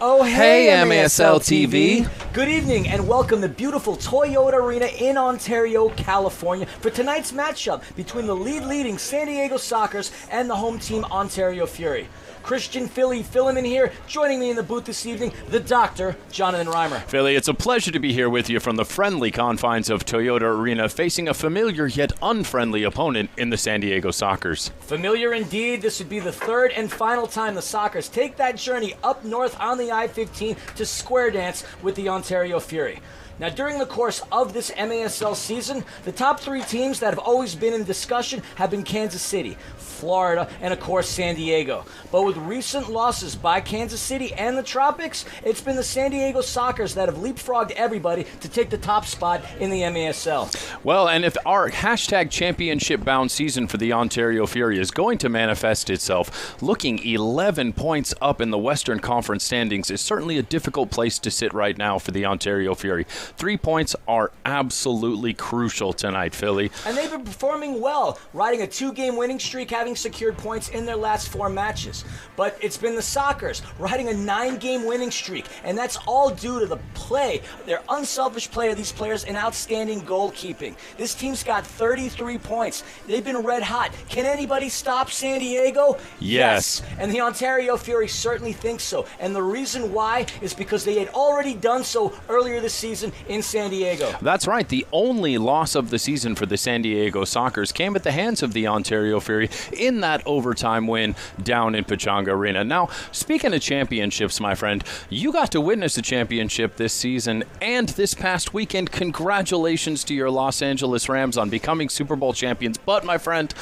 Oh, hey, MASL TV. Good evening and welcome to beautiful Toyota Arena in Ontario, California for tonight's matchup between the leading San Diego Sockers and the home team Ontario Fury. Christian Philly Filliman here, joining me in the booth this evening, the Dr. Jonathan Reimer. Philly, it's a pleasure to be here with you from the friendly confines of Toyota Arena, facing a familiar yet unfriendly opponent in the San Diego Sockers. Familiar indeed. This would be the third and final time the Sockers take that journey up north on the I-15 to square dance with the Ontario Fury. Now, during the course of this MASL season, the top three teams that have always been in discussion have been Kansas City, Florida, and of course San Diego. But with recent losses by Kansas City and the Tropics, it's been the San Diego Sockers that have leapfrogged everybody to take the top spot in the MASL. Well, and if our hashtag championship-bound season for the Ontario Fury is going to manifest itself, looking 11 points up in the Western Conference standings is certainly a difficult place to sit right now for the Ontario Fury. 3 points are absolutely crucial tonight, Philly. And they've been performing well, riding a 2-game winning streak, having secured points in their last 4 matches. But it's been the Sockers riding a 9-game winning streak, and that's all due to the play, their unselfish play of these players and outstanding goalkeeping. This team's got 33 points. They've been red hot. Can anybody stop San Diego? Yes. And the Ontario Fury certainly thinks so. And the reason why is because they had already done so earlier this season in San Diego. That's right. The only loss of the season for the San Diego Sockers came at the hands of the Ontario Fury in that overtime win down in Pechanga Arena. Now, speaking of championships, my friend, you got to witness a championship this season and this past weekend. Congratulations to your Los Angeles Rams on becoming Super Bowl champions. But, my friend,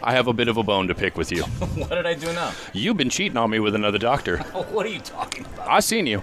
I have a bit of a bone to pick with you. What did I do now? You've been cheating on me with another doctor. What are you talking about? I seen you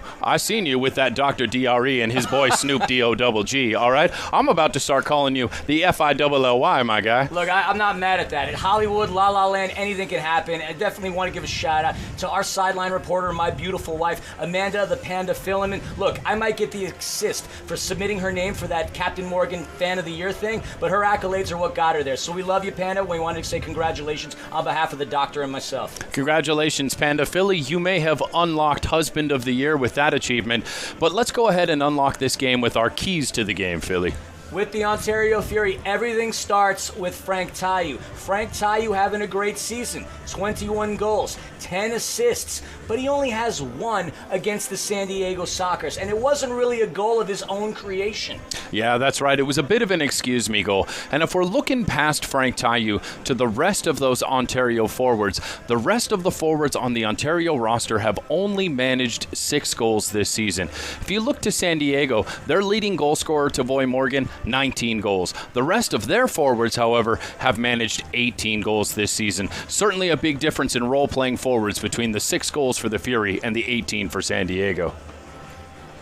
with that Dr. DRE and his boy Snoop D-O-double-G, all right? I'm about to start calling you the F-I-double-L-Y, my guy. Look, I'm not mad at that. In Hollywood, La La Land, anything can happen. I definitely want to give a shout out to our sideline reporter, my beautiful wife, Amanda the Panda Filliman. Look, I might get the assist for submitting her name for that Captain Morgan Fan of the Year thing, but her accolades are what got her there. So we love you, Panda. We wanted to say congratulations on behalf of the doctor and myself. Congratulations, Panda. Philly, you may have unlocked Husband of the Year with that achievement, but let's go ahead and unlock this game with our keys to the game, Philly. With the Ontario Fury, everything starts with Frank Tayu. Frank Tayu having a great season. 21 goals, 10 assists, but he only has 1 against the San Diego Sockers, and it wasn't really a goal of his own creation. Yeah, that's right. It was a bit of an excuse me goal. And if we're looking past Frank Tayu to the rest of those Ontario forwards, the rest of the forwards on the Ontario roster have only managed 6 goals this season. If you look to San Diego, their leading goal scorer, Tavoy Morgan, 19 goals. The rest of their forwards, however, have managed 18 goals this season. Certainly a big difference in role-playing forwards between the 6 goals for the Fury and the 18 for San Diego.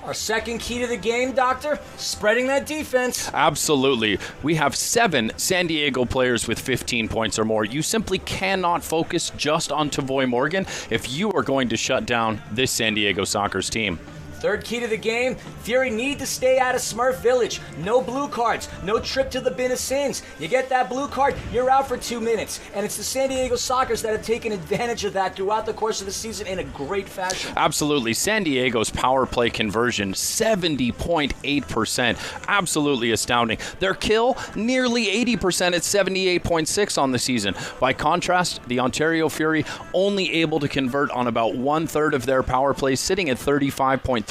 Our second key to the game, Doctor, spreading that defense. Absolutely. We have 7 San Diego players with 15 points or more. You simply cannot focus just on Tavoy Morgan if you are going to shut down this San Diego Sockers team. Third key to the game, Fury need to stay out of Smurf Village. No blue cards, no trip to the bin of sins. You get that blue card, you're out for 2 minutes. And it's the San Diego Sockers that have taken advantage of that throughout the course of the season in a great fashion. Absolutely. San Diego's power play conversion, 70.8%. Absolutely astounding. Their kill, nearly 80% at 78.6% on the season. By contrast, the Ontario Fury only able to convert on about 1/3 of their power play, sitting at 35.3%,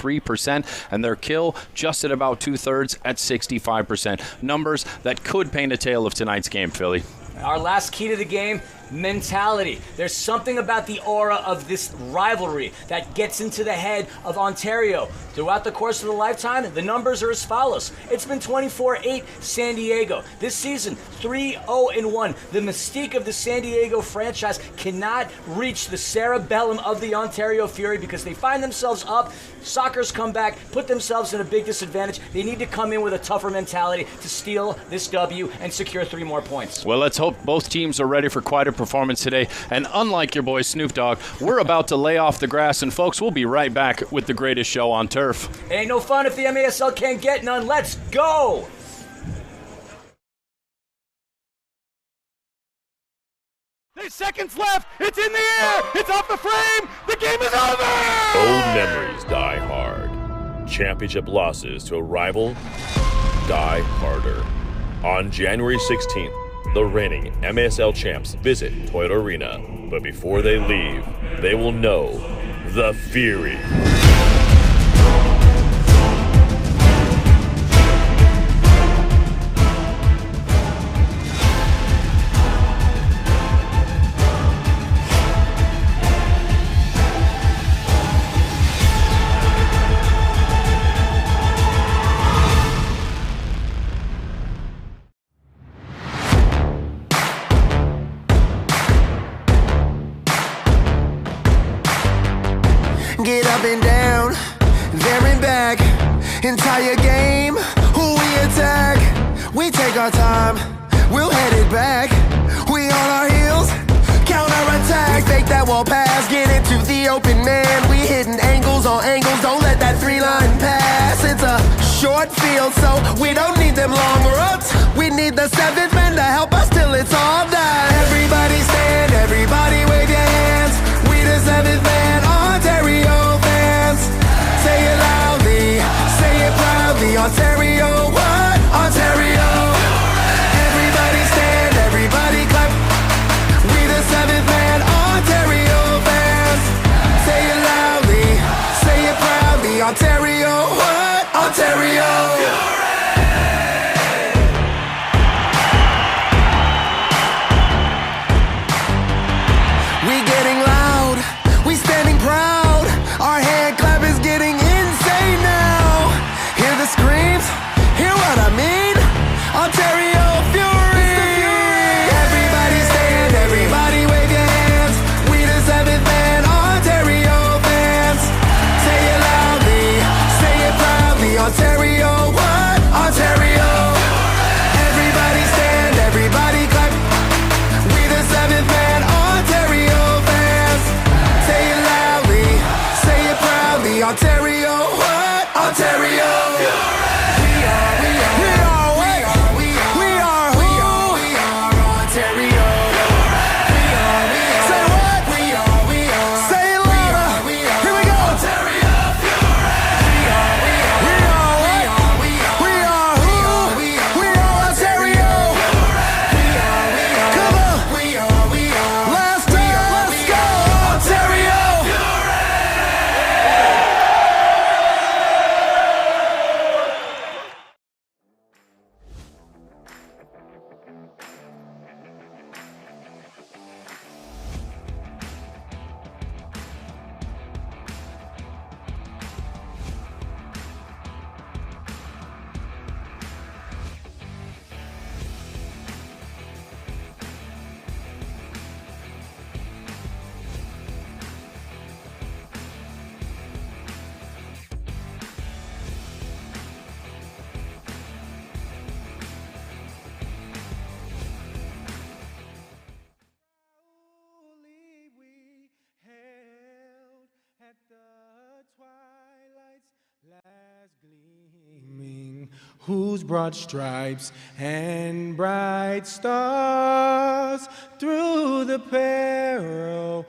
and their kill just at about 2/3 at 65%. Numbers that could paint a tale of tonight's game, Philly. Our last key to the game, mentality. There's something about the aura of this rivalry that gets into the head of Ontario. Throughout the course of the lifetime, the numbers are as follows. It's been 24-8 San Diego. This season, 3-0-1. The mystique of the San Diego franchise cannot reach the cerebellum of the Ontario Fury because they find themselves up. Sockers come back, put themselves in a big disadvantage. They need to come in with a tougher mentality to steal this W and secure 3 more points. Well, let's hope both teams are ready for quite a performance today. And unlike your boy Snoop Dogg, we're about to lay off the grass. And folks, we'll be right back with the greatest show on turf. It ain't no fun if the MASL can't get none. Let's go! There's seconds left. It's in the air. It's off the frame. The game is over. Old memories championship losses to a rival die harder. On January 16th, the reigning MASL champs visit Toyota Arena, but before they leave, they will know the Fury. Get up and down, there and back. Entire game, who we attack. We take our time, we'll head it back. We on our heels, counter-attack. We fake that wall pass, get into the open man. We hitting angles on angles, don't let that 3-line pass. It's a short field, so we don't need them long runs. We need the 7th man to help us till it's all done. Everybody stand, everybody wave your hands. We the 7th man, Ontario fans. Say it loudly, say it proudly. Ontario, what? Ontario. Everybody stand, everybody clap. We the 7th man, Ontario fans. Say it loudly, say it proudly. Ontario, what? Ontario. We getting loud, we standing proud. Our hand clap is getting insane now. Hear the screams, hear what I mean? Ontario Fury. Everybody stand, everybody wave your hands. We the 7th man, Ontario fans. Say it loudly, say it proudly. Ontario, what? Ontario. Everybody stand, everybody clap. We the 7th man, Ontario fans. Say it loudly, say it proudly. Ontario, what? Ontario. We are what? We are who? We are Ontario. Say what? Say it louder. Here we go. Ontario. We are what? We are who? We are Ontario. Come on. Last time, let's go. Ontario. We held at the twilight's last gleaming, whose broad stripes and bright stars through the perilous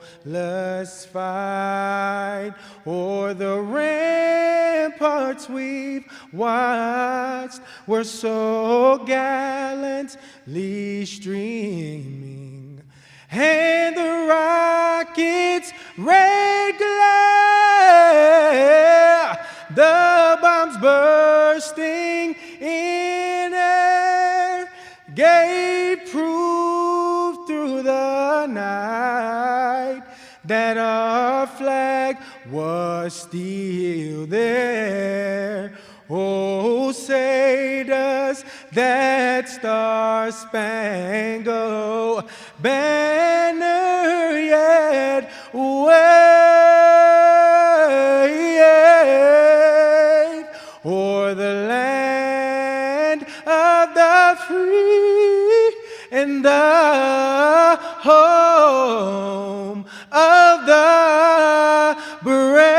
fight o'er the ramparts we've watched were so gallantly streaming, and the rocket's red glare, the bombs bursting in air, gave proof through the night that our flag was still there. Oh, say does that star-spangled banner yet wave o'er the land of the free and the home of the brave?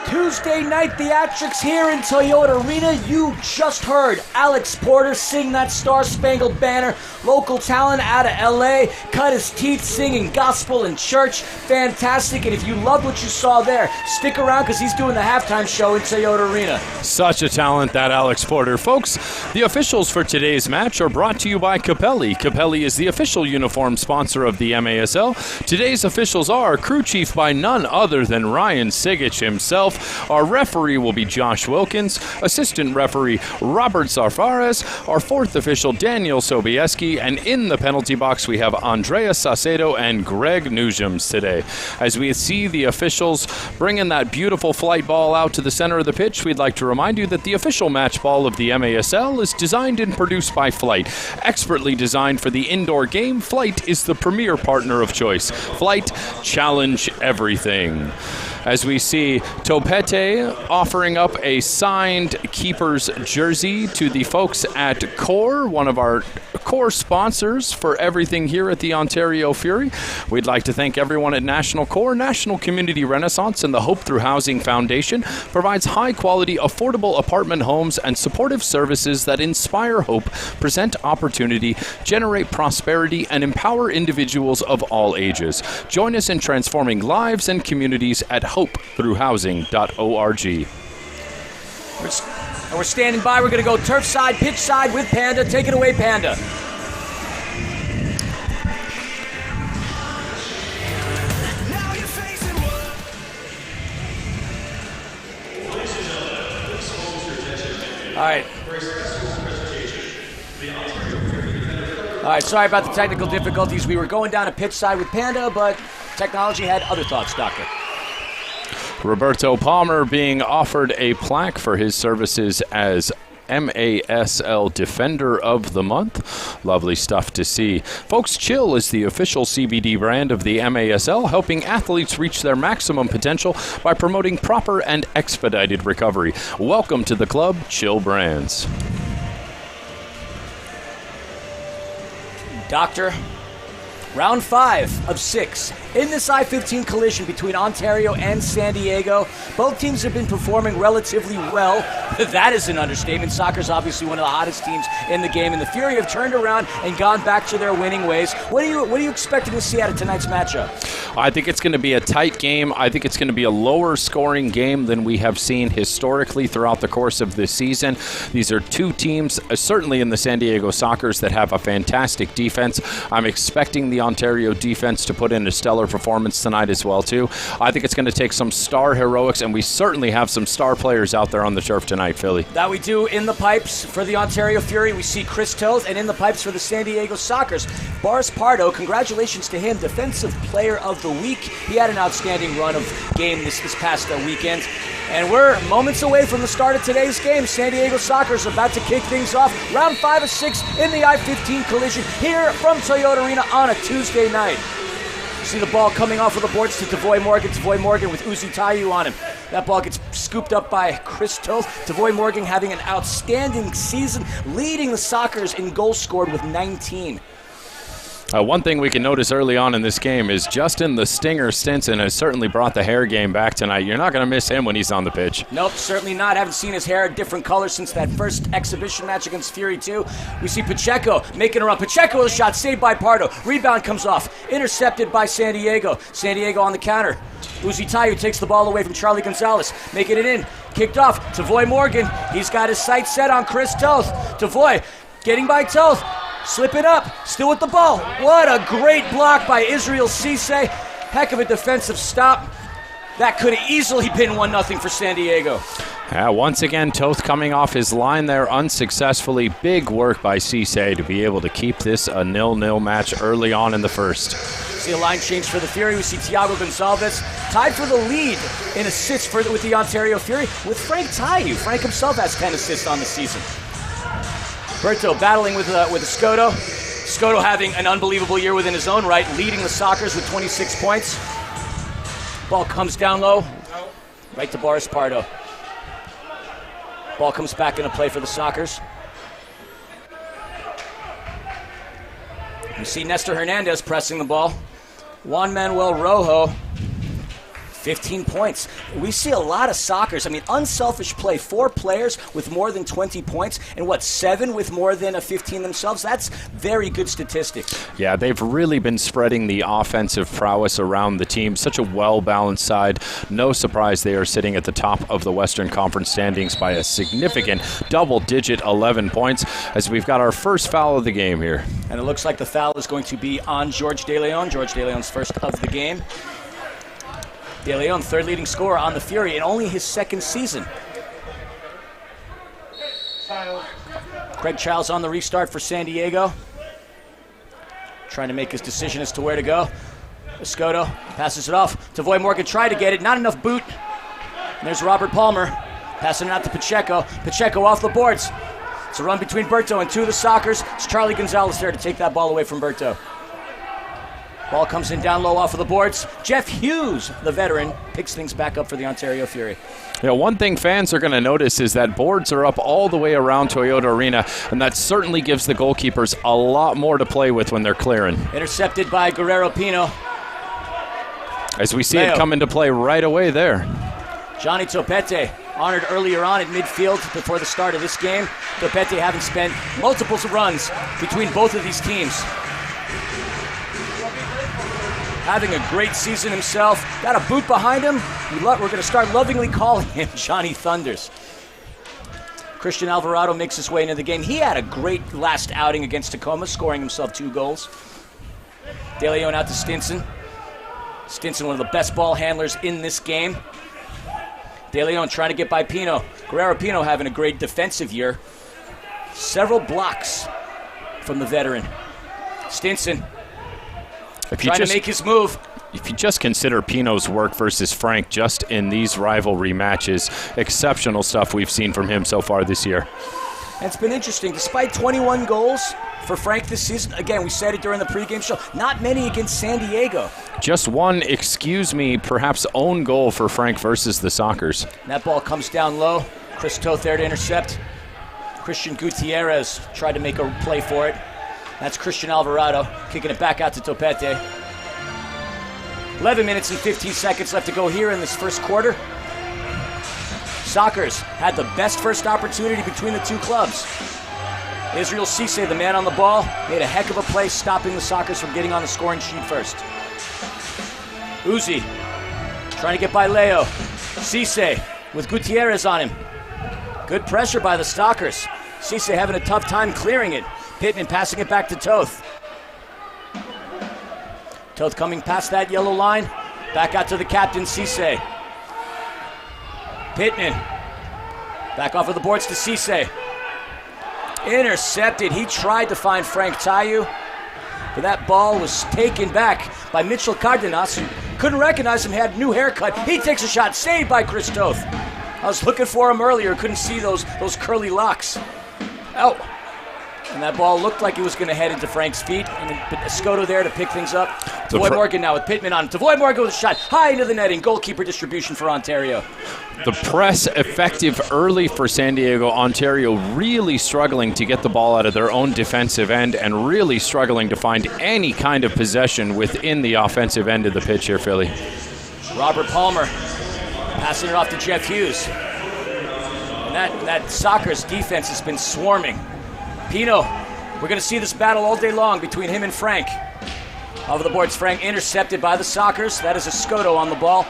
Tuesday night night theatrics here in Toyota Arena. You just heard Alex Porter sing that Star-Spangled Banner. Local talent out of LA, cut his teeth singing gospel in church. Fantastic. And if you loved what you saw there, stick around because he's doing the halftime show in Toyota Arena. Such a talent, that Alex Porter. Folks, the officials for today's match are brought to you by Capelli. Capelli is the official uniform sponsor of the MASL. Today's officials are crew chief by none other than Ryan Sigich himself. Our referee will be Josh Wilkins. Assistant referee Robert Sarfares. Our fourth official Daniel Sobieski. And in the penalty box we have Andrea Saucedo and Greg Nugent today. As we see the officials bringing that beautiful flight ball out to the center of the pitch, we'd like to remind you that the official match ball of the MASL is designed and produced by Flight. Expertly designed for the indoor game, Flight is the premier partner of choice. Flight, challenge everything. As we see Topete offering up a signed keeper's jersey to the folks at Core, one of our core sponsors for everything here at the Ontario Fury. We'd like to thank everyone at National Core. National Community Renaissance and the Hope Through Housing Foundation provides high-quality, affordable apartment homes and supportive services that inspire hope, present opportunity, generate prosperity, and empower individuals of all ages. Join us in transforming lives and communities at hopethroughhousing.org. We're standing by. We're going to go turf side, pitch side with Panda. Take it away, Panda. All right, sorry about the technical difficulties. We were going down a pitch side with Panda, but technology had other thoughts, Doctor. Roberto Palmer being offered a plaque for his services as MASL Defender of the Month. Lovely stuff to see. Folks, Chill is the official CBD brand of the MASL, helping athletes reach their maximum potential by promoting proper and expedited recovery. Welcome to the club, Chill Brands. Doctor, round 5 of 6. In this I-15 collision between Ontario and San Diego, both teams have been performing relatively well. That is an understatement. Soccer's obviously one of the hottest teams in the game, and the Fury have turned around and gone back to their winning ways. What are you expecting to see out of tonight's matchup? I think it's going to be a tight game. I think it's going to be a lower scoring game than we have seen historically throughout the course of this season. These are two teams, certainly in the San Diego Sockers, that have a fantastic defense. I'm expecting the Ontario defense to put in a stellar performance tonight as well, too. I think it's going to take some star heroics, and we certainly have some star players out there on the turf tonight, Philly. That we do. In the pipes for the Ontario Fury, we see Chris Toth, and in the pipes for the San Diego Sockers, Boris Pardo. Congratulations to him, Defensive Player of the Week. He had an outstanding run of game this past weekend. And we're moments away from the start of today's game. San Diego Sockers about to kick things off. Round 5 of 6 in the I-15 collision here from Toyota Arena on a Tuesday night. See the ball coming off of the boards to Devoy Morgan. Devoy Morgan with Uzi Tayu on him. That ball gets scooped up by Chris Toth. Devoy Morgan having an outstanding season, leading the Sockers in goals scored with 19. One thing we can notice early on in this game is Justin the Stinger Stinson has certainly brought the hair game back tonight. You're not going to miss him when he's on the pitch. Nope, certainly not. Haven't seen his hair a different color since that first exhibition match against Fury 2. We see Pacheco making a run. Pacheco with a shot, saved by Pardo. Rebound comes off, intercepted by San Diego. San Diego on the counter. Uzi Tayu takes the ball away from Charlie Gonzalez, making it in. Kicked off. Devoy Morgan. He's got his sights set on Chris Toth. Devoy getting by Toth. Slipping up, still with the ball. What a great block by Israel Cisse. Heck of a defensive stop. That could have easily been 1-0 for San Diego. Once again, Toth coming off his line there unsuccessfully. Big work by Cisse to be able to keep this a 0-0 match early on in the first. See a line change for the Fury. We see Thiago Gonçalves tied for the lead in assists with the Ontario Fury with Frank Tayu. Frank himself has 10 assists on the season. Berto battling with Escoto. Escoto having an unbelievable year within his own right, leading the Sockers with 26 points. Ball comes down low, right to Boris Pardo. Ball comes back into play for the Sockers. You see Nestor Hernandez pressing the ball. Juan Manuel Rojo, 15 points. We see a lot of Sockers. I mean, unselfish play. 4 players with more than 20 points, and 7 with more than a 15 themselves. That's very good statistics. Yeah, they've really been spreading the offensive prowess around the team. Such a well-balanced side. No surprise they are sitting at the top of the Western Conference standings by a significant double-digit 11 points as we've got our first foul of the game here. And it looks like the foul is going to be on George De Leon. George De Leon's first of the game. De Leon, third leading scorer on the Fury in only his second season. Craig Childs on the restart for San Diego. Trying to make his decision as to where to go. Escoto passes it off to Voy Morgan. Tried to get it. Not enough boot. And there's Robert Palmer. Passing it out to Pacheco. Pacheco off the boards. It's a run between Berto and 2 of the Sockers. It's Charlie Gonzalez there to take that ball away from Berto. Ball comes in down low off of the boards. Jeff Hughes, the veteran, picks things back up for the Ontario Fury. One thing fans are going to notice is that boards are up all the way around Toyota Arena, and that certainly gives the goalkeepers a lot more to play with when they're clearing. Intercepted by Guerrero Pino. As we see Leo. it come into play right away there. Johnny Topete, honored earlier on at midfield before the start of this game. Topete having spent multiple runs between both of these teams. Having a great season himself. Got a boot behind him. We're going to start lovingly calling him Johnny Thunders. Christian Alvarado makes his way into the game. He had a great last outing against Tacoma, scoring himself 2 goals. De Leon out to Stinson. Stinson, one of the best ball handlers in this game. De Leon trying to get by Pino. Guerrero Pino having a great defensive year. Several blocks from the veteran. Stinson trying to make his move. If you just consider Pino's work versus Frank just in these rivalry matches, exceptional stuff we've seen from him so far this year. And it's been interesting. Despite 21 goals for Frank this season, again, we said it during the pregame show, not many against San Diego. Just one, perhaps own goal for Frank versus the Sockers. And that ball comes down low. Chris Toth there to intercept. Christian Gutierrez tried to make a play for it. That's Christian Alvarado kicking it back out to Topete. 11 minutes and 15 seconds left to go here in this first quarter. Sockers had the best first opportunity between the 2 clubs. Israel Cisse, the man on the ball, made a heck of a play stopping the Sockers from getting on the scoring sheet first. Uzi trying to get by Leo. Cisse with Gutierrez on him. Good pressure by the Sockers. Cisse having a tough time clearing it. Pittman passing it back to Toth. Toth coming past that yellow line. Back out to the captain, Cisse. Pittman. Back off of the boards to Cisse. Intercepted. He tried to find Frank Tayu, but that ball was taken back by Mitchell Cardenas, who couldn't recognize him, had a new haircut. He takes a shot, saved by Chris Toth. I was looking for him earlier, couldn't see those curly locks. Oh. And that ball looked like it was going to head into Frank's feet. And Escoto there to pick things up. Tavoy Morgan now with Pittman on. Tavoy Morgan with a shot high into the netting. Goalkeeper distribution for Ontario. The press effective early for San Diego. Ontario really struggling to get the ball out of their own defensive end and really struggling to find any kind of possession within the offensive end of the pitch here, Philly. Robert Palmer passing it off to Jeff Hughes. And that Sockers defense has been swarming. Pino, we're going to see this battle all day long between him and Frank. Over the boards, Frank intercepted by the Sockers. That is Escoto on the ball.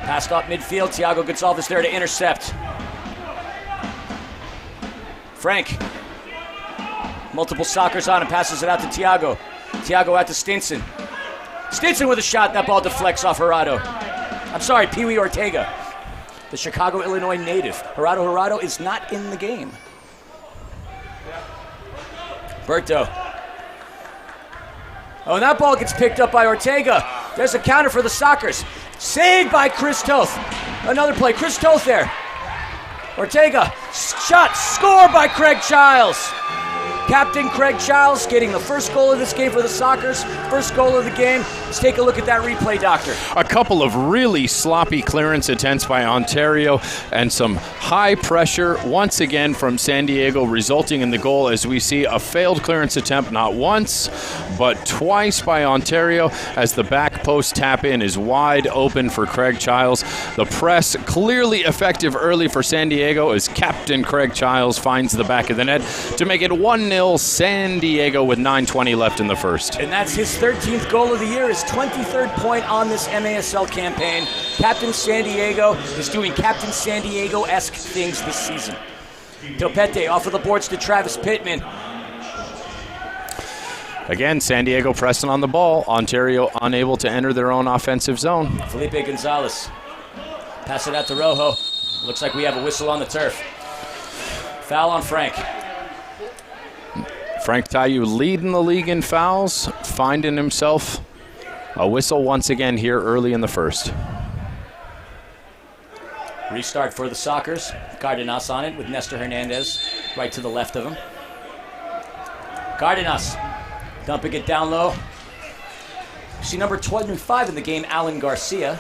Passed off midfield. Thiago Gonzalez there to intercept. Frank. Multiple Sockers on and passes it out to Thiago. Thiago out to Stinson. Stinson with a shot. That ball deflects off Gerardo. I'm sorry, Pee Wee Ortega, the Chicago, Illinois native. Gerardo is not in the game. Berto. Oh, and that ball gets picked up by Ortega. There's a counter for the Sockers. Saved by Chris Toth. Another play. Chris Toth there. Ortega. Shot. Score by Craig Childs. Captain Craig Childs getting the first goal of this game for the Sockers. First goal of the game. Let's take a look at that replay, Doctor. A couple of really sloppy clearance attempts by Ontario and some high pressure once again from San Diego, resulting in the goal as we see a failed clearance attempt not once but twice by Ontario as the back post tap in is wide open for Craig Childs. The press clearly effective early for San Diego as Captain Craig Childs finds the back of the net to make it 1-0 San Diego with 9:20 left in the first. And that's his 13th goal of the year, his 23rd point on this MASL campaign. Captain San Diego is doing Captain San Diego-esque things this season. Topete off of the boards to Travis Pittman. Again, San Diego pressing on the ball. Ontario unable to enter their own offensive zone. Felipe Gonzalez. Pass it out to Rojo. Looks like we have a whistle on the turf. Foul on Frank. Frank Tayu leading the league in fouls, finding himself a whistle once again here early in the first. Restart for the Sockers. Cardenas on it with Nestor Hernandez right to the left of him. Cardenas dumping it down low. See number 25 in the game, Alan Garcia.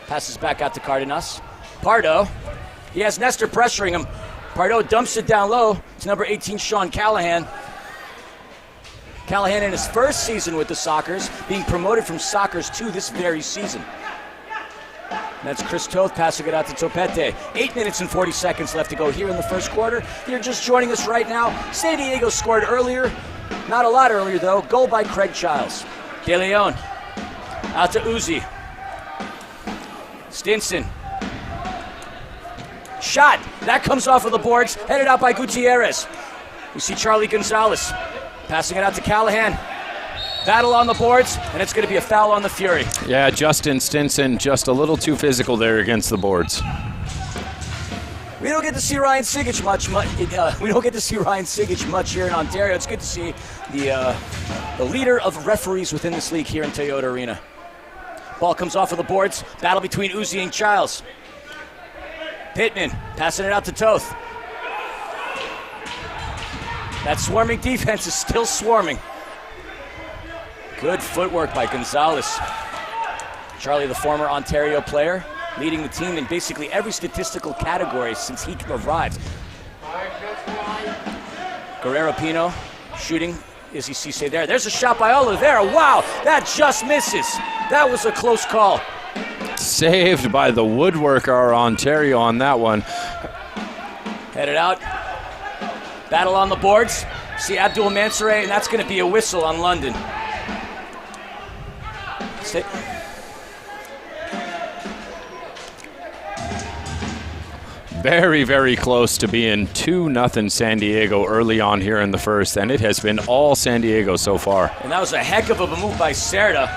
Passes back out to Cardenas. Pardo. He has Nestor pressuring him. Pardo dumps it down low to number 18, Sean Callahan. Callahan in his first season with the Sockers, being promoted from Sockers to this very season. That's Chris Toth passing it out to Topete. 8 minutes and 40 seconds left to go here in the first quarter. If you're just joining us right now, San Diego scored earlier. Not a lot earlier, though. Goal by Craig Childs. De Leon. Out to Uzi. Stinson. Shot. That comes off of the boards. Headed out by Gutierrez. We see Charlie Gonzalez. Passing it out to Callahan. Battle on the boards, and it's going to be a foul on the Fury. Yeah, Justin Stinson just a little too physical there against the boards. We don't get to see Ryan Sigich much. We don't get to see Ryan Sigich much here in Ontario. It's good to see the leader of referees within this league here in Toyota Arena. Ball comes off of the boards. Battle between Uzi and Childs. Pittman passing it out to Toth. That swarming defense is still swarming. Good footwork by Gonzalez. Charlie, the former Ontario player, leading the team in basically every statistical category since he arrived. Guerrero Pino shooting, as you see say there. There's a shot by Oliveira. Wow, that just misses. That was a close call. Saved by the woodworker Ontario on that one. Headed out. Battle on the boards. See Abdul Mansour, and that's going to be a whistle on London. Sit. Very, very close to being 2-0 San Diego early on here in the first, and it has been all San Diego so far. And that was a heck of a move by Cerda.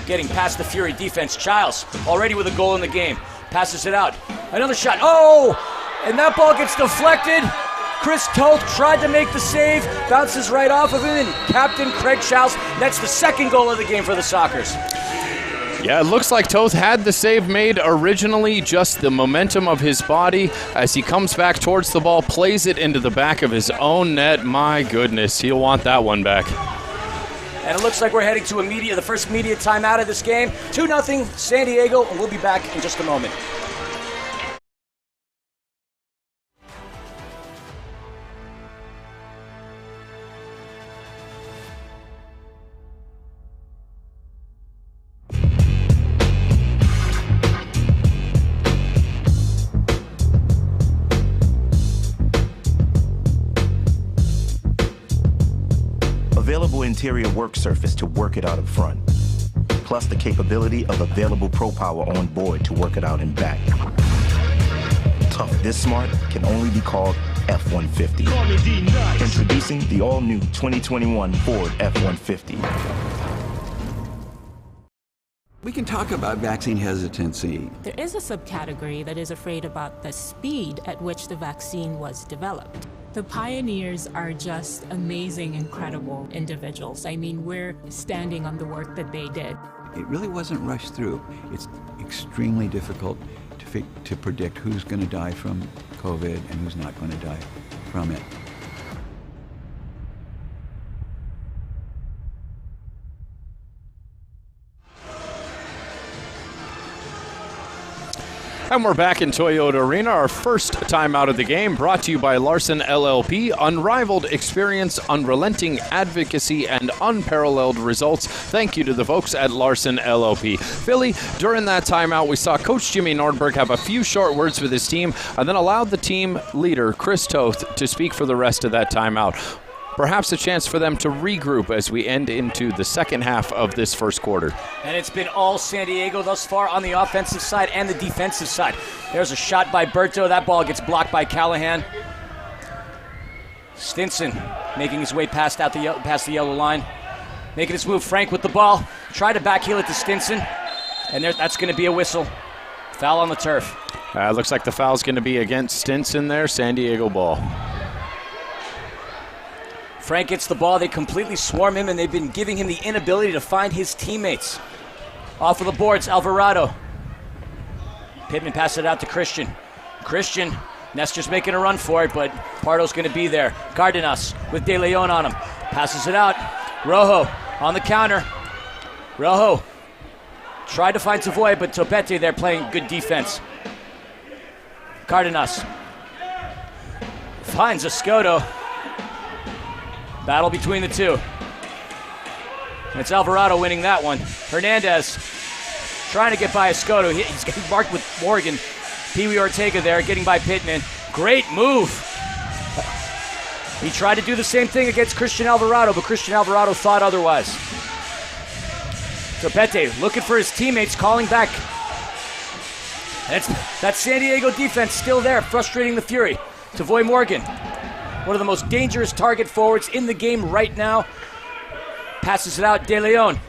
Getting past the Fury defense. Childs already with a goal in the game. Passes it out. Another shot. Oh! And that ball gets deflected. Chris Toth tried to make the save. Bounces right off of him. And Captain Craig Childs, that's the second goal of the game for the Sockers. Yeah, it looks like Toth had the save made originally, just the momentum of his body as he comes back towards the ball, plays it into the back of his own net. My goodness, he'll want that one back. And it looks like we're heading to the first media timeout of this game. 2-0 San Diego, and we'll be back in just a moment. Available interior work surface to work it out up front, plus the capability of available Pro Power on board to work it out in back. Tough this smart can only be called F-150. Introducing the all-new 2021 Ford F-150. We can talk about vaccine hesitancy. There is a subcategory that is afraid about the speed at which the vaccine was developed. The pioneers are just amazing, incredible individuals. I mean, we're standing on the work that they did. It really wasn't rushed through. It's extremely difficult to predict who's going to die from COVID and who's not going to die from it. And we're back in Toyota Arena, our first time out of the game, brought to you by Larson LLP. Unrivaled experience, unrelenting advocacy, and unparalleled results. Thank you to the folks at Larson LLP. Philly, during that timeout, we saw Coach Jimmy Nordberg have a few short words with his team and then allowed the team leader, Chris Toth, to speak for the rest of that timeout. Perhaps a chance for them to regroup as we end into the second half of this first quarter. And it's been all San Diego thus far on the offensive side and the defensive side. There's a shot by Berto. That ball gets blocked by Callahan. Stinson making his way past the yellow line. Making his move. Frank with the ball. Try to backheel it to Stinson. And that's going to be a whistle. Foul on the turf. Looks like the foul's going to be against Stinson there. San Diego ball. Frank gets the ball. They completely swarm him, and they've been giving him the inability to find his teammates. Off of the boards, Alvarado. Pittman passes it out to Christian. Christian, Ness just making a run for it, but Pardo's going to be there. Cardenas with De Leon on him. Passes it out. Rojo on the counter. Rojo tried to find Savoy, but Topete there playing good defense. Cardenas finds Escoto. Battle between the two. And it's Alvarado winning that one. Hernandez trying to get by Escoto. He's getting marked with Morgan. Pee Wee Ortega there getting by Pittman. Great move. He tried to do the same thing against Christian Alvarado, but Christian Alvarado thought otherwise. Topete looking for his teammates, calling back. And that San Diego defense still there, frustrating the Fury. Tavoy Morgan, one of the most dangerous target forwards in the game right now. Passes it out, De Leon.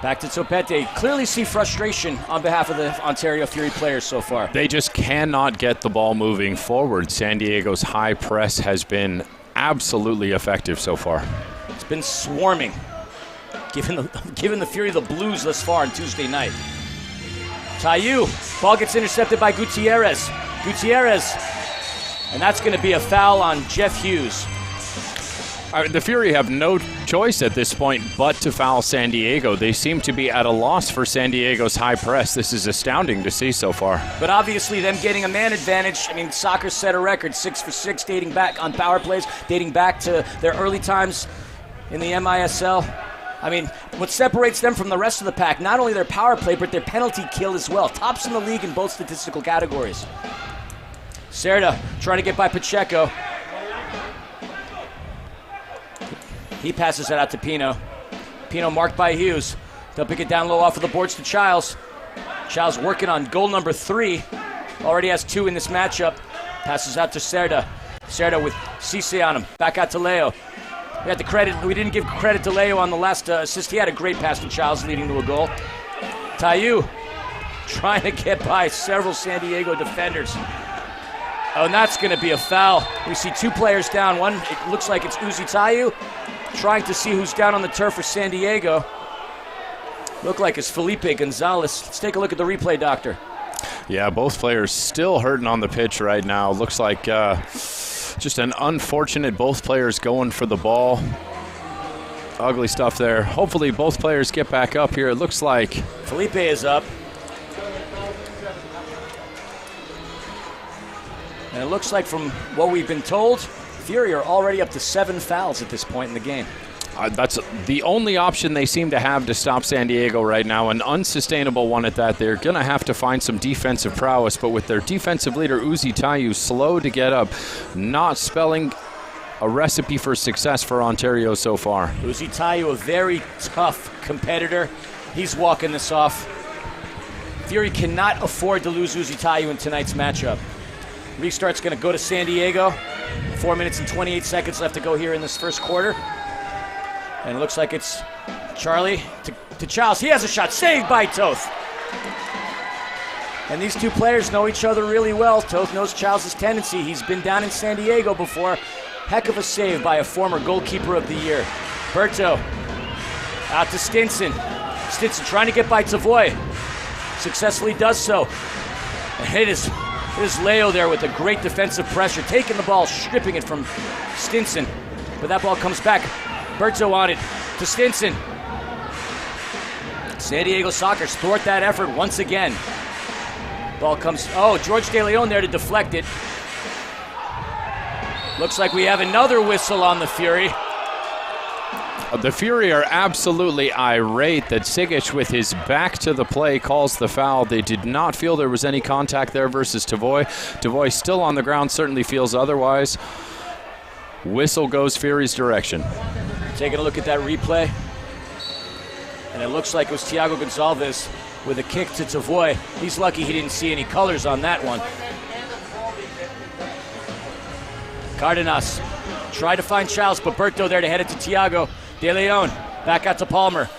Back to Topete. Clearly see frustration on behalf of the Ontario Fury players so far. They just cannot get the ball moving forward. San Diego's high press has been absolutely effective so far. It's been swarming, giving the Fury the blues thus far on Tuesday night. Tayu, ball gets intercepted by Gutierrez. And that's going to be a foul on Jeff Hughes. The Fury have no choice at this point but to foul San Diego. They seem to be at a loss for San Diego's high press. This is astounding to see so far. But obviously them getting a man advantage. I mean, soccer set a record, 6 for 6, dating back on power plays, dating back to their early times in the MASL. I mean, what separates them from the rest of the pack, not only their power play, but their penalty kill as well. Tops in the league in both statistical categories. Cerda trying to get by Pacheco. He passes it out to Pino. Pino marked by Hughes. They'll pick it down low off of the boards to Childs. Childs working on goal number 3. Already has 2 in this matchup. Passes out to Cerda. Cerda with Cisse on him. Back out to Leo. We didn't give credit to Leo on the last assist. He had a great pass to Childs leading to a goal. Tayu trying to get by several San Diego defenders. Oh, and that's going to be a foul. We see 2 players down. One, it looks like it's Uzi Tayu, trying to see who's down on the turf for San Diego. Look like it's Felipe Gonzalez. Let's take a look at the replay, Doctor. Yeah, both players still hurting on the pitch right now. Looks like just an unfortunate both players going for the ball. Ugly stuff there. Hopefully both players get back up here. It looks like Felipe is up. And it looks like from what we've been told, Fury are already up to 7 fouls at this point in the game. That's the only option they seem to have to stop San Diego right now, an unsustainable one at that. They're going to have to find some defensive prowess, but with their defensive leader, Uzi Tayu, slow to get up, not spelling a recipe for success for Ontario so far. Uzi Tayu, a very tough competitor. He's walking this off. Fury cannot afford to lose Uzi Tayu in tonight's matchup. Restart's going to go to San Diego. 4 minutes and 28 seconds left to go here in this first quarter. And it looks like it's Charlie to Childs. He has a shot. Saved by Toth. And these 2 players know each other really well. Toth knows Childs' tendency. He's been down in San Diego before. Heck of a save by a former goalkeeper of the year. Berto out to Stinson. Stinson trying to get by Savoy. Successfully does so. And it is Leo there with a great defensive pressure, taking the ball, stripping it from Stinson. But that ball comes back. Berto on it to Stinson. San Diego Soccer thwart that effort once again. Ball comes, George De Leon there to deflect it. Looks like we have another whistle on the Fury. The Fury are absolutely irate that Sigic, with his back to the play, calls the foul. They did not feel there was any contact there versus Tavoy. Tavoy still on the ground, certainly feels otherwise. Whistle goes Fury's direction. Taking a look at that replay. And it looks like it was Thiago Gonçalves with a kick to Tavoy. He's lucky he didn't see any colors on that one. Cardenas tried to find Charles, but Berto there to head it to Thiago. De Leon back out to Palmer.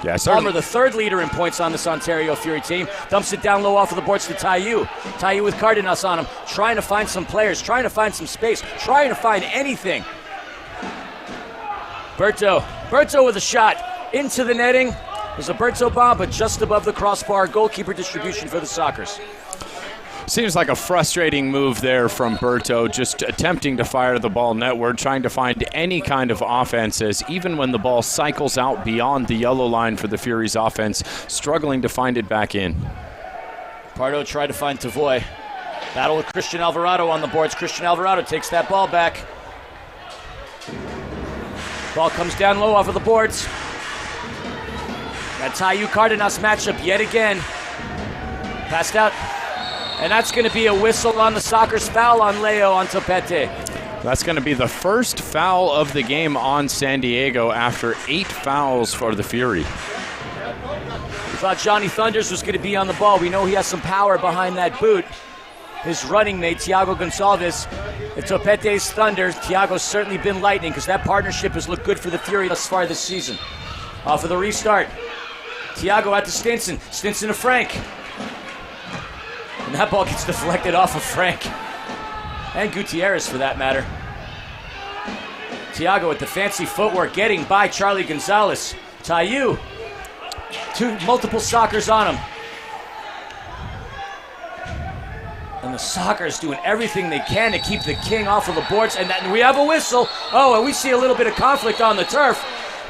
Yeah, Palmer, the third leader in points on this Ontario Fury team, dumps it down low off of the boards to Taiyu. Taiyu with Cardenas on him, trying to find some players, trying to find some space, trying to find anything. Berto with a shot into the netting. There's a Berto bomb, but just above the crossbar. Goalkeeper distribution for the Sockers. Seems like a frustrating move there from Berto, just attempting to fire the ball netward, trying to find any kind of offenses, even when the ball cycles out beyond the yellow line for the Fury's offense, struggling to find it back in. Pardo tried to find Tavoy. Battle with Christian Alvarado on the boards. Christian Alvarado takes that ball back. Ball comes down low off of the boards. That Taiyu Cardenas matchup yet again. Passed out. And that's going to be a whistle on the Sockers' foul on Leo on Topete. That's going to be the first foul of the game on San Diego after 8 fouls for the Fury. We thought Johnny Thunders was going to be on the ball. We know he has some power behind that boot. His running mate, Thiago Gonçalves, at Topete's Thunder. Thiago's certainly been lightning because that partnership has looked good for the Fury thus far this season. Off of the restart. Thiago out to Stinson. Stinson to Frank. And that ball gets deflected off of Frank. And Gutierrez, for that matter. Thiago with the fancy footwork, getting by Charlie Gonzalez. Taiyu. Multiple Sockers on him. And the Sockers doing everything they can to keep the king off of the boards. And we have a whistle. Oh, and we see a little bit of conflict on the turf.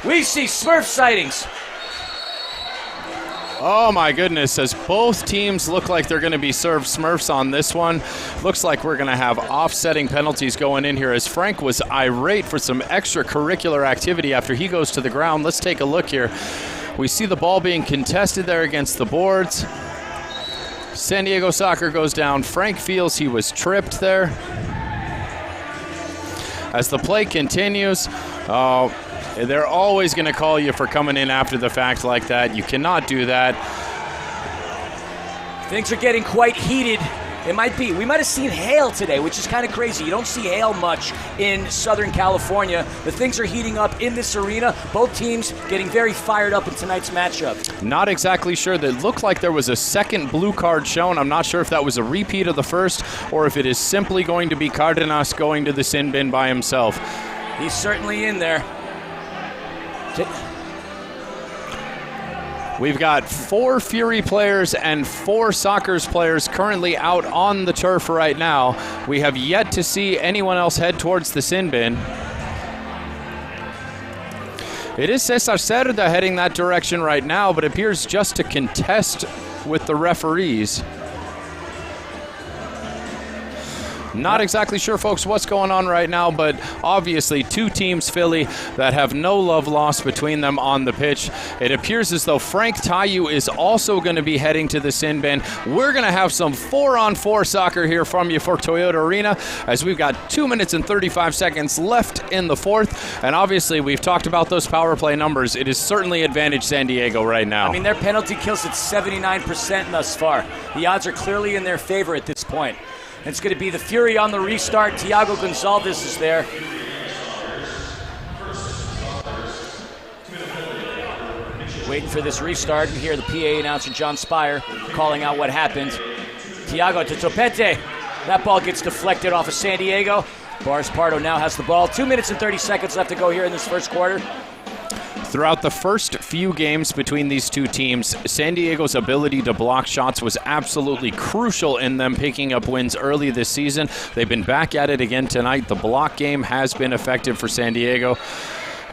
We see Smurf sightings. Oh my goodness, as both teams look like they're going to be served Smurfs on this one. Looks like we're going to have offsetting penalties going in here as Frank was irate for some extracurricular activity after he goes to the ground. Let's take a look here. We see the ball being contested there against the boards. San Diego Soccer goes down. Frank feels he was tripped there. As the play continues, they're always going to call you for coming in after the fact like that. You cannot do that. Things are getting quite heated. We might have seen hail today, which is kind of crazy. You don't see hail much in Southern California. The things are heating up in this arena. Both teams getting very fired up in tonight's matchup. Not exactly sure. It looked like there was a second blue card shown. I'm not sure if that was a repeat of the first or if it is simply going to be Cardenas going to the sin bin by himself. He's certainly in there. We've got 4 Fury players and 4 Sockers players currently out on the turf right now. We have yet to see anyone else head towards the sin bin. It is Cesar Cerda heading that direction right now, but appears just to contest with the referees. Not exactly sure, folks, what's going on right now, but obviously 2 teams, Philly, that have no love lost between them on the pitch. It appears as though Frank Taiyu is also going to be heading to the sin bin. We're going to have some 4-on-4 soccer here from you for Toyota Arena as we've got 2 minutes and 35 seconds left in the fourth. And obviously, we've talked about those power play numbers. It is certainly advantage San Diego right now. I mean, their penalty kills at 79% thus far. The odds are clearly in their favor at this point. It's going to be the Fury on the restart. Thiago Gonçalves is there. Waiting for this restart. And here the PA announcer, John Spire, calling out what happened. Thiago to Topete. That ball gets deflected off of San Diego. Boris Pardo now has the ball. 2 minutes and 30 seconds left to go here in this first quarter. Throughout the first few games between these two teams, San Diego's ability to block shots was absolutely crucial in them picking up wins early this season. They've been back at it again tonight. The block game has been effective for San Diego.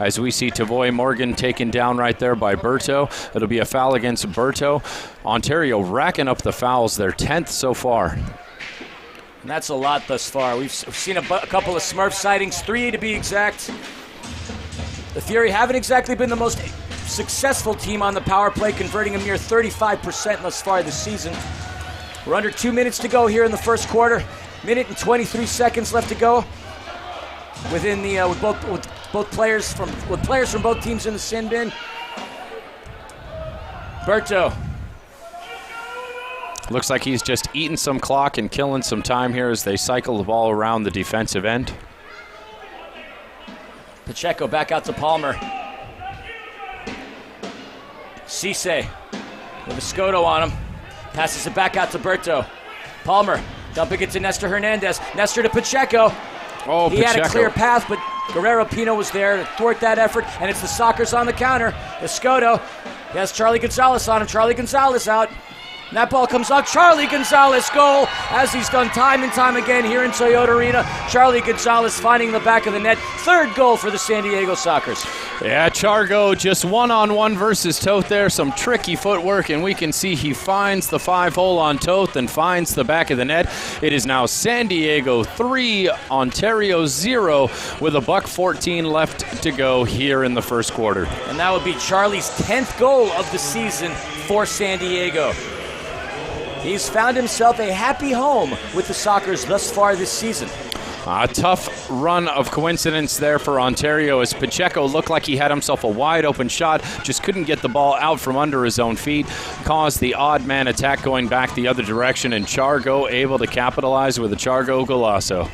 as we see Tavoy Morgan taken down right there by Berto. It'll be a foul against Berto. Ontario racking up the fouls, their 10th so far. And that's a lot thus far. We've seen a couple of Smurf sightings, 3 to be exact. The Fury haven't exactly been the most successful team on the power play, converting a mere 35% thus far this season. We're under 2 minutes to go here in the first quarter. Minute and 23 seconds left to go. Within the with players from both teams in the sin bin. Berto. Looks like he's just eating some clock and killing some time here as they cycle the ball around the defensive end. Pacheco back out to Palmer. Cisse with a Scoto on him. Passes it back out to Berto. Palmer dumping it to Nestor Hernandez. Nestor to Pacheco. Oh, he Pacheco had a clear path, but Guerrero Pino was there to thwart that effort, and it's the Sockers on the counter. Escoto. He has Charlie Gonzalez on him. Charlie Gonzalez out. And that ball comes out. Charlie Gonzalez goal, as he's done time and time again here in Toyota Arena. Charlie Gonzalez finding the back of the net. 3rd goal for the San Diego Sockers. Yeah, Chargo just one-on-one versus Toth there. Some tricky footwork, and we can see he finds the 5-hole on Toth and finds the back of the net. It is now San Diego 3, Ontario 0, with $1:14 left to go here in the first quarter. And that would be Charlie's 10th goal of the season for San Diego. He's found himself a happy home with the Sockers thus far this season. A tough run of coincidence there for Ontario as Pacheco looked like he had himself a wide open shot, just couldn't get the ball out from under his own feet, caused the odd man attack going back the other direction, and Chargo able to capitalize with a Chargo golazo.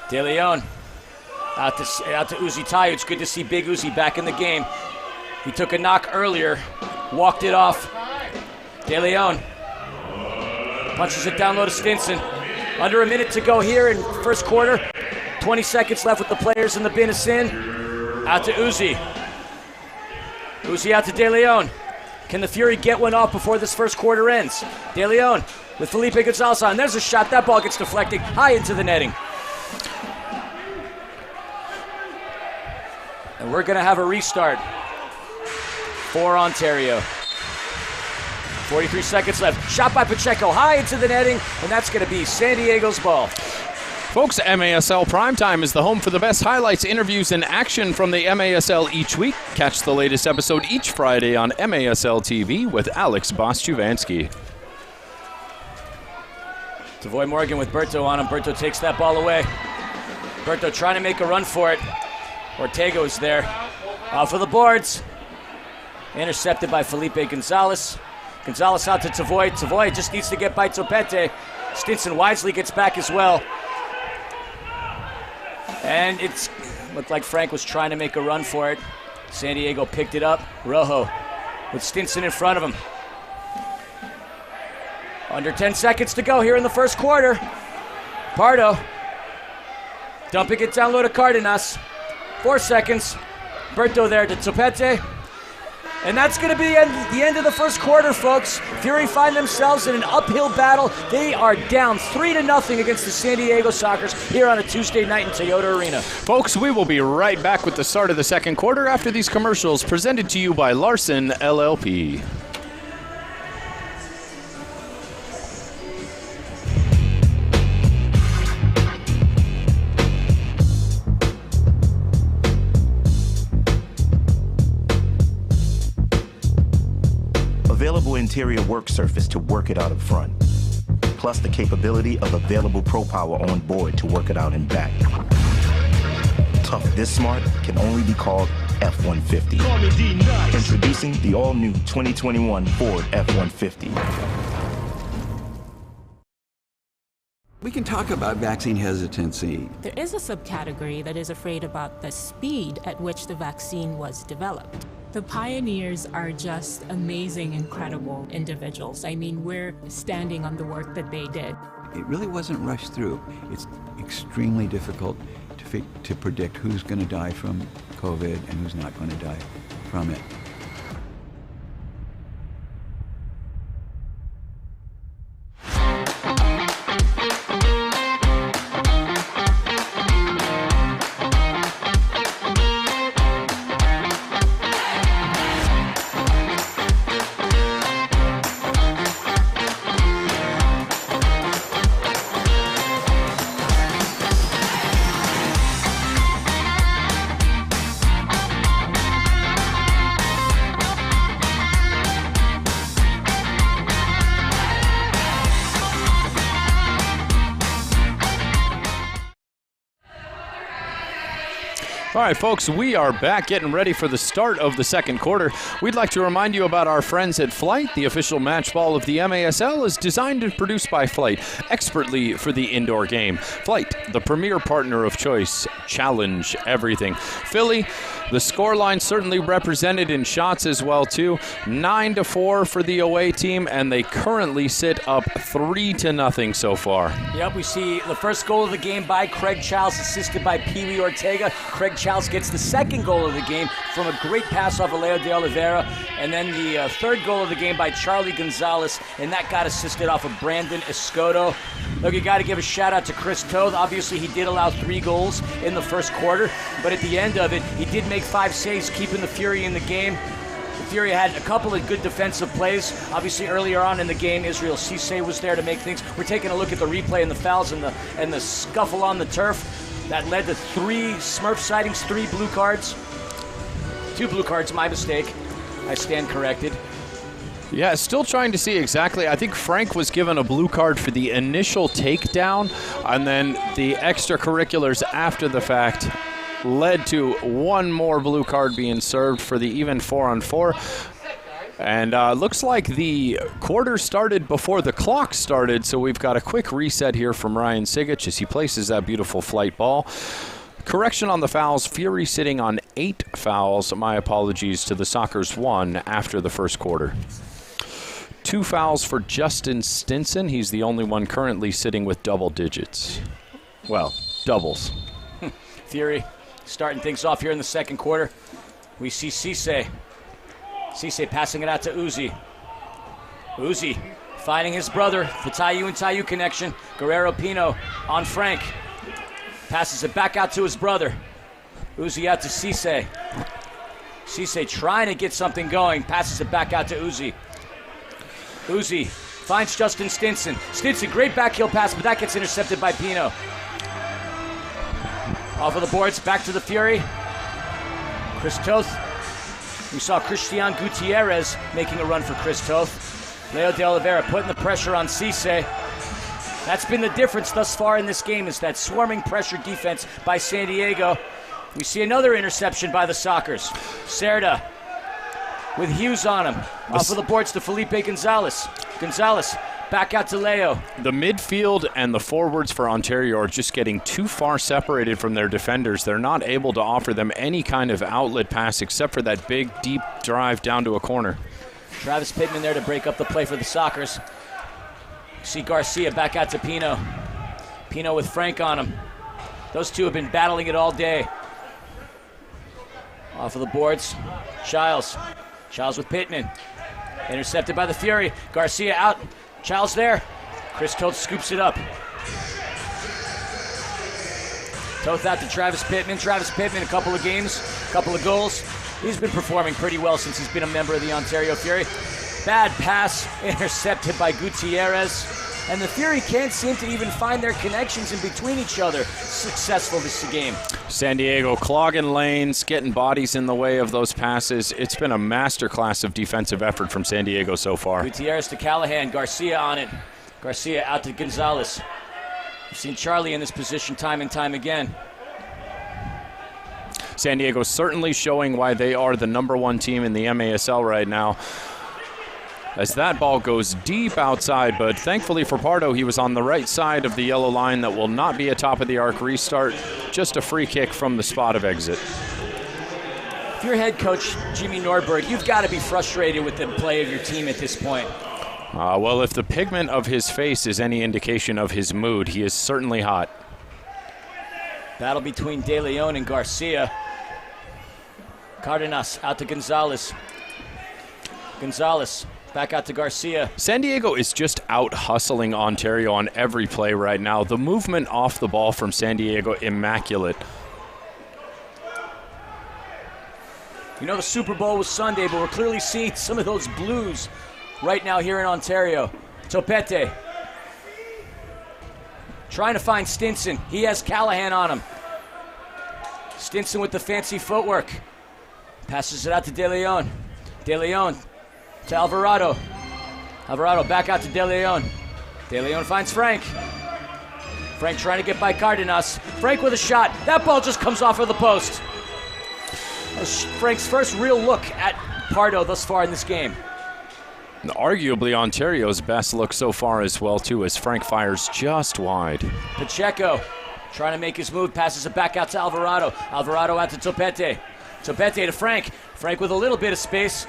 De Leon out to Uzi Tayo. It's good to see Big Uzi back in the game. He took a knock earlier, walked it off. De Leon punches it down low to Stinson. Under a minute to go here in first quarter. 20 seconds left with the players in the bin of sin. Out to Uzi. Uzi out to De Leon. Can the Fury get one off before this first quarter ends? De Leon with Felipe Gonzalez on. There's a shot. That ball gets deflected high into the netting. And we're going to have a restart for Ontario. 43 seconds left. Shot by Pacheco high into the netting, and that's going to be San Diego's ball. Folks, MASL Primetime is the home for the best highlights, interviews, and action from the MASL each week. Catch the latest episode each Friday on MASL TV with Alex Bostjuvansky. Tavoy Morgan with Berto on him. Berto takes that ball away. Berto trying to make a run for it. Ortega is there. Off of the boards. Intercepted by Felipe Gonzalez. Gonzalez out to Tavoy. Tavoy just needs to get by Topete. Stinson wisely gets back as well. And it's looked like Frank was trying to make a run for it. San Diego picked it up. Rojo with Stinson in front of him. Under 10 seconds to go here in the first quarter. Pardo dumping it down low to Cardenas. 4 seconds. Berto there to Topete. And that's going to be the end of the first quarter, folks. Fury find themselves in an uphill battle. They are down 3-0 against the San Diego Sockers here on a Tuesday night in Toyota Arena. Folks, we will be right back with the start of the second quarter after these commercials presented to you by Larson LLP. Available interior work surface to work it out up front, plus the capability of available Pro Power on board to work it out and back. Tough this smart can only be called F-150. Introducing the all-new 2021 Ford F-150. We can talk about vaccine hesitancy. There is a subcategory that is afraid about the speed at which the vaccine was developed. The pioneers are just amazing, incredible individuals. I mean, we're standing on the work that they did. It really wasn't rushed through. It's extremely difficult to predict who's going to die from COVID and who's not going to die from it. All right, folks, we are back getting ready for the start of the second quarter. We'd like to remind you about our friends at Flight. The official match ball of the MASL is designed and produced by Flight, expertly for the indoor game. Flight, the premier partner of choice. Challenge everything. Philly, the scoreline certainly represented in shots as well, too. 9-4 for the away team, and they currently sit up 3-0 so far. Yep, we see the first goal of the game by Craig Charles, assisted by Pee Wee Ortega. Craig Charles gets the second goal of the game from a great pass off of Leo de Oliveira, and then the third goal of the game by Charlie Gonzalez, and that got assisted off of Brandon Escoto. Look, you got to give a shout out to Chris Toth. Obviously, he did allow 3 goals in the first quarter, but at the end of it, he did make 5 saves, keeping the Fury in the game. The Fury had a couple of good defensive plays. Obviously, earlier on in the game, Israel Cisse was there to make things. We're taking a look at the replay and the fouls and the scuffle on the turf. That led to 3 Smurf sightings, 3 blue cards. 2 blue cards, my mistake. I stand corrected. Yeah, still trying to see exactly. I think Frank was given a blue card for the initial takedown, and then the extracurriculars after the fact led to 1 more blue card being served for the even 4-on-4. And looks like the quarter started before the clock started, so we've got a quick reset here from Ryan Sigich as he places that beautiful flight ball. Correction on the fouls, Fury sitting on 8 fouls. My apologies to the Sockers 1 after the first quarter. 2 fouls for Justin Stinson. He's the only one currently sitting with double digits. Well, doubles. Fury starting things off here in the second quarter. We see Cisse. Cisse passing it out to Uzi. Uzi finding his brother, the Tayu and Tayu connection. Guerrero Pino on Frank. Passes it back out to his brother. Uzi out to Cisse. Cisse trying to get something going. Passes it back out to Uzi. Uzi finds Justin Stinson. Stinson, great backheel pass, but that gets intercepted by Pino. Off of the boards, back to the Fury. Chris Toth. We saw Christian Gutierrez making a run for Chris Toth. Leo de Oliveira putting the pressure on Cisse. That's been the difference thus far in this game, is that swarming pressure defense by San Diego. We see another interception by the Sockers. Cerda with Hughes on him. Off of the boards to Felipe Gonzalez. Gonzalez back out to Leo. The midfield and the forwards for Ontario are just getting too far separated from their defenders. They're not able to offer them any kind of outlet pass except for that big, deep drive down to a corner. Travis Pittman there to break up the play for the Sockers. See Garcia back out to Pino. Pino with Frank on him. Those two have been battling it all day. Off of the boards, Childs. Childs with Pittman. Intercepted by the Fury. Garcia out. Childs there. Chris Toth scoops it up. Toth out to Travis Pittman. Travis Pittman, a couple of games, a couple of goals. He's been performing pretty well since he's been a member of the Ontario Fury. Bad pass, intercepted by Gutierrez. And the Fury can't seem to even find their connections in between each other. Successful this game. San Diego clogging lanes, getting bodies in the way of those passes. It's been a masterclass of defensive effort from San Diego so far. Gutierrez to Callahan, Garcia on it. Garcia out to Gonzalez. We've seen Charlie in this position time and time again. San Diego certainly showing why they are the #1 team in the MASL right now, as that ball goes deep outside, but thankfully for Pardo, he was on the right side of the yellow line. That will not be a top-of-the-arc restart, just a free kick from the spot of exit. If you're head coach Jimmy Norberg, you've got to be frustrated with the play of your team at this point. Well, if the pigment of his face is any indication of his mood, he is certainly hot. Battle between De Leon and Garcia. Cardenas out to Gonzalez. Gonzalez back out to Garcia. San Diego is just out hustling Ontario on every play right now. The movement off the ball from San Diego, immaculate. You know the Super Bowl was Sunday, but we're clearly seeing some of those blues right now here in Ontario. Topete trying to find Stinson. He has Callahan on him. Stinson with the fancy footwork. Passes it out to De Leon. De Leon to Alvarado. Alvarado back out to De Leon. De Leon finds Frank. Frank trying to get by Cardenas. Frank with a shot. That ball just comes off of the post. That's Frank's first real look at Pardo thus far in this game. Arguably Ontario's best look so far as well, too, as Frank fires just wide. Pacheco trying to make his move, passes it back out to Alvarado. Alvarado out to Topete. Topete to Frank. Frank with a little bit of space.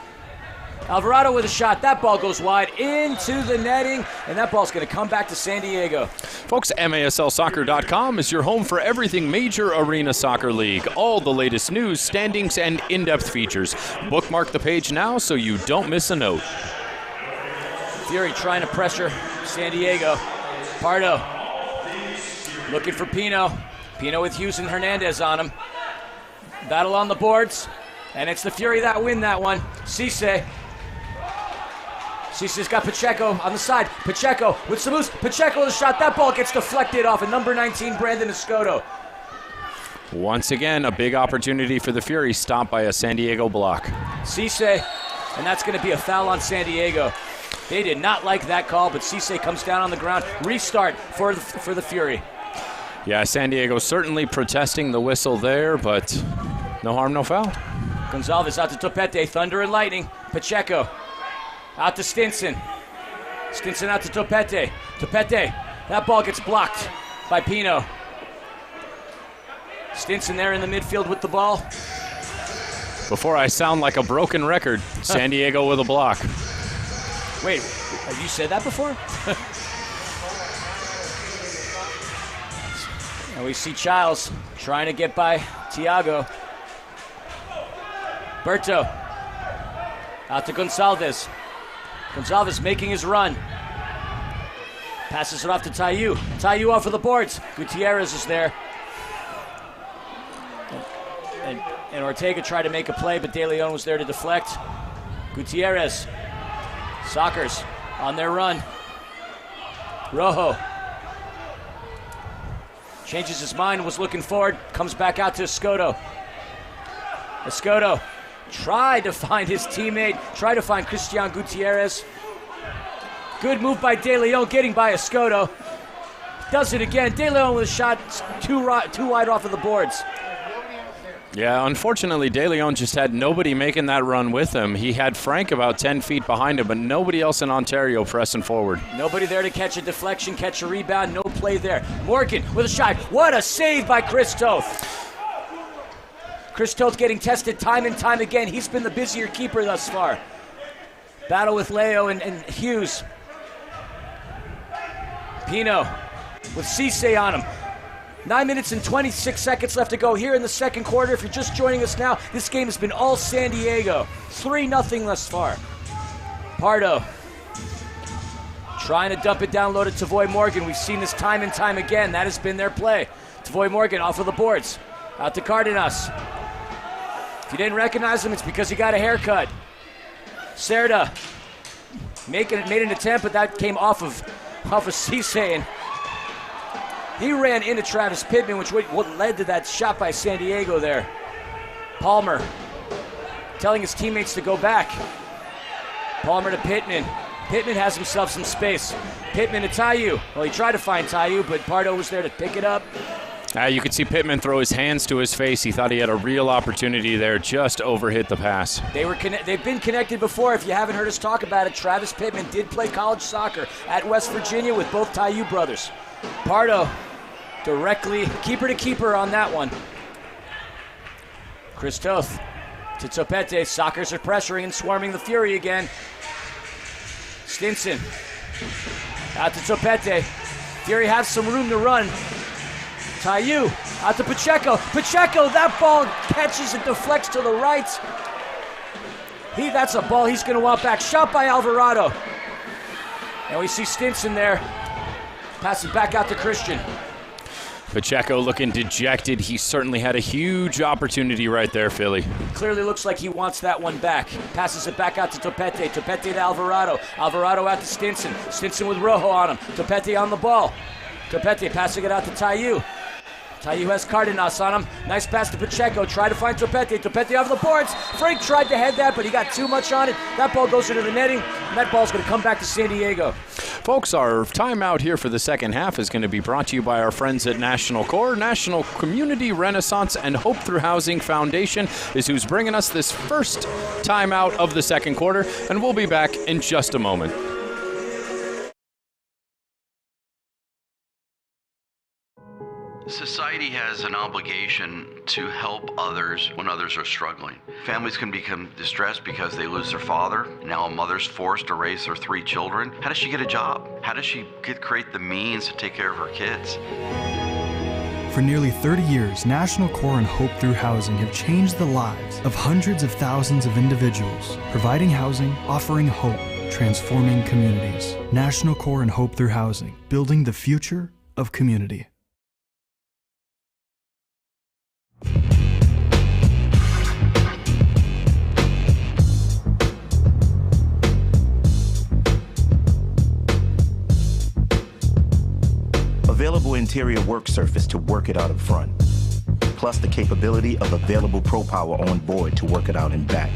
Alvarado with a shot. That ball goes wide into the netting, and that ball's going to come back to San Diego. Folks, MASLsoccer.com is your home for everything Major Arena Soccer League. All the latest news, standings, and in-depth features. Bookmark the page now so you don't miss a note. Fury trying to pressure San Diego. Pardo looking for Pino. Pino with Hughes and Hernandez on him. Battle on the boards, and it's the Fury that win that one. Cisse. Cisse's got Pacheco on the side. Pacheco with some moves. Pacheco with a shot. That ball gets deflected off of number 19, Brandon Escoto. Once again, a big opportunity for the Fury, stopped by a San Diego block. Cisse, and that's going to be a foul on San Diego. They did not like that call, but Cisse comes down on the ground. Restart for the Fury. Yeah, San Diego certainly protesting the whistle there, but no harm, no foul. Gonzalez out to Topete, thunder and lightning. Pacheco out to Stinson. Stinson out to Topete. Topete, that ball gets blocked by Pino. Stinson there in the midfield with the ball. Before I sound like a broken record, San Diego with a block. Wait, have you said that before? And we see Childs trying to get by Thiago. Berto out to Gonçalves. Gonçalves making his run. Passes it off to Tayu. Tayu off of the boards. Gutierrez is there. And Ortega tried to make a play, but De Leon was there to deflect. Gutierrez. Sockers on their run. Rojo changes his mind, was looking forward, comes back out to Escoto. Escoto tried to find his teammate, tried to find Christian Gutierrez. Good move by De Leon, getting by Escoto. Does it again. De Leon with a shot too wide off of the boards. Yeah, unfortunately, De Leon just had nobody making that run with him. He had Frank about 10 feet behind him, but nobody else in Ontario pressing forward. Nobody there to catch a deflection, catch a rebound, no play there. Morgan with a shot. What a save by Chris Toth. Chris Toth getting tested time and time again. He's been the busier keeper thus far. Battle with Leo and Hughes. Pino with Cisse on him. 9 minutes and 26 seconds left to go here in the second quarter. If you're just joining us now, this game has been all San Diego. 3-0 thus far. Pardo trying to dump it down low to Tavoy Morgan. We've seen this time and time again. That has been their play. Tavoy Morgan off of the boards. Out to Cardenas. If you didn't recognize him, it's because he got a haircut. Cerda made an attempt, but that came off of Cisse, and he ran into Travis Pittman, which what led to that shot by San Diego there. Palmer telling his teammates to go back. Palmer to Pittman. Pittman has himself some space. Pittman to Tayu. Well, he tried to find Tayu, but Pardo was there to pick it up. You could see Pittman throw his hands to his face. He thought he had a real opportunity there, just overhit the pass. They've been connected before. If you haven't heard us talk about it, Travis Pittman did play college soccer at West Virginia with both Tayu brothers. Pardo directly keeper to keeper on that one. Chris Toth to Topete. Sockers are pressuring and swarming the Fury again. Stinson out to Topete. Fury has some room to run. Tayu out to Pacheco. Pacheco, that ball catches and deflects to the right. That's a ball he's going to want back. Shot by Alvarado. And we see Stinson there. Passes back out to Christian. Pacheco looking dejected. He certainly had a huge opportunity right there, Philly. Clearly looks like he wants that one back. Passes it back out to Topete. Topete to Alvarado. Alvarado out to Stinson. Stinson with Rojo on him. Topete on the ball. Topete passing it out to Tayu. Taiyu has Cardenas on him. Nice pass to Pacheco. Try to find Topete. Topete off the boards. Frank tried to head that, but he got too much on it. That ball goes into the netting, and that ball's going to come back to San Diego. Folks, our timeout here for the second half is going to be brought to you by our friends at National Core. National Community Renaissance and Hope Through Housing Foundation is who's bringing us this first timeout of the second quarter, and we'll be back in just a moment. Society has an obligation to help others when others are struggling. Families can become distressed because they lose their father. Now a mother's forced to raise their 3 children. How does she get a job? How does she create the means to take care of her kids? For nearly 30 years, National Core and Hope Through Housing have changed the lives of hundreds of thousands of individuals, providing housing, offering hope, transforming communities. National Core and Hope Through Housing, building the future of community. Available interior work surface to work it out up front, plus the capability of available Pro Power on board to work it out and back.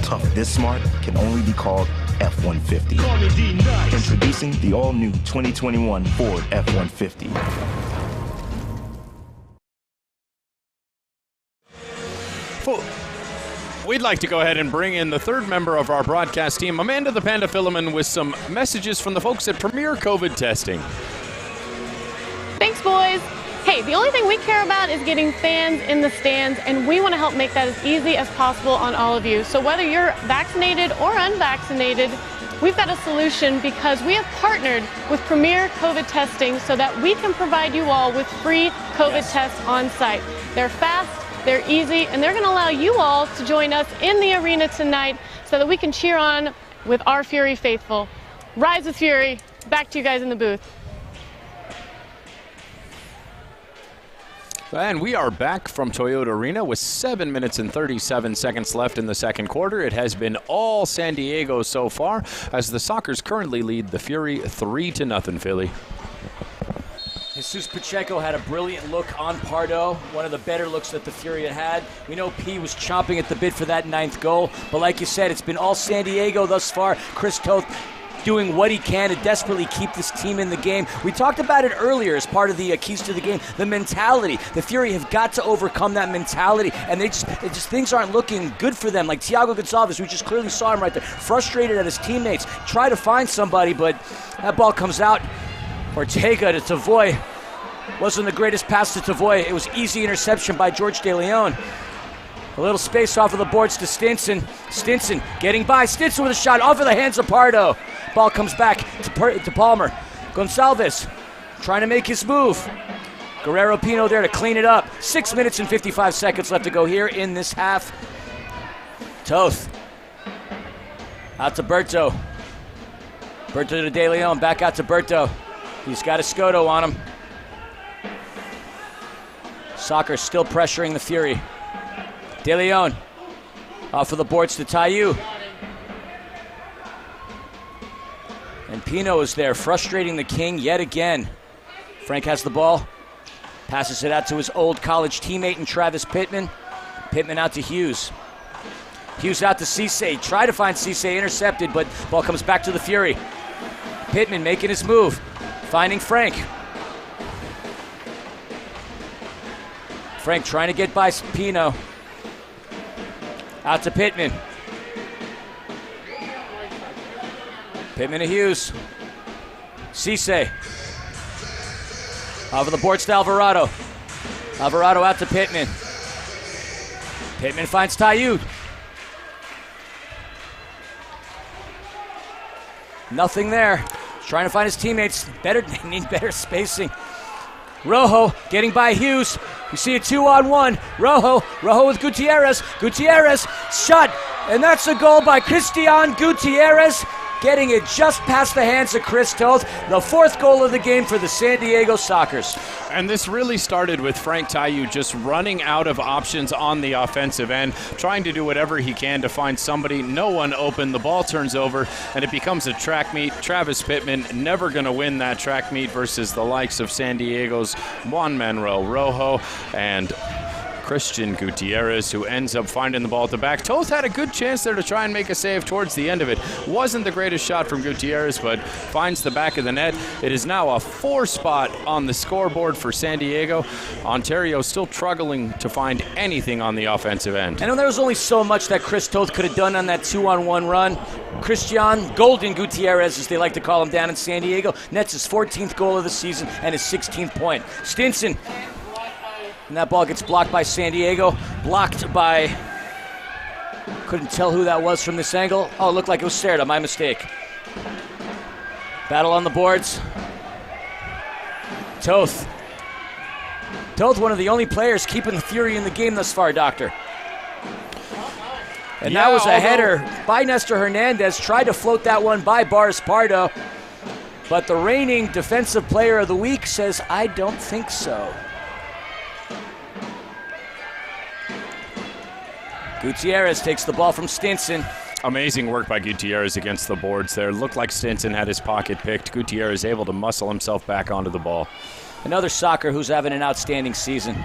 Tough this smart can only be called F-150. Introducing the all-new 2021 Ford F-150. We'd like to go ahead and bring in the third member of our broadcast team, Amanda the Panda Filliman, with some messages from the folks at Premier COVID Testing. Thanks, boys. Hey, the only thing we care about is getting fans in the stands, and we want to help make that as easy as possible on all of you. So whether you're vaccinated or unvaccinated, we've got a solution because we have partnered with Premier COVID Testing so that we can provide you all with free COVID tests on site. They're fast, they're easy, and they're going to allow you all to join us in the arena tonight so that we can cheer on with our Fury faithful. Rise with Fury. Back to you guys in the booth. And we are back from Toyota Arena with 7 minutes and 37 seconds left in the second quarter. It has been all San Diego so far as the Sockers currently lead the Fury 3-0, Philly. Jesus Pacheco had a brilliant look on Pardo, one of the better looks that the Fury had had. We know P was chomping at the bit for that 9th goal, but like you said, it's been all San Diego thus far. Chris Toth doing what he can to desperately keep this team in the game. We talked about it earlier as part of the keys to the game, the mentality. The Fury have got to overcome that mentality, and they just things aren't looking good for them. Like Thiago Gonçalves, we just clearly saw him right there, frustrated at his teammates, try to find somebody, but that ball comes out. Ortega to Tavoy. Wasn't the greatest pass to Tavoy. It was easy interception by George De Leon. A little space off of the boards to Stinson. Stinson getting by. Stinson with a shot off of the hands of Pardo. Ball comes back to Palmer. Gonçalves trying to make his move. Guerrero Pino there to clean it up. 6 minutes and 55 seconds left to go here in this half. Toth. Out to Berto. Berto to De Leon. Back out to Berto. He's got a Scoto on him. Soccer still pressuring the Fury. De Leon off of the boards to Taiyu. And Pino is there, frustrating the King yet again. Frank has the ball. Passes it out to his old college teammate in Travis Pittman. Pittman out to Hughes. Hughes out to Cisse. Try to find Cisse, intercepted, but ball comes back to the Fury. Pittman making his move. Finding Frank. Frank trying to get by Pino. Out to Pittman. Pittman to Hughes. Cisse. Over the boards to Alvarado. Alvarado out to Pittman. Pittman finds Taiyu. Nothing there. He's trying to find his teammates. They need better spacing. Rojo getting by Hughes. You see a 2-on-1. Rojo with Gutierrez. Gutierrez shot, and that's a goal by Christian Gutierrez. getting it just past the hands of Chris Toth. The fourth goal of the game for the San Diego Sockers. And this really started with Frank Tayu just running out of options on the offensive end, trying to do whatever he can to find somebody. No one open. The ball turns over, and it becomes a track meet. Travis Pittman never going to win that track meet versus the likes of San Diego's Juan Manuel Rojo and Christian Gutierrez, who ends up finding the ball at the back. Toth had a good chance there to try and make a save towards the end of it. Wasn't the greatest shot from Gutierrez, but finds the back of the net. It is now a 4 spot on the scoreboard for San Diego. Ontario still struggling to find anything on the offensive end. I know there was only so much that Chris Toth could have done on that 2-on-1 run. Christian Golden Gutierrez, as they like to call him down in San Diego, nets his 14th goal of the season and his 16th point. Stinson. And that ball gets blocked by San Diego. Blocked by... Couldn't tell who that was from this angle. Oh, it looked like it was Serda. My mistake. Battle on the boards. Toth. Toth, one of the only players keeping the fury in the game thus far, Doctor. And that was a header by Nestor Hernandez. Tried to float that one by Boris Pardo. But the reigning Defensive Player of the Week says, I don't think so. Gutierrez takes the ball from Stinson. Amazing work by Gutierrez against the boards there. Looked like Stinson had his pocket picked. Gutierrez able to muscle himself back onto the ball. Another Soccer who's having an outstanding season.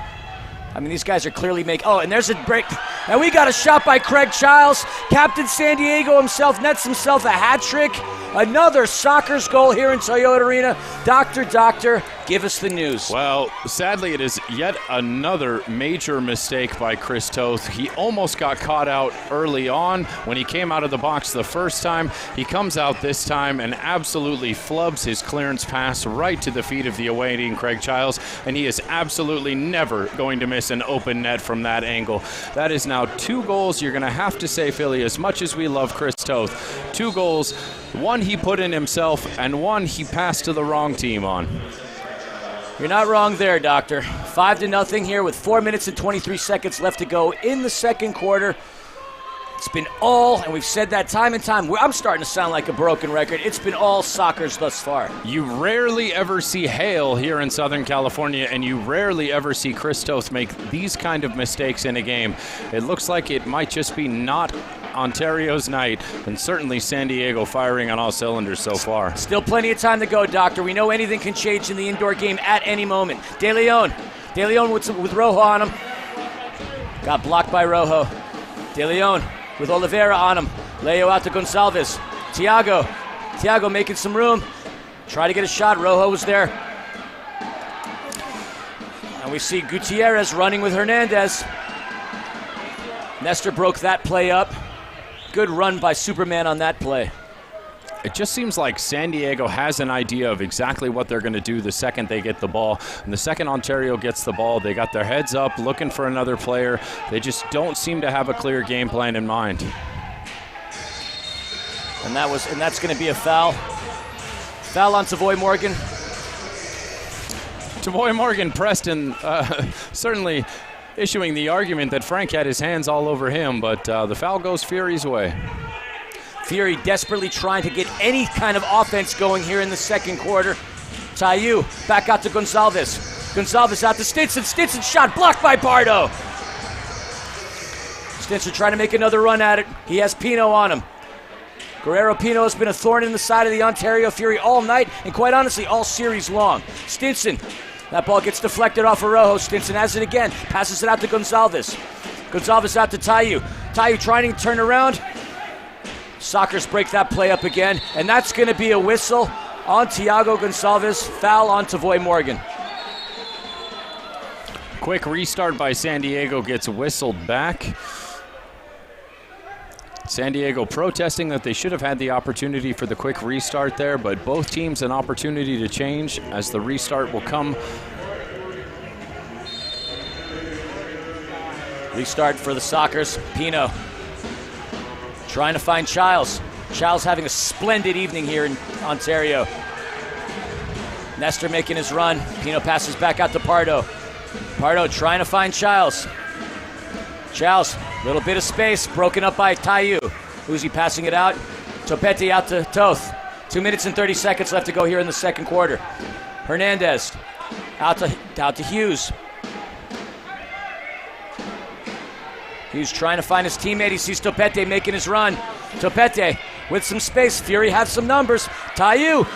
I mean, these guys are clearly making... Oh, and there's a break. And we got a shot by Craig Childs. Captain San Diego himself nets himself a hat trick. Another Soccer's goal here in Toyota Arena. Doctor, give us the news. Well, sadly, it is yet another major mistake by Chris Toth. He almost got caught out early on when he came out of the box the first time. He comes out this time and absolutely flubs his clearance pass right to the feet of the awaiting Craig Childs, and he is absolutely never going to miss an open net from that angle. That is now 2 goals. You're going to have to say, Philly, as much as we love Chris Toth, 2 goals. 1 he put in himself, and 1 he passed to the wrong team on. You're not wrong there, Doctor. 5-0 here with 4 minutes and 23 seconds left to go in the second quarter. It's been all, and we've said that time and time, I'm starting to sound like a broken record, it's been all Sockers thus far. You rarely ever see hail here in Southern California, and you rarely ever see Chris Toth make these kind of mistakes in a game. It looks like it might just be not Ontario's night, and certainly San Diego firing on all cylinders so far. Still plenty of time to go, Doctor. We know anything can change in the indoor game at any moment. De Leon with Rojo on him. Got blocked by Rojo. De Leon with Oliveira on him. Leo out to Gonçalves. Thiago making some room. Try to get a shot. Rojo was there. And we see Gutierrez running with Hernandez. Nestor broke that play up. Good run by Superman on that play. It just seems like San Diego has an idea of exactly what they're going to do the second they get the ball. And the second Ontario gets the ball, they got their heads up looking for another player. They just don't seem to have a clear game plan in mind. And that's going to be a foul. Foul on Tavoy Morgan. Tavoy Morgan, Preston, certainly issuing the argument that Frank had his hands all over him, but the foul goes Fury's way. Fury desperately trying to get any kind of offense going here in the second quarter. Tayu back out to Gonçalves. Gonçalves out to Stinson. Stinson shot blocked by Pardo. Stinson trying to make another run at it. He has Pino on him. Guerrero Pino has been a thorn in the side of the Ontario Fury all night, and quite honestly, all series long. Stinson. That ball gets deflected off of Rojo. Stinson has it again. Passes it out to Gonçalves. Gonçalves out to Tayu. Tayu trying to turn around. Sockers break that play up again. And that's going to be a whistle on Thiago Gonçalves. Foul on Tavoy Morgan. Quick restart by San Diego gets whistled back. San Diego protesting that they should have had the opportunity for the quick restart there, but both teams an opportunity to change as the restart will come. Restart for the Sockers. Pino trying to find Childs. Childs having a splendid evening here in Ontario. Nestor making his run. Pino passes back out to Pardo. Pardo trying to find Childs. Childs, little bit of space, broken up by Tayu. Who's he passing it out? Topete out to Toth. 2 minutes and 30 seconds left to go here in the second quarter. Hernandez out to Hughes. Hughes trying to find his teammate. He sees Topete making his run. Topete with some space. Fury has some numbers. Tayu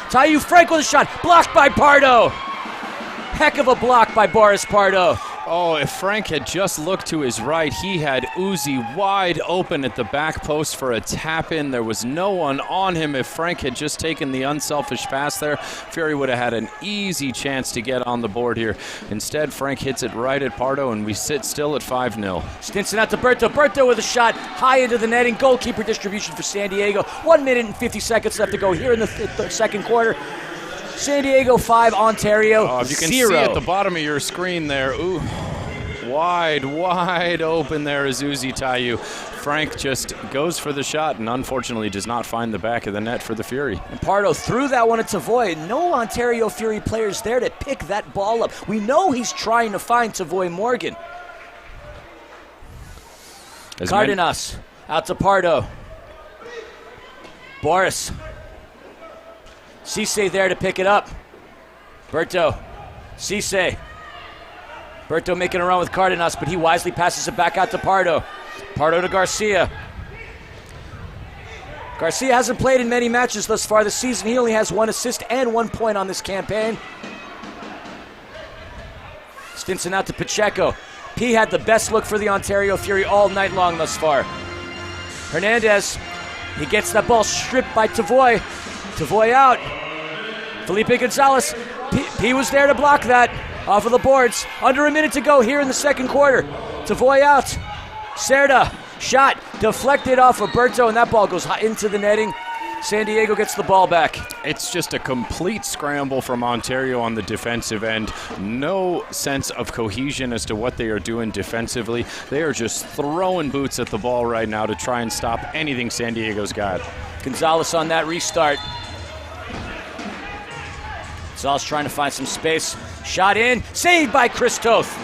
Frank with a shot. Blocked by Pardo. Heck of a block by Boris Pardo. Oh, if Frank had just looked to his right, he had Uzi wide open at the back post for a tap-in. There was no one on him. If Frank had just taken the unselfish pass there, Fury would have had an easy chance to get on the board here. Instead, Frank hits it right at Pardo, and we sit still at 5-0. Stinson out to Berto. Berto with a shot high into the netting. Goalkeeper distribution for San Diego. 1 minute and 50 seconds left to go here in the second quarter. San Diego 5, Ontario 0. If you can see at the bottom of your screen there, ooh, wide open there is Uzi Tayu. Frank just goes for the shot and unfortunately does not find the back of the net for the Fury. And Pardo threw that one at Tavoy. No Ontario Fury players there to pick that ball up. We know he's trying to find Tavoy Morgan. Cardenas out to Pardo. Boris. Cisse there to pick it up. Berto. Cisse. Berto making a run with Cardenas, but he wisely passes it back out to Pardo. Pardo to Garcia. Garcia hasn't played in many matches thus far this season. He only has 1 assist and 1 point on this campaign. Stinson out to Pacheco. P had the best look for the Ontario Fury all night long thus far. Hernandez. He gets that ball stripped by Tavoy. Tavoy out. Felipe Gonzalez. P was there to block that off of the boards. Under a minute to go here in the second quarter. Tavoy out. Cerda. Shot deflected off of Berto, and that ball goes into the netting. San Diego gets the ball back. It's just a complete scramble from Ontario on the defensive end. No sense of cohesion as to what they are doing defensively. They are just throwing boots at the ball right now to try and stop anything San Diego's got. Gonzalez on that restart. Gonzalez trying to find some space. Shot in. Saved by Chris Toth.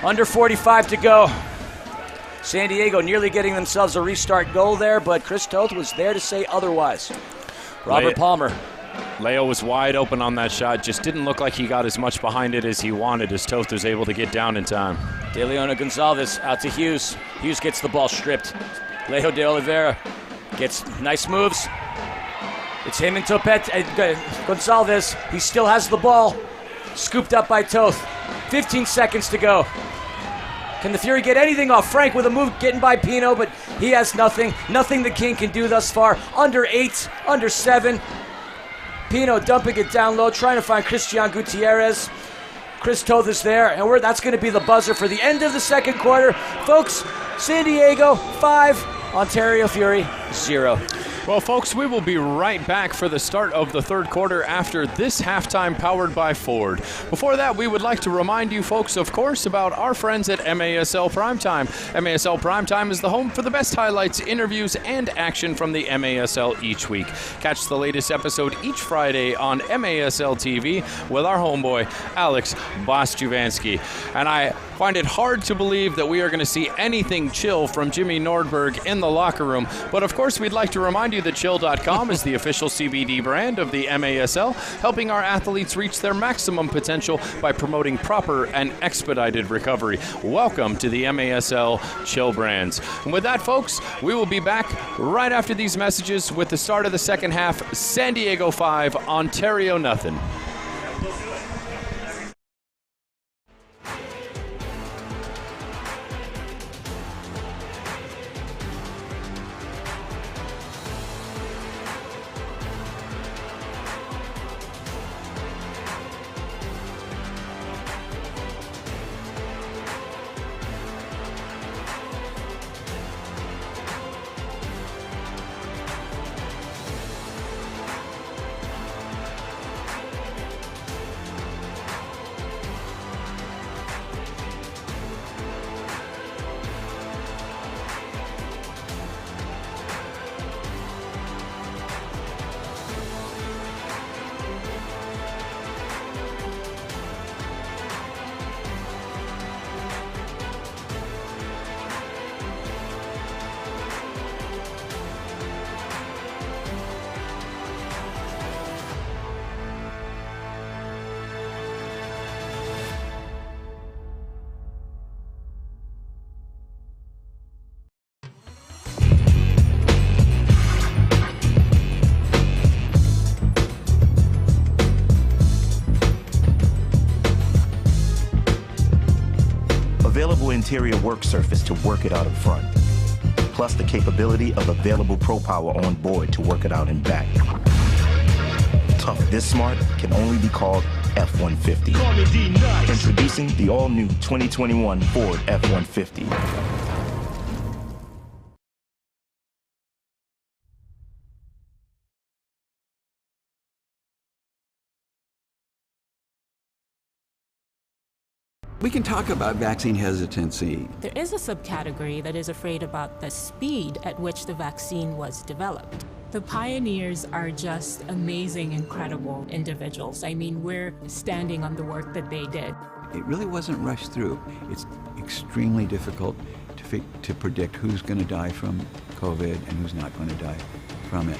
Under 45 to go. San Diego nearly getting themselves a restart goal there, but Chris Toth was there to say otherwise. Robert Palmer. Leo was wide open on that shot. Just didn't look like he got as much behind it as he wanted, as Toth was able to get down in time. De Leon Gonzalez out to Hughes. Hughes gets the ball stripped. Leo de Oliveira gets nice moves. It's him and Topet. Gonzalez, he still has the ball. Scooped up by Toth. 15 seconds to go. Can the Fury get anything off? Frank with a move getting by Pino, but he has nothing. Nothing the King can do thus far. Under 8, under 7. Pino dumping it down low, trying to find Christian Gutierrez. Chris Toth is there, and that's going to be the buzzer for the end of the second quarter. Folks, San Diego 5, Ontario Fury 0. Well, folks, we will be right back for the start of the third quarter after this halftime powered by Ford. Before that, we would like to remind you folks, of course, about our friends at MASL Primetime. MASL Primetime is the home for the best highlights, interviews, and action from the MASL each week. Catch the latest episode each Friday on MASL TV with our homeboy, Alex Bostjuvanski. And I find it hard to believe that we are going to see anything chill from Jimmy Nordberg in the locker room. But of course, we'd like to remind you that Chill.com is the official CBD brand of the MASL, helping our athletes reach their maximum potential by promoting proper and expedited recovery. Welcome to the MASL Chill Brands. And with that, folks, we will be back right after these messages with the start of the second half. San Diego 5, Ontario nothing. Available interior work surface to work it out up front. Plus the capability of available Pro Power on board to work it out in back. Tough this smart can only be called F-150. Introducing the all-new 2021 Ford F-150. We can talk about vaccine hesitancy. There is a subcategory that is afraid about the speed at which the vaccine was developed. The pioneers are just amazing, incredible individuals. I mean, we're standing on the work that they did. It really wasn't rushed through. It's extremely difficult to predict who's going to die from COVID and who's not going to die from it.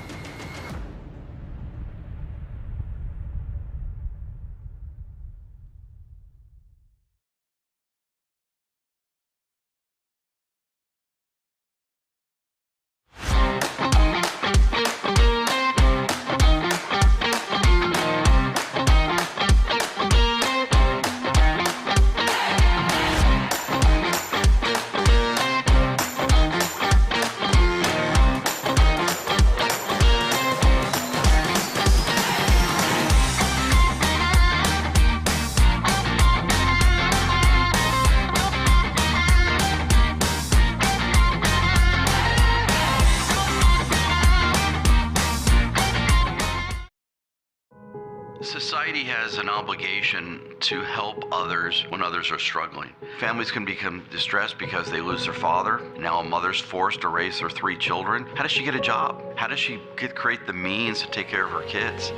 Society has an obligation to help others when others are struggling. Families can become distressed because they lose their father. Now a mother's forced to raise their 3 children. How does she get a job? How does she create the means to take care of her kids?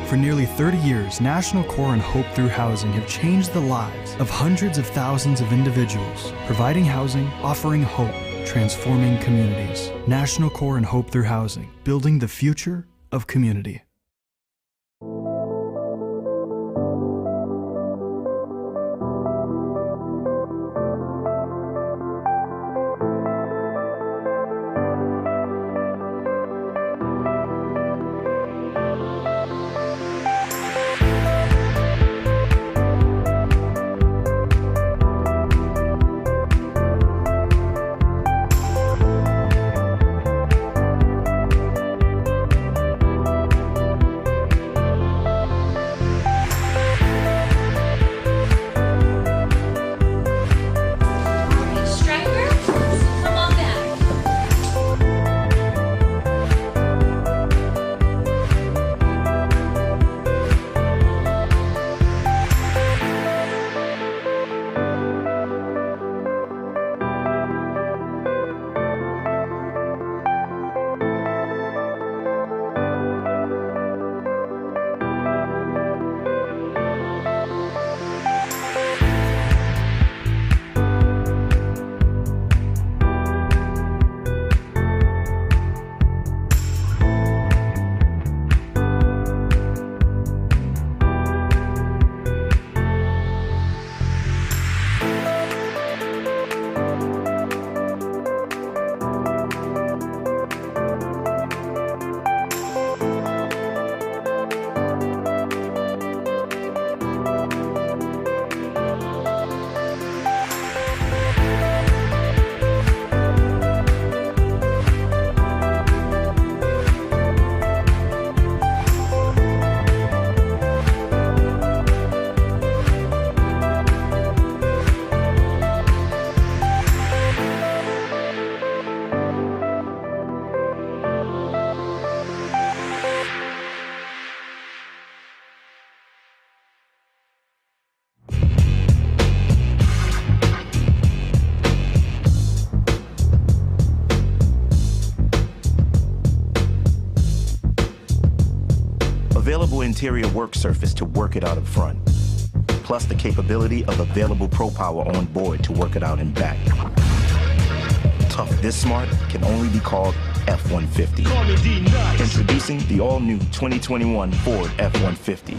For nearly 30 years, National Core and Hope Through Housing have changed the lives of hundreds of thousands of individuals, providing housing, offering hope, transforming communities. National Core and Hope Through Housing, building the future of community. Available interior work surface to work it out up front. Plus the capability of available Pro Power on board to work it out in back. Tough this smart can only be called F-150. Introducing the all-new 2021 Ford F-150.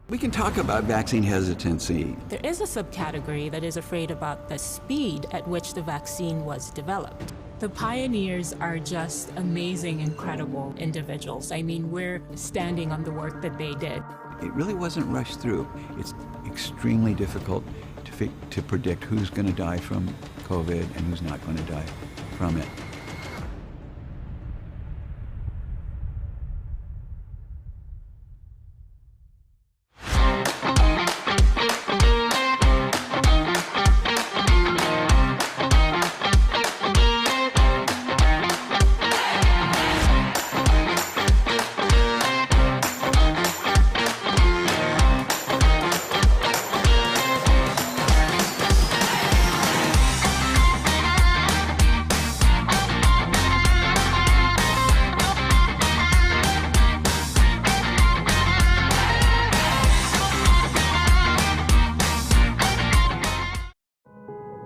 We can talk about vaccine hesitancy. There is a subcategory that is afraid about the speed at which the vaccine was developed. The pioneers are just amazing, incredible individuals. I mean, we're standing on the work that they did. it really wasn't rushed through. It's extremely difficult to predict who's going to die from COVID and who's not going to die from it.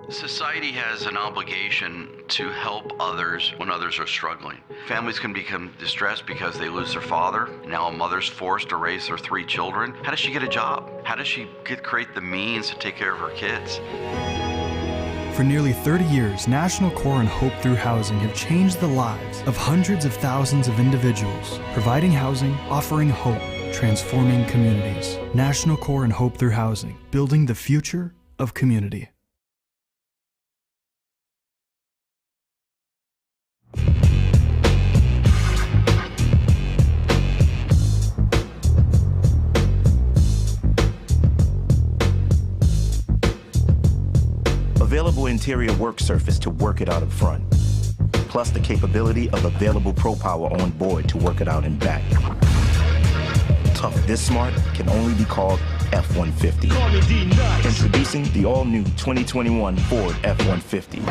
Society has an obligation to help others when others are struggling. Families can become distressed because they lose their father. Now a mother's forced to raise their 3 children. How does she get a job? How does she create the means to take care of her kids? For nearly 30 years, National Core and Hope Through Housing have changed the lives of hundreds of thousands of individuals, providing housing, offering hope, transforming communities. National Core and Hope Through Housing, building the future of community. Available interior work surface to work it out up front, plus the capability of available Pro Power on board to work it out and back. Tough this smart can only be called F-150. Introducing the all-new 2021 Ford F-150.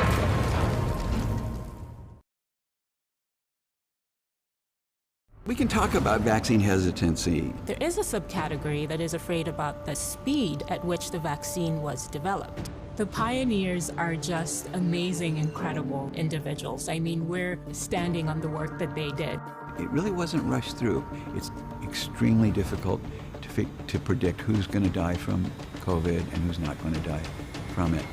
We can talk about vaccine hesitancy. There is a subcategory that is afraid about the speed at which the vaccine was developed. The pioneers are just amazing, incredible individuals. I mean, we're standing on the work that they did. It really wasn't rushed through. It's extremely difficult to predict who's going to die from COVID and who's not going to die from it.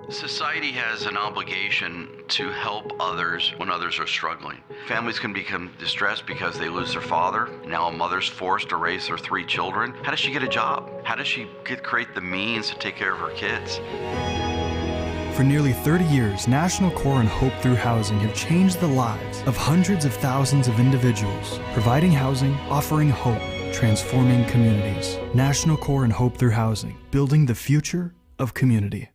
Society has an obligation to help others when others are struggling. Families can become distressed because they lose their father. Now a mother's forced to raise their 3 children. How does she get a job? How does she create the means to take care of her kids? For nearly 30 years, National Core and Hope Through Housing have changed the lives of hundreds of thousands of individuals, providing housing, offering hope, transforming communities. National Core and Hope Through Housing, building the future of community.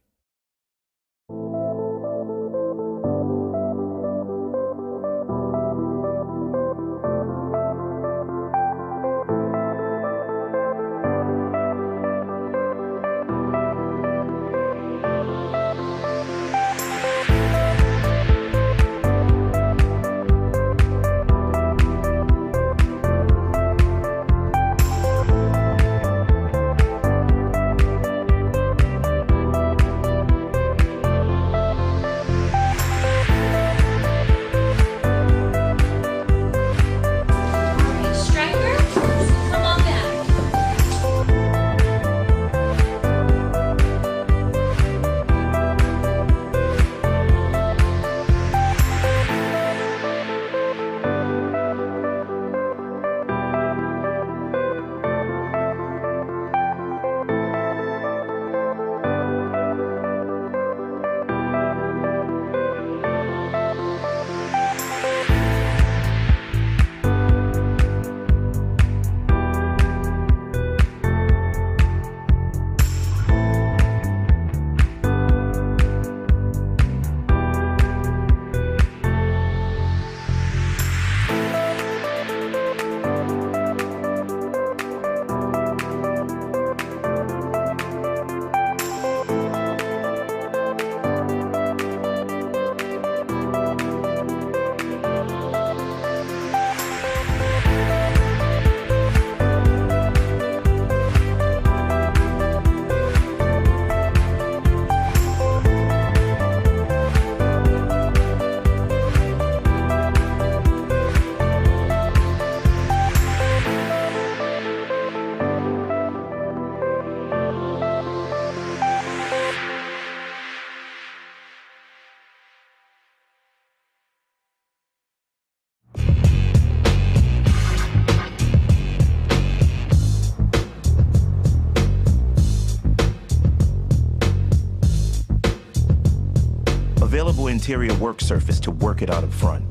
Available interior work surface to work it out up front.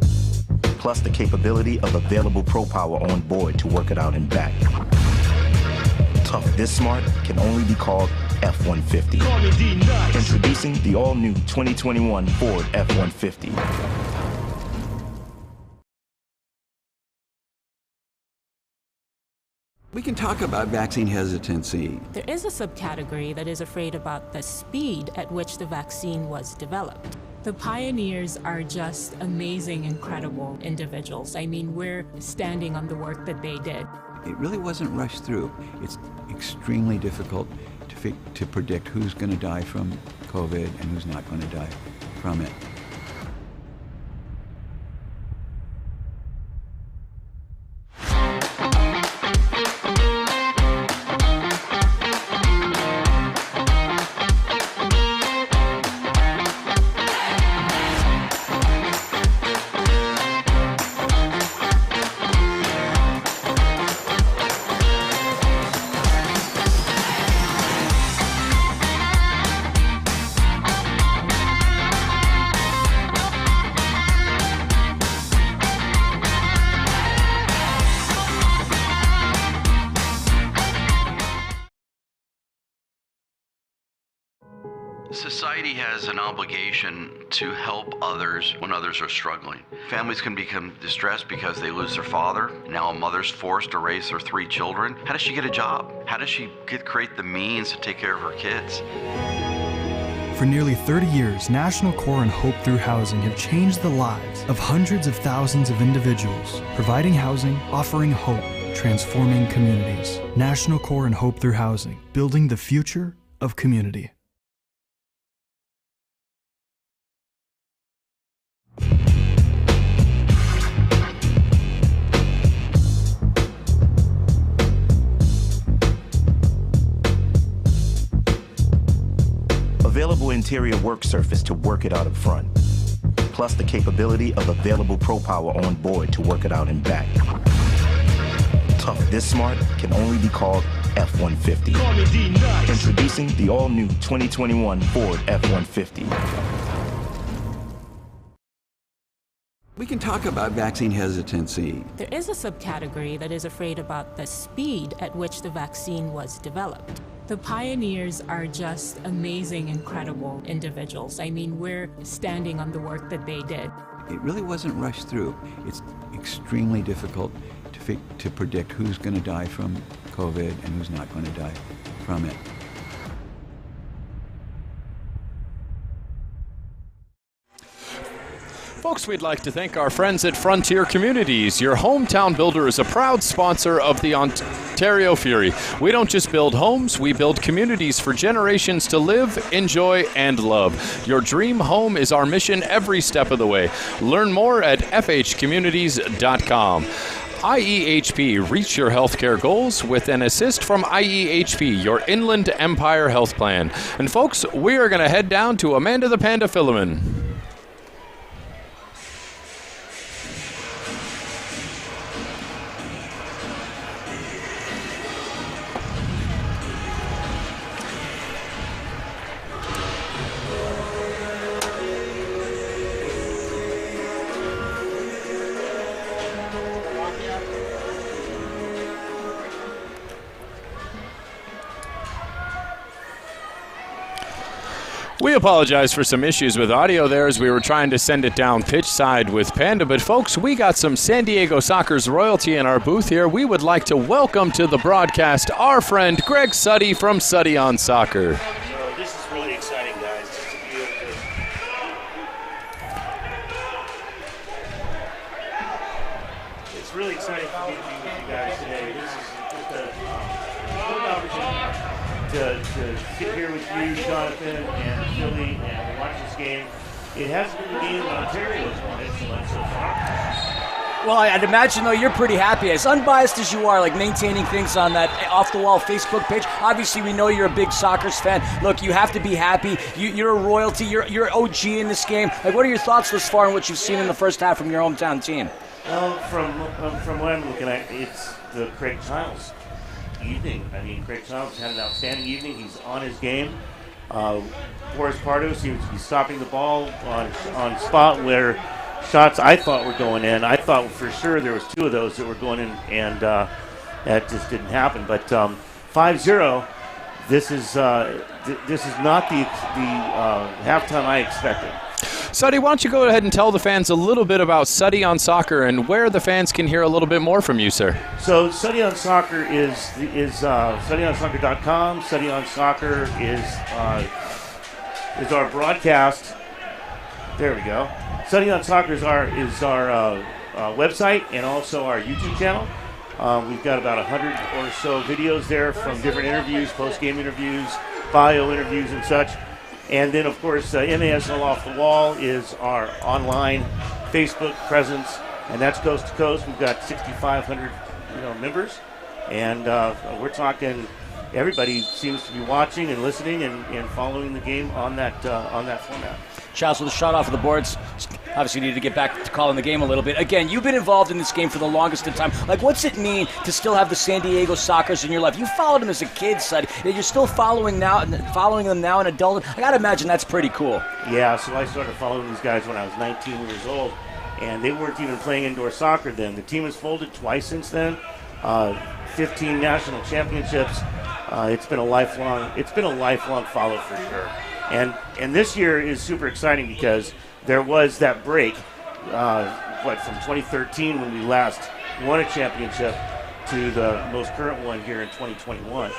Plus the capability of available Pro Power on board to work it out and back. Tough this smart can only be called F-150. Introducing the all-new 2021 Ford F-150. We can talk about vaccine hesitancy. There is a subcategory that is afraid about the speed at which the vaccine was developed. The pioneers are just amazing, incredible individuals. I mean, we're standing on the work that they did. It really wasn't rushed through. It's extremely difficult to predict who's going to die from COVID and who's not going to die from it. Society has an obligation to help others when others are struggling. Families can become distressed because they lose their father. Now a mother's forced to raise their 3 children. How does she get a job? How does she create the means to take care of her kids? For nearly 30 years, National Core and Hope Through Housing have changed the lives of hundreds of thousands of individuals, providing housing, offering hope, transforming communities. National Core and Hope Through Housing, building the future of community. Available interior work surface to work it out up front. Plus the capability of available Pro Power on board to work it out and back. Tough this smart can only be called F-150. Introducing the all-new 2021 Ford F-150. We can talk about vaccine hesitancy. There is a subcategory that is afraid about the speed at which the vaccine was developed. The pioneers are just amazing, incredible individuals. I mean, we're standing on the work that they did. It really wasn't rushed through. It's extremely difficult to predict who's going to die from COVID and who's not going to die from it. Folks, we'd like to thank our friends at Frontier Communities. Your hometown builder is a proud sponsor of the Ontario Fury. We don't just build homes, we build communities for generations to live, enjoy, and love. Your dream home is our mission every step of the way. Learn more at fhcommunities.com. IEHP, reach your healthcare goals with an assist from IEHP, your Inland Empire Health Plan. And folks, we are going to head down to Amanda the Panda Filliman. We apologize for some issues with audio there as we were trying to send it down pitch side with Panda. But folks, we got some San Diego Soccer's royalty in our booth here. We would like to welcome to the broadcast our friend Greg Suddy from Suddy on Soccer. So this is really exciting, guys. This is a beautiful. It's really exciting for me to be with you guys today. This is just a good opportunity to sit here with you, Jonathan, and Philly, and watch this game. It hasn't been the game that Ontario's wanted so far. Well, I'd imagine, though, you're pretty happy. As unbiased as you are, like maintaining things on that off-the-wall Facebook page, obviously we know you're a big Sockers fan. Look, you have to be happy. You're a royalty. You're OG in this game. Like, what are your thoughts thus far on what you've seen in the first half from your hometown team? Well, from what I'm looking at, it's the Craig Childs evening. I mean, Craig Childs had an outstanding evening. He's on his game. Boris Pardo seems to be stopping the ball on spot where shots I thought were going in. I thought for sure there was 2 of those that were going in, and that just didn't happen. But 5-0, this is not the halftime I expected. Suddy, why don't you go ahead and tell the fans a little bit about Suddy on Soccer and where the fans can hear a little bit more from you, sir. So Suddy on Soccer is SuddyOnSoccer.com. Suddy on Soccer is our broadcast. There we go. Suddy on Soccer is our website and also our YouTube channel. We've got about 100 or so videos there from different interviews, post-game interviews, bio interviews, and such. And then, of course, MASL Off the Wall is our online Facebook presence, and that's coast to coast. We've got 6,500 members, and we're talking. Everybody seems to be watching and listening and following the game on that format. Charles, with a shot off of the boards, obviously you need to get back to calling the game a little bit. Again, you've been involved in this game for the longest of time. Like, what's it mean to still have the San Diego Sockers in your life? You followed them as a kid, son. You're still following them now in adulthood. I got to imagine that's pretty cool. Yeah, so I started following these guys when I was 19 years old, and they weren't even playing indoor soccer then. The team has folded twice since then. 15 national championships. It's been a lifelong follow for sure. And this year is super exciting because there was that break, from 2013 when we last won a championship to the most current one here in 2021.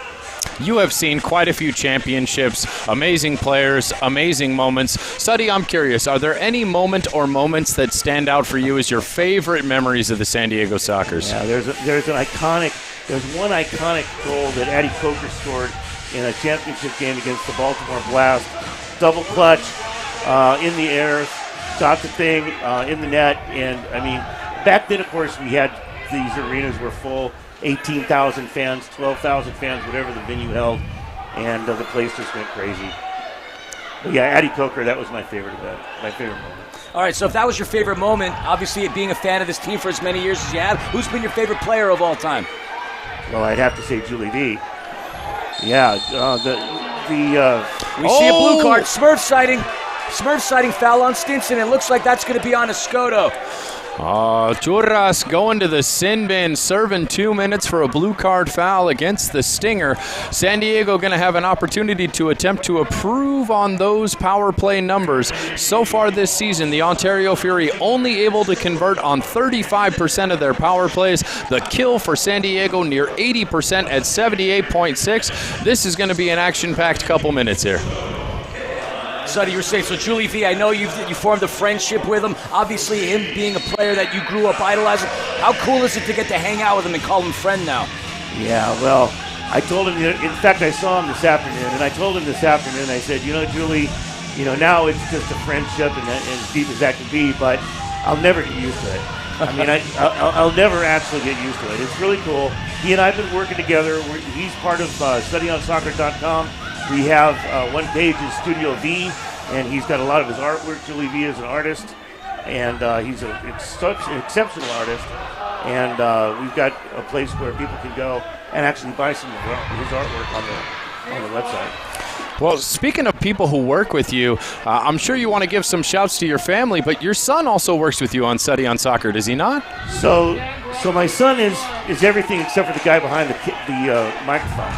You have seen quite a few championships, amazing players, amazing moments. Suddy, I'm curious, are there any moment or moments that stand out for you as your favorite memories of the San Diego Sockers? Yeah, there's one iconic goal that Eddie Coker scored in a championship game against the Baltimore Blast. Double clutch, in the air, shot the thing in the net. And, I mean, back then, of course, we had these arenas were full, 18,000 fans, 12,000 fans, whatever the venue held, and the place just went crazy. But, yeah, Eddie Coker, that was my favorite event, my favorite moment. All right, so if that was your favorite moment, obviously being a fan of this team for as many years as you have, who's been your favorite player of all time? Well, I'd have to say Julie V. Yeah, we see a blue card. Smurf sighting, foul on Stinson. It looks like that's going to be on Escoto. Churras going to the sin bin, serving 2 minutes for a blue card foul against the Stinger. San Diego going to have an opportunity to attempt to improve on those power play numbers. So far this season, the Ontario Fury only able to convert on 35% of their power plays. The kill for San Diego near 80% at 78.6. This is going to be an action-packed couple minutes here. Suddy, you were saying, so Julie V, I know you formed a friendship with him. Obviously, him being a player that you grew up idolizing. How cool is it to get to hang out with him and call him friend now? Yeah, well, I told him, in fact, I saw him this afternoon, and I told him this afternoon, I said, Julie, now it's just a friendship and as deep as that can be, but I'll never get used to it. I mean, I'll never actually get used to it. It's really cool. He and I have been working together. He's part of StudyOnSoccer.com. We have one page is Studio V, and he's got a lot of his artwork. Julie V is an artist, and he's an exceptional artist. And we've got a place where people can go and actually buy some of his artwork on the website. Well, speaking of people who work with you, I'm sure you want to give some shouts to your family, but your son also works with you on Suddy on Soccer, does he not? So my son is everything except for the guy behind the microphone.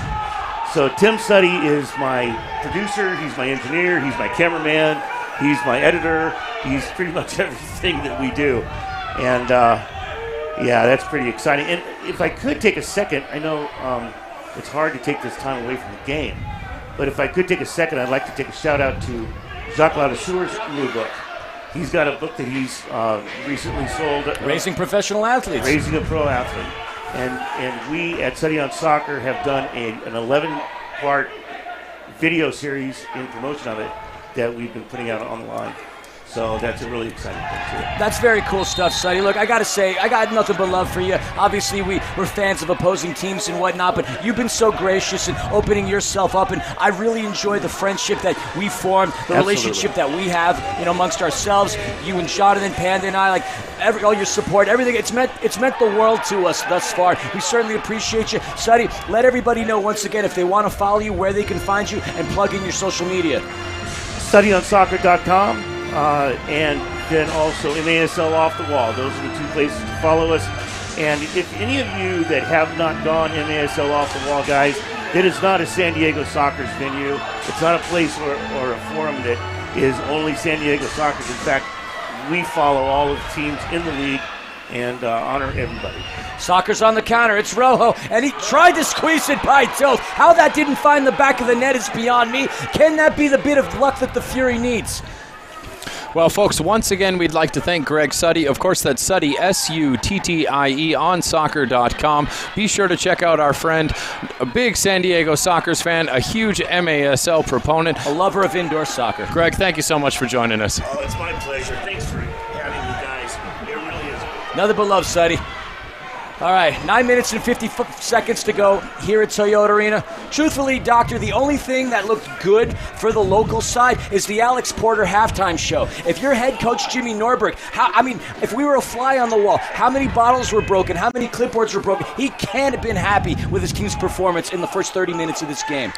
So Tim Suddy is my producer, he's my engineer, he's my cameraman, he's my editor, he's pretty much everything that we do. And yeah, that's pretty exciting. And if I could take a second, I know it's hard to take this time away from the game, but if I could take a second, I'd like to take a shout out to Jacques Ladessure's new book. He's got a book that he's recently sold. Raising Professional Athletes. Raising a Pro Athlete. And we at Study on Soccer have done an 11-part video series in promotion of it that we've been putting out online. So that's a really exciting thing, too. That's very cool stuff, Sonny. Look, I got to say, I got nothing but love for you. Obviously, we're fans of opposing teams and whatnot, but you've been so gracious in opening yourself up, and I really enjoy the friendship that we formed, the relationship that we have, amongst ourselves, you and Jonathan, Panda, and I, all your support, everything. It's meant the world to us thus far. We certainly appreciate you. Sonny, let everybody know once again if they want to follow you, where they can find you, and plug in your social media. StudyOnSoccer.com. And then also MASL Off the Wall. Those are the two places to follow us. And if any of you that have not gone MASL Off the Wall, guys, it is not a San Diego Soccer's venue. It's not a place or a forum that is only San Diego Soccer's. In fact, we follow all of the teams in the league and honor everybody. Soccer's on the counter. It's Rojo, and he tried to squeeze it by tilt. How that didn't find the back of the net is beyond me. Can that be the bit of luck that the Fury needs? Well, folks, once again, we'd like to thank Greg Suttie. Of course, that's Suttie, Suttie, on soccer.com. Be sure to check out our friend, a big San Diego Sockers fan, a huge MASL proponent. A lover of indoor soccer. Greg, thank you so much for joining us. Oh, it's my pleasure. Thanks for having me, guys. It really is. Nothing but love, Suttie. All right, 9 minutes and 50 seconds to go here at Toyota Arena. Truthfully, Doctor, the only thing that looked good for the local side is the Alex Porter halftime show. If you're head coach Jimmy Norberg, if we were a fly on the wall, how many bottles were broken, how many clipboards were broken? He can't have been happy with his team's performance in the first 30 minutes of this game.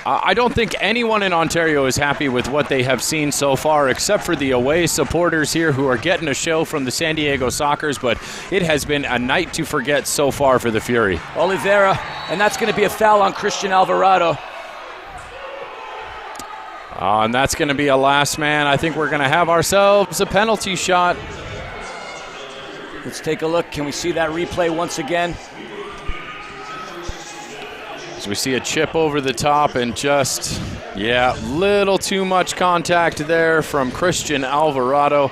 I don't think anyone in Ontario is happy with what they have seen so far, except for the away supporters here who are getting a show from the San Diego Sockers, but it has been a night to forget so far for the Fury. Oliveira, and that's going to be a foul on Christian Alvarado. And that's going to be a last man. I think we're going to have ourselves a penalty shot. Let's take a look. Can we see that replay once again? We see a chip over the top and just, little too much contact there from Christian Alvarado.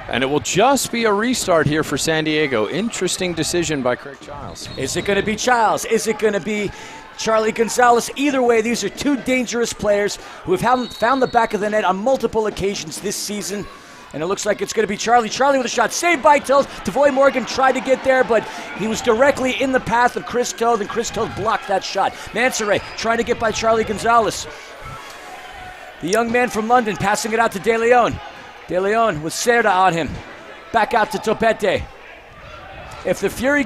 And it will just be a restart here for San Diego. Interesting decision by Craig Childs. Is it going to be Childs? Is it going to be Charlie Gonzalez? Either way, these are two dangerous players who have found the back of the net on multiple occasions this season. And it looks like it's going to be Charlie. Charlie with a shot. Saved by Toth. Tavoy Morgan tried to get there, but he was directly in the path of Chris Toth, and Chris Toth blocked that shot. Mansoret trying to get by Charlie Gonzalez. The young man from London passing it out to De Leon. De Leon with Cerda on him. Back out to Topete. If the Fury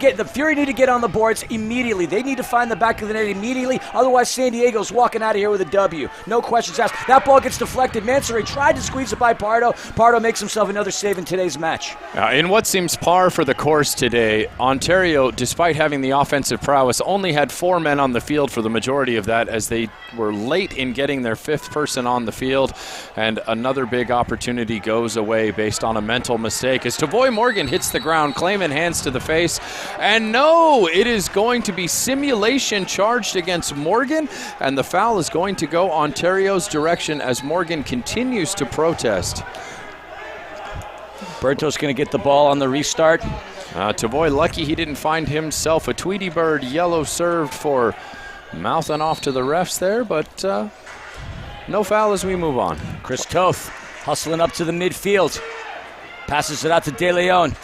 need to get on the boards immediately. They need to find the back of the net immediately. Otherwise, San Diego's walking out of here with a W. No questions asked. That ball gets deflected. Mansoret tried to squeeze it by Pardo. Pardo makes himself another save in today's match. In what seems par for the course today, Ontario, despite having the offensive prowess, only had 4 men on the field for the majority of that, as they were late in getting their 5th person on the field. And another big opportunity goes away based on a mental mistake as Tavoy Morgan hits the ground, claiming hands to the face. And no, it is going to be simulation charged against Morgan, and the foul is going to go Ontario's direction as Morgan continues to protest. Berto's going to get the ball on the restart. Tavoy lucky he didn't find himself a Tweety Bird yellow served for mouthing off to the refs there, but no foul as we move on. Chris Toth hustling up to the midfield. Passes it out to De Leon.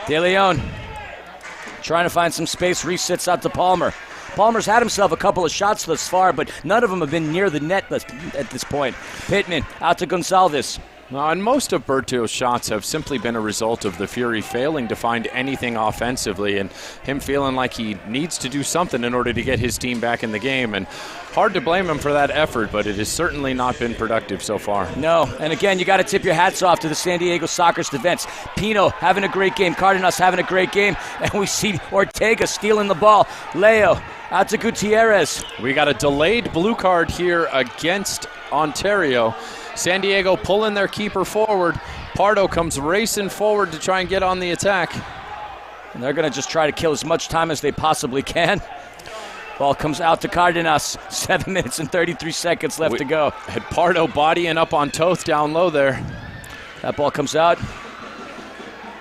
De Leon trying to find some space, resets out to Palmer. Palmer's had himself a couple of shots thus far, but none of them have been near the net at this point. Pittman out to Gonsalves. And most of Berto's shots have simply been a result of the Fury failing to find anything offensively and him feeling like he needs to do something in order to get his team back in the game. And hard to blame him for that effort, but it has certainly not been productive so far. No, and again, you got to tip your hats off to the San Diego Soccer's defense. Pino having a great game, Cardenas having a great game, and we see Ortega stealing the ball. Leo out to Gutierrez. We got a delayed blue card here against Ontario. San Diego pulling their keeper forward. Pardo comes racing forward to try and get on the attack. And they're going to just try to kill as much time as they possibly can. Ball comes out to Cardenas. 7 minutes and 33 seconds left to go. Had Pardo bodying up on Toth down low there. That ball comes out.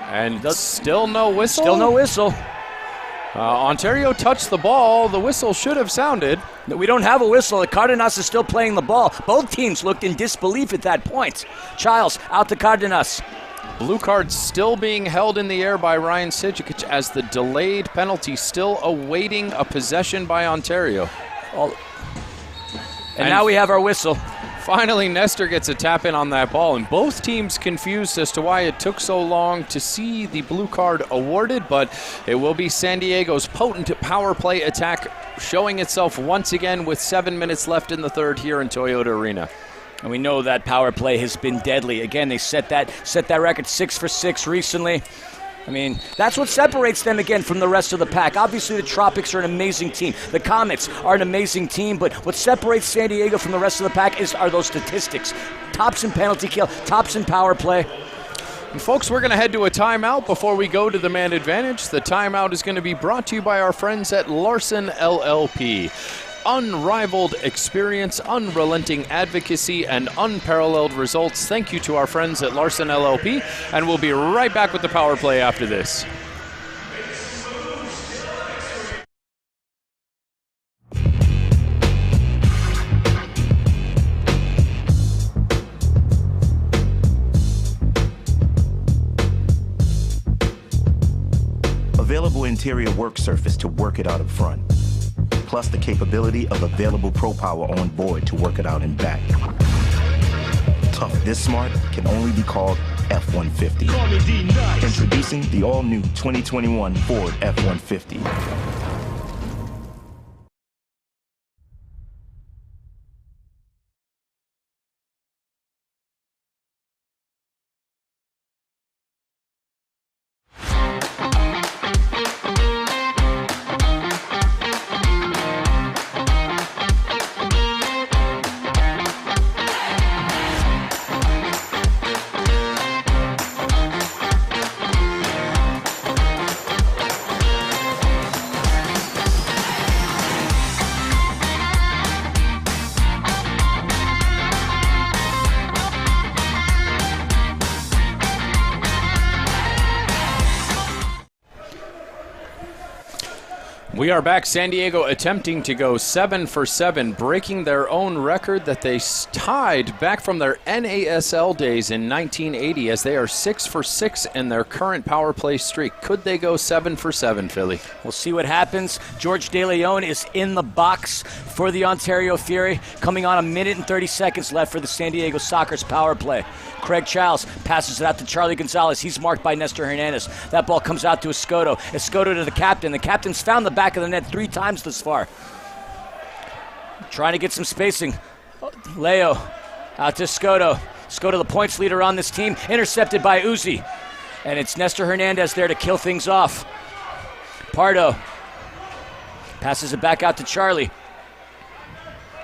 And still no whistle? Still no whistle. Ontario touched the ball. The whistle should have sounded. We don't have a whistle. The Cardenas is still playing the ball. Both teams looked in disbelief at that point. Childs out to Cardenas. Blue card still being held in the air by Ryan Sijic as the delayed penalty still awaiting a possession by Ontario. And now we have our whistle. Finally, Nestor gets a tap in on that ball, and both teams confused as to why it took so long to see the blue card awarded, but it will be San Diego's potent power play attack showing itself once again with 7 minutes left in the third here in Toyota Arena. And we know that power play has been deadly. Again, they set that record 6 for 6 recently. I mean, that's what separates them again from the rest of the pack. Obviously, the Tropics are an amazing team. The Comets are an amazing team, but what separates San Diego from the rest of the pack are those statistics. Tops in penalty kill, tops in power play. And folks, we're going to head to a timeout before we go to the man advantage. The timeout is going to be brought to you by our friends at Larson LLP. Unrivaled experience, unrelenting advocacy, and unparalleled results. Thank you to our friends at Larson LLP, and we'll be right back with the power play after this. Available interior work surface to work it out up front, plus the capability of available Pro Power on board to work it out and back. Tough this smart can only be called F-150. Introducing the all-new 2021 Ford F-150. We are back. San Diego attempting to go 7 for 7, breaking their own record that they tied back from their NASL days in 1980, as they are 6 for 6 in their current power play streak. Could they go 7 for 7, Philly? We'll see what happens. George De Leon is in the box for the Ontario Fury, coming on 1 minute and 30 seconds left for the San Diego Sockers power play. Craig Childs passes it out to Charlie Gonzalez. He's marked by Nestor Hernandez. That ball comes out to Escoto. Escoto to the captain. The captain's found the back of the net 3 times this far. Trying to get some spacing. Leo out to Escoto. Escoto, the points leader on this team, intercepted by Uzi. And it's Nestor Hernandez there to kill things off. Pardo passes it back out to Charlie.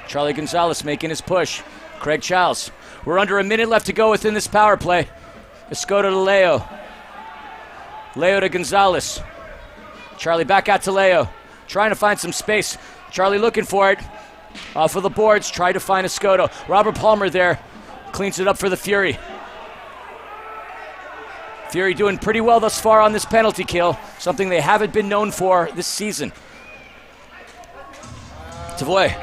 Charlie Gonzalez making his push. Craig Childs. We're under 1 minute left to go within this power play. Escoto to Leo. Leo to Gonzalez. Charlie back out to Leo. Trying to find some space. Charlie looking for it. Off of the boards. Try to find Escoto. Robert Palmer there. Cleans it up for the Fury. Fury doing pretty well thus far on this penalty kill. Something they haven't been known for this season. Tavoy.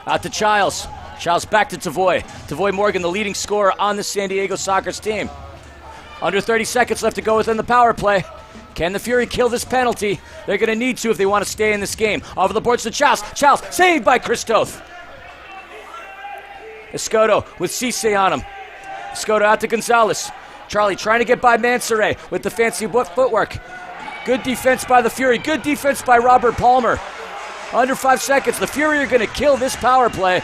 Out to Childs. Childs back to Tavoy. Tavoy Morgan, the leading scorer on the San Diego Sockers team. Under 30 seconds left to go within the power play. Can the Fury kill this penalty? They're going to need to if they want to stay in this game. Over the boards to Childs. Childs saved by Christophe. Escoto with Cisse on him. Escoto out to Gonzalez. Charlie trying to get by Mansoret with the fancy footwork. Good defense by the Fury. Good defense by Robert Palmer. Under 5 seconds. The Fury are going to kill this power play.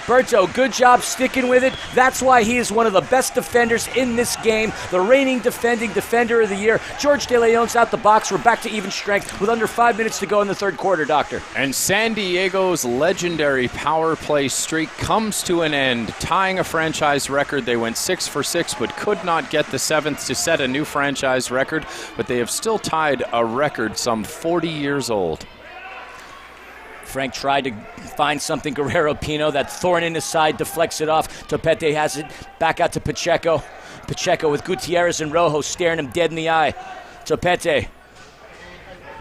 Berto, good job sticking with it. That's why he is one of the best defenders in this game. The reigning defending defender of the year. George De Leon's out the box. We're back to even strength with under 5 minutes to go in the third quarter, Doctor. And San Diego's legendary power play streak comes to an end, tying a franchise record. They went 6 for 6, but could not get the 7th to set a new franchise record. But they have still tied a record some 40 years old. Frank tried to find something. Guerrero Pino, that thorn in his side, deflects it off. Topete has it back out to Pacheco. Pacheco with Gutierrez and Rojo staring him dead in the eye. Topete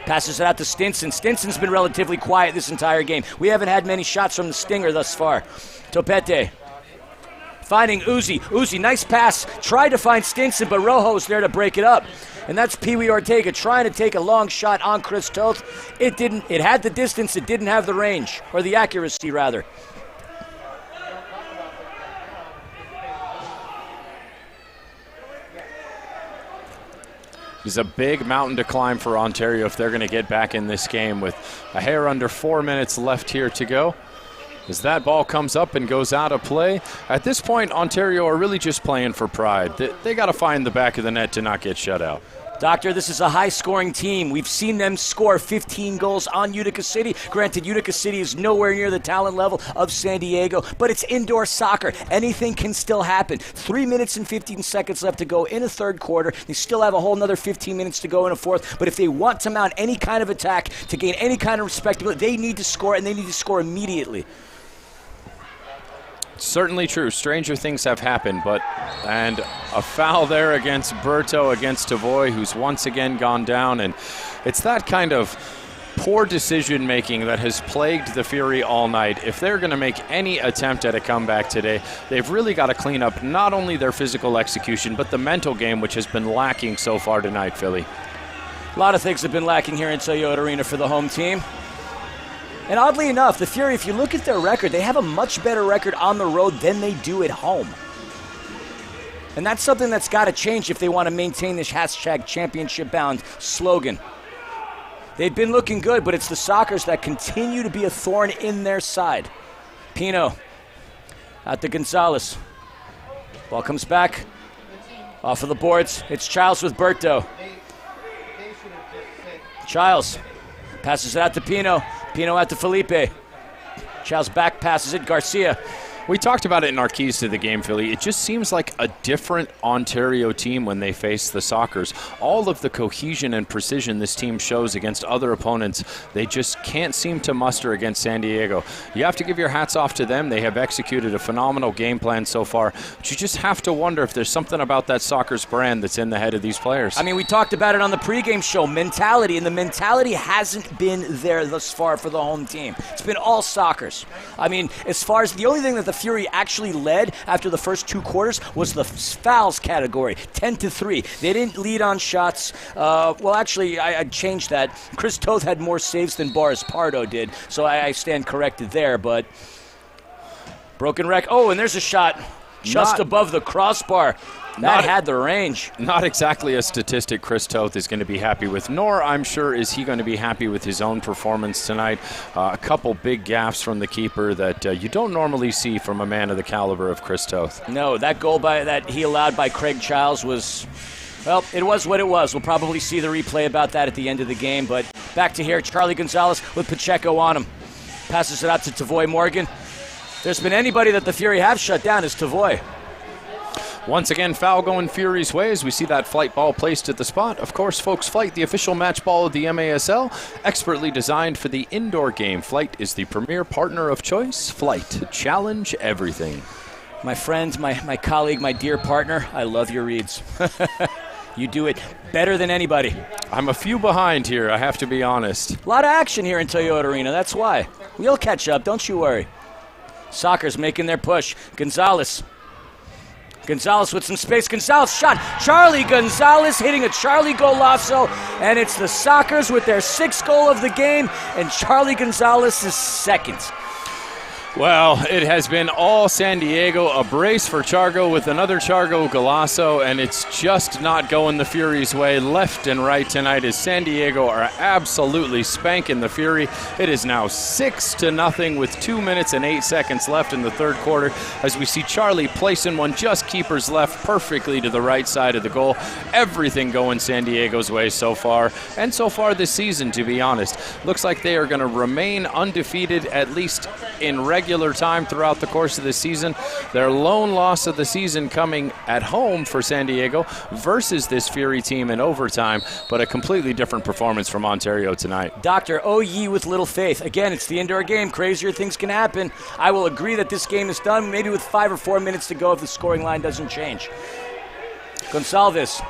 Passes it out to Stinson. Stinson's been relatively quiet this entire game. We haven't had many shots from the Stinger thus far. Topete finding Uzi. Uzi, nice pass. Tried to find Stinson, but Rojo's there to break it up. And that's Pee Wee Ortega trying to take a long shot on Chris Toth. It didn't. It had the distance. It didn't have the range, or the accuracy, rather. It's a big mountain to climb for Ontario if they're going to get back in this game with a hair under 4 minutes left here to go. As that ball comes up and goes out of play, at this point, Ontario are really just playing for pride. They got to find the back of the net to not get shut out. Doctor, this is a high-scoring team. We've seen them score 15 goals on Utica City. Granted, Utica City is nowhere near the talent level of San Diego, but it's indoor soccer. Anything can still happen. 3 minutes and 15 seconds left to go in a third quarter. They still have a whole another 15 minutes to go in a fourth, but if they want to mount any kind of attack, to gain any kind of respectability, they need to score, and they need to score immediately. Certainly true. Stranger things have happened, and a foul there against Berto, against Tavoy, who's once again gone down, and it's that kind of poor decision-making that has plagued the Fury all night. If they're going to make any attempt at a comeback today, they've really got to clean up not only their physical execution, but the mental game, which has been lacking so far tonight, Philly. A lot of things have been lacking here in Toyota Arena for the home team. And oddly enough, the Fury, if you look at their record, they have a much better record on the road than they do at home. And that's something that's got to change if they want to maintain this hashtag championship-bound slogan. They've been looking good, but it's the Sockers that continue to be a thorn in their side. Pino out to Gonzalez. Ball comes back. Off of the boards. It's Childs with Berto. Childs passes it out to Pino. Pino out to Felipe. Childs back passes it. Garcia. We talked about it in our keys to the game, Philly. It just seems like a different Ontario team when they face the Sockers. All of the cohesion and precision this team shows against other opponents, they just can't seem to muster against San Diego. You have to give your hats off to them. They have executed a phenomenal game plan so far. But you just have to wonder if there's something about that Sockers brand that's in the head of these players. I mean, we talked about it on the pregame show, mentality, and the mentality hasn't been there thus far for the home team. It's been all Sockers. I mean, as far as the only thing that the Fury actually led after the first two quarters was the fouls category, 10-3. They didn't lead on shots. Well, actually, I changed that. Chris Toth had more saves than Boris Pardo did, so I stand corrected there. But broken rec. Oh, and there's a shot just above the crossbar. That had the range. Not exactly a statistic Chris Toth is going to be happy with, nor I'm sure is he going to be happy with his own performance tonight. A couple big gaffes from the keeper that you don't normally see from a man of the caliber of Chris Toth. No, that goal that he allowed by Craig Childs was, well, it was what it was. We'll probably see the replay about that at the end of the game. But back to here, Charlie Gonzalez with Pacheco on him. Passes it out to Tavoy Morgan. If there's been anybody that the Fury have shut down, is Tavoy. Once again, foul going Fury's way as we see that flight ball placed at the spot. Of course, folks, Flight, the official match ball of the MASL, expertly designed for the indoor game. Flight is the premier partner of choice. Flight, challenge everything. My friend, my colleague, my dear partner, I love your reads. You do it better than anybody. I'm a few behind here, I have to be honest. A lot of action here in Toyota Arena, that's why. We'll catch up, don't you worry. Sockers making their push. Gonzalez with some space. Gonzalez shot. Charlie Gonzalez hitting a Charlie Golasso, and it's the Sockers with their sixth goal of the game, and Charlie Gonzalez is second. Well, it has been all San Diego, a brace for Chargo with another Chargo Golasso, and it's just not going the Fury's way left and right tonight as San Diego are absolutely spanking the Fury. It is now 6-0 with 2 minutes and 8 seconds left in the third quarter as we see Charlie placing one just keeper's left perfectly to the right side of the goal. Everything going San Diego's way so far, and so far this season, to be honest. Looks like they are going to remain undefeated, at least in regular time throughout the course of the season. Their lone loss of the season coming at home for San Diego versus this Fury team in overtime, but a completely different performance from Ontario tonight. Doctor, oh ye with little faith. Again, it's the indoor game. Crazier things can happen. I will agree that this game is done, maybe with 5 or 4 minutes to go if the scoring line doesn't change. Gonsalves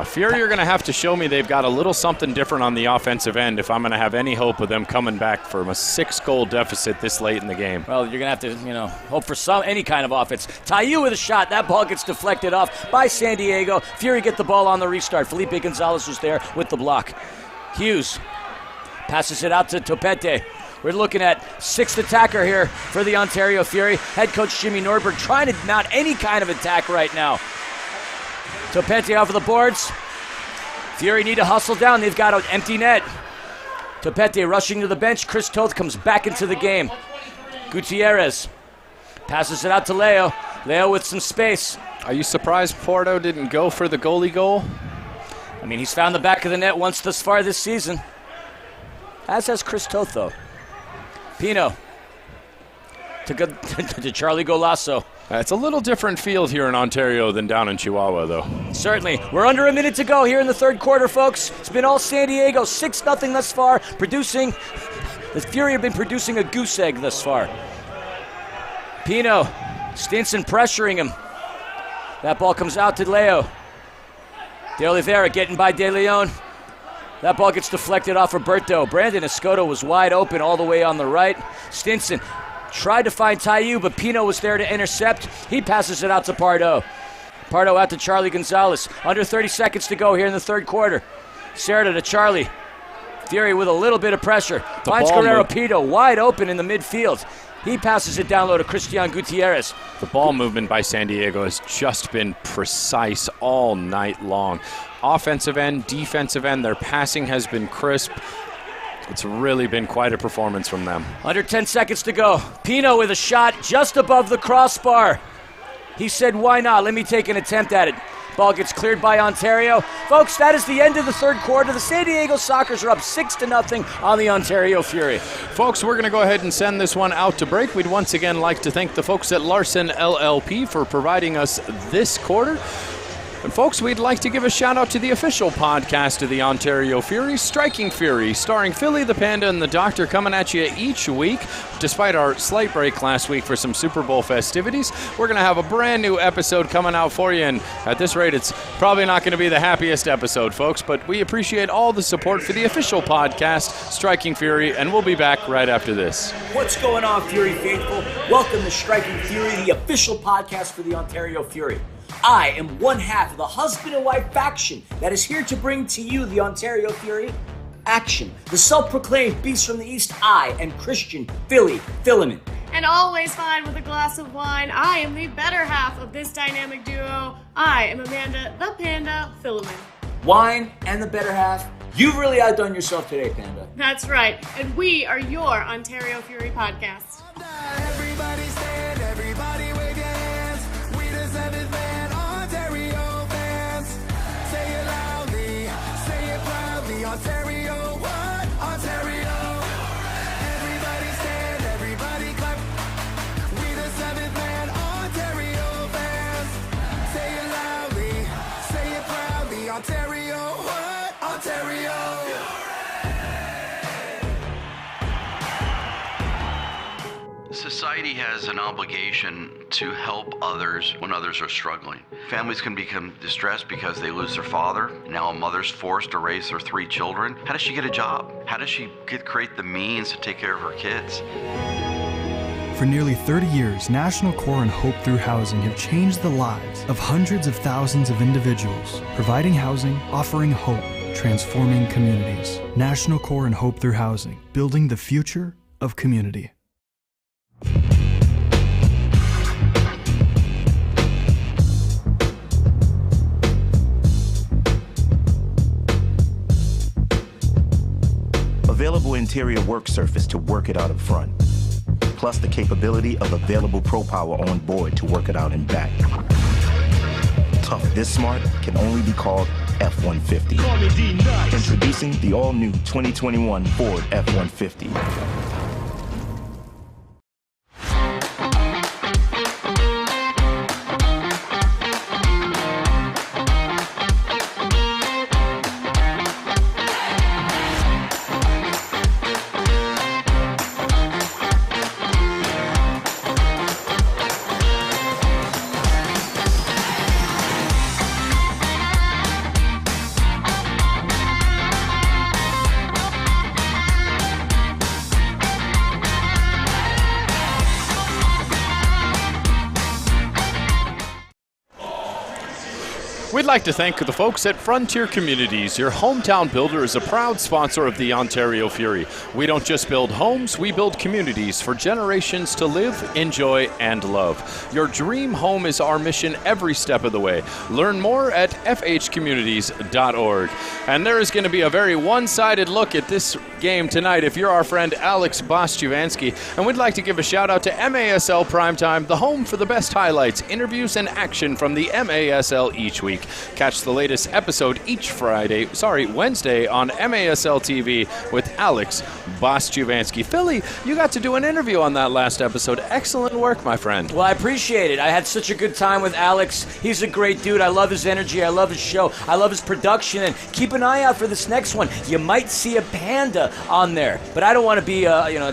Fury are going to have to show me they've got a little something different on the offensive end if I'm going to have any hope of them coming back from a 6-goal deficit this late in the game. Well, you're going to have to, hope for any kind of offense. Taiyu with a shot. That ball gets deflected off by San Diego. Fury get the ball on the restart. Felipe Gonzalez was there with the block. Hughes passes it out to Topete. We're looking at 6th attacker here for the Ontario Fury. Head coach Jimmy Norberg trying to mount any kind of attack right now. Topete off of the boards. Fury need to hustle down. They've got an empty net. Topete rushing to the bench. Chris Toth comes back into the game. Gutierrez passes it out to Leo. Leo with some space. Are you surprised Porto didn't go for the goalie goal? I mean, he's found the back of the net once thus far this season. As has Chris Toth, though. Pino to Charlie Golasso. It's a little different field here in Ontario than down in Chihuahua, though. Certainly. We're under a minute to go here in the third quarter, folks. It's been all San Diego, 6-0 thus far. The Fury have been producing a goose egg thus far. Pino, Stinson pressuring him. That ball comes out to Leo. De Oliveira getting by De Leon. That ball gets deflected off Roberto. Brandon Escoto was wide open all the way on the right. Stinson tried to find Taiyu, but Pino was there to intercept. He passes it out to Pardo. Pardo out to Charlie Gonzalez. Under 30 seconds to go here in the third quarter. Serta to Charlie. Fury with a little bit of pressure. Finds Guerrero Pino wide open in the midfield. He passes it down low to Christian Gutierrez. The ball movement by San Diego has just been precise all night long. Offensive end, defensive end, their passing has been crisp. It's really been quite a performance from them. Under 10 seconds to go. Pino with a shot just above the crossbar. He said, why not? Let me take an attempt at it. Ball gets cleared by Ontario. Folks, that is the end of the third quarter. The San Diego Sockers are up 6-0 on the Ontario Fury. Folks, we're going to go ahead and send this one out to break. We'd once again like to thank the folks at Larson LLP for providing us this quarter. And folks, we'd like to give a shout out to the official podcast of the Ontario Fury, Striking Fury, starring Philly the Panda and the Doctor, coming at you each week. Despite our slight break last week for some Super Bowl festivities, we're going to have a brand new episode coming out for you. And at this rate, it's probably not going to be the happiest episode, folks, but we appreciate all the support for the official podcast, Striking Fury, and we'll be back right after this. What's going on, Fury faithful? Welcome to Striking Fury, the official podcast for the Ontario Fury. I am one half of the husband and wife faction that is here to bring to you the Ontario Fury action. The self-proclaimed beast from the East, I am Christian Philly Philemon. And always fine with a glass of wine, I am the better half of this dynamic duo. I am Amanda the Panda Philemon. Wine and the better half. You've really outdone yourself today, Panda. That's right, and we are your Ontario Fury podcast. Everybody stand, everybody wave your hands. We the seventh man, Ontario fans. Say it loudly, say it proudly. Ontario, what? Ontario. Everybody stand, everybody clap. We the seventh man, Ontario fans. Say it loudly, say it proudly. Ontario, what? Ontario. Society has an obligation to help others when others are struggling. Families can become distressed because they lose their father. Now a mother's forced to raise their 3 children. How does she get a job? How does she create the means to take care of her kids? For nearly 30 years, National Core and Hope Through Housing have changed the lives of hundreds of thousands of individuals, providing housing, offering hope, transforming communities. National Core and Hope Through Housing, building the future of community. Available interior work surface to work it out up front, plus the capability of available Pro Power on board to work it out in back. Tough this smart can only be called F-150. Introducing the all-new 2021 Ford F-150. We'd like to thank the folks at Frontier Communities. Your hometown builder is a proud sponsor of the Ontario Fury. We don't just build homes, we build communities for generations to live, enjoy, and love. Your dream home is our mission every step of the way. Learn more at fhcommunities.org. And there is going to be a very one-sided look at this game tonight if you're our friend Alex Boszczywanski. And we'd like to give a shout out to MASL Primetime, the home for the best highlights, interviews, and action from the MASL each week. Catch the latest episode each Wednesday on MASL TV with Alex Boszczywanski. Philly, you got to do an interview on that last episode. Excellent work, my friend. Well, I appreciate it. I had such a good time with Alex. He's a great dude. I love his energy. I love his show. I love his production. And keep an eye out for this next one. You might see a panda on there, but I don't want to be,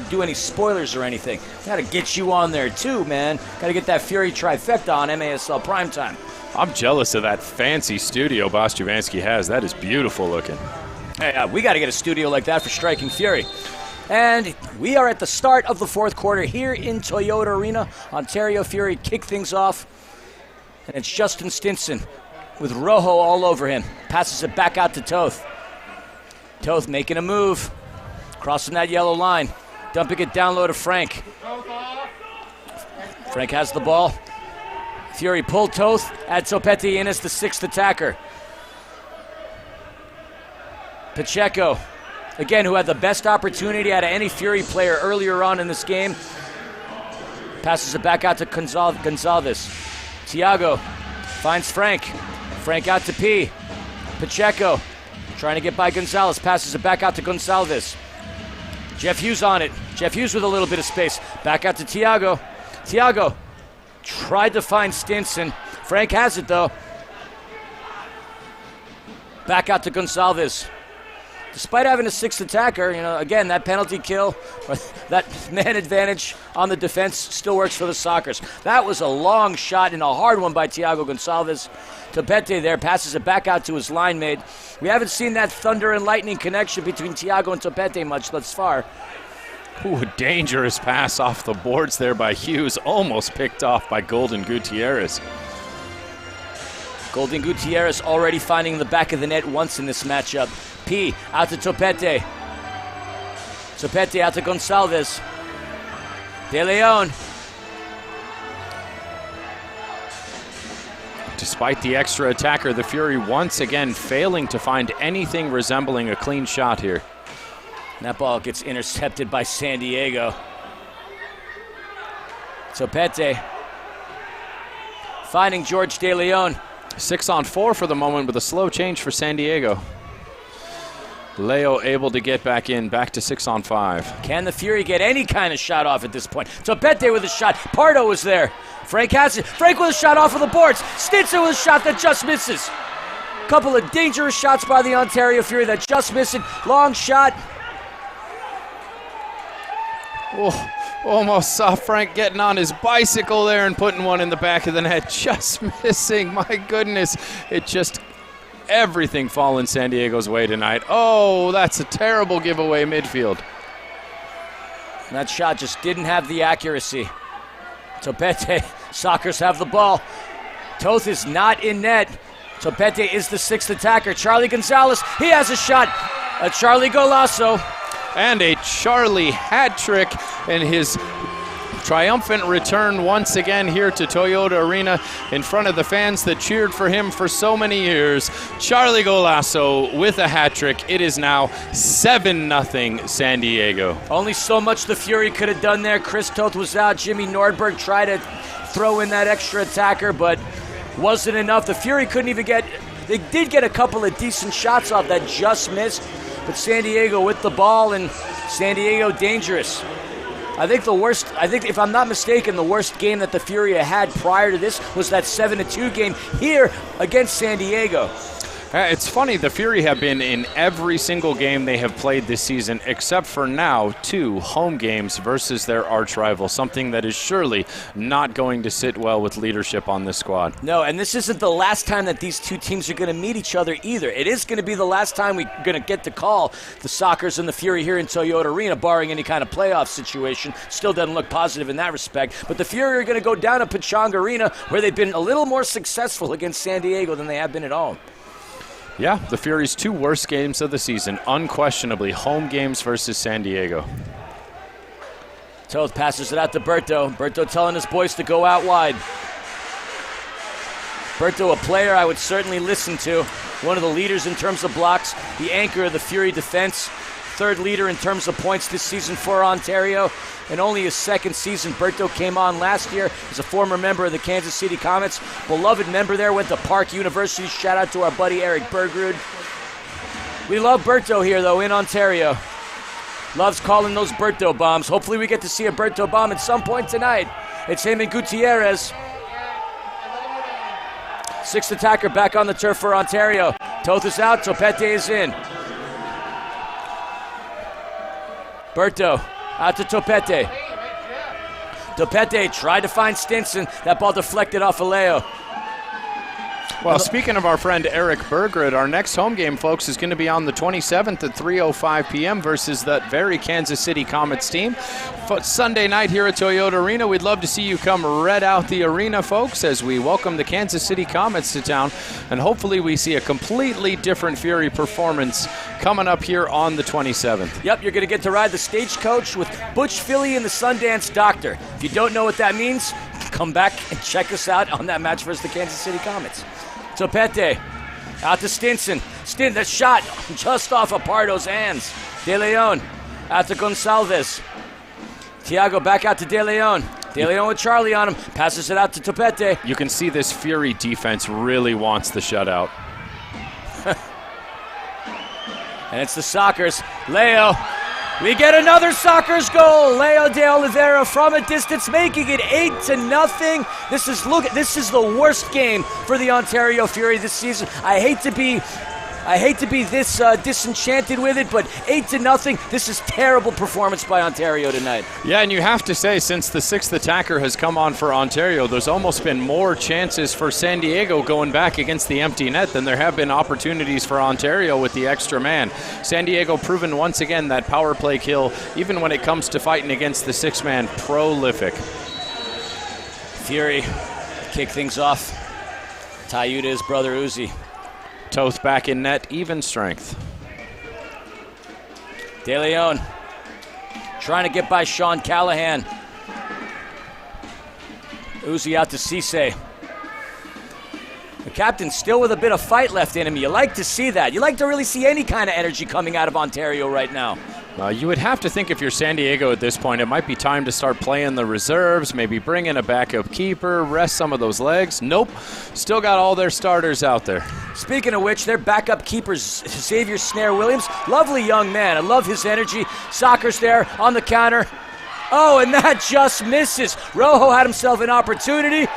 do any spoilers or anything. Got to get you on there too, man. Got to get that Fury trifecta on MASL Primetime. I'm jealous of that fancy studio Boszczywanski has. That is beautiful looking. Hey, we got to get a studio like that for Striking Fury. And we are at the start of the fourth quarter here in Toyota Arena. Ontario Fury kick things off. And it's Justin Stinson with Rojo all over him. Passes it back out to Toth. Toth making a move. Crossing that yellow line. Dumping it down low to Frank. Frank has the ball. Fury pulled Toth. Adds Topete in as the sixth attacker. Pacheco, again, who had the best opportunity out of any Fury player earlier on in this game. Passes it back out to Gonzalez. Thiago finds Frank. Frank out to P. Pacheco trying to get by Gonzalez. Passes it back out to Gonzalez. Jeff Hughes on it. Jeff Hughes with a little bit of space. Back out to Thiago. Thiago tried to find Stinson. Frank has it, though. Back out to Gonzalez. Despite having a sixth attacker, again, that penalty kill, that man advantage on the defense still works for the Sockers. That was a long shot and a hard one by Thiago Gonzalez. Topete there passes it back out to his line mate. We haven't seen that thunder and lightning connection between Thiago and Topete much thus far. Ooh, a dangerous pass off the boards there by Hughes, almost picked off by Golden Gutierrez. Golden Gutierrez already finding the back of the net once in this matchup. P out to Topete. Topete out to Gonzalez. De Leon. Despite the extra attacker, the Fury once again failing to find anything resembling a clean shot here. And that ball gets intercepted by San Diego. Topete finding George De Leon. 6-on-4 for the moment with a slow change for San Diego. Leo able to get back in, back to 6-on-5. Can the Fury get any kind of shot off at this point? Topete with a shot. Pardo was there. Frank has it. Frank with a shot off of the boards. Stinson with a shot that just misses. Couple of dangerous shots by the Ontario Fury that just missing. Long shot. Oh, almost saw Frank getting on his bicycle there and putting one in the back of the net. Just missing. My goodness. It just... everything falling San Diego's way tonight. Oh, that's a terrible giveaway midfield. That shot just didn't have the accuracy. Topete, Sockers have the ball. Toth is not in net. Topete is the sixth attacker. Charlie Gonzalez, he has a shot. A Charlie Golasso. And a Charlie hat trick in his triumphant return once again here to Toyota Arena in front of the fans that cheered for him for so many years. Charlie Golasso with a hat trick. It is now 7-0 San Diego. Only so much the Fury could have done there. Chris Toth was out. Jimmy Nordberg tried to throw in that extra attacker, but wasn't enough. The Fury couldn't even get... they did get a couple of decent shots off that just missed, but San Diego with the ball, and San Diego dangerous. I think if I'm not mistaken, the worst game that the Fury had prior to this was that 7-2 game here against San Diego. It's funny, the Fury have been in every single game they have played this season, except for now 2 home games versus their arch rival, something that is surely not going to sit well with leadership on this squad. No, and this isn't the last time that these two teams are going to meet each other either. It is going to be the last time we're going to get to call the Sockers and the Fury here in Toyota Arena, barring any kind of playoff situation. Still doesn't look positive in that respect. But the Fury are going to go down to Pechanga Arena, where they've been a little more successful against San Diego than they have been at home. Yeah, the Fury's 2 worst games of the season, unquestionably home games versus San Diego. Toth passes it out to Berto. Berto telling his boys to go out wide. Berto, a player I would certainly listen to. One of the leaders in terms of blocks, the anchor of the Fury defense, 3rd leader in terms of points this season for Ontario. In only his 2nd season, Berto came on last year as a former member of the Kansas City Comets. Beloved member there, went to Park University. Shout out to our buddy Eric Bergrud. We love Berto here, though, in Ontario. Loves calling those Berto bombs. Hopefully we get to see a Berto bomb at some point tonight. It's him and Gutierrez. 6th attacker back on the turf for Ontario. Toth is out, Topete is in. Berto out to Topete. Topete tried to find Stinson. That ball deflected off of Leo. Well, speaking of our friend Eric Bergrud, our next home game, folks, is going to be on the 27th at 3:05 p.m. versus that very Kansas City Comets team. Sunday night here at Toyota Arena. We'd love to see you come red out the arena, folks, as we welcome the Kansas City Comets to town. And hopefully we see a completely different Fury performance coming up here on the 27th. Yep, you're going to get to ride the stagecoach with Butch Philly and the Sundance Doctor. If you don't know what that means, come back and check us out on that match versus the Kansas City Comets. Topete out to Stinson. The shot just off of Pardo's hands. De Leon out to Gonsalves. Thiago back out to De Leon. De Leon with Charlie on him. Passes it out to Topete. You can see this Fury defense really wants the shutout. And it's the Sockers. Leo. We get another Sockers goal. Leo de Oliveira from a distance, making it 8-0. This is the worst game for the Ontario Fury this season. I hate to be this disenchanted with it, but 8-0. This is terrible performance by Ontario tonight. Yeah, and you have to say, since the 6th attacker has come on for Ontario, there's almost been more chances for San Diego going back against the empty net than there have been opportunities for Ontario with the extra man. San Diego proven once again that power play kill, even when it comes to fighting against the 6-man, prolific. Fury kick things off. Tayuda his brother Uzi. Toth back in net, even strength. De Leon trying to get by Sean Callahan. Uzi out to Cisse. The captain still with a bit of fight left in him. You like to see that. You like to really see any kind of energy coming out of Ontario right now. You would have to think if you're San Diego at this point, it might be time to start playing the reserves, maybe bring in a backup keeper, rest some of those legs. Nope, still got all their starters out there. Speaking of which, their backup keeper, Xavier Snare Williams, lovely young man. I love his energy. Sockers there on the counter. Oh, and that just misses. Rojo had himself an opportunity,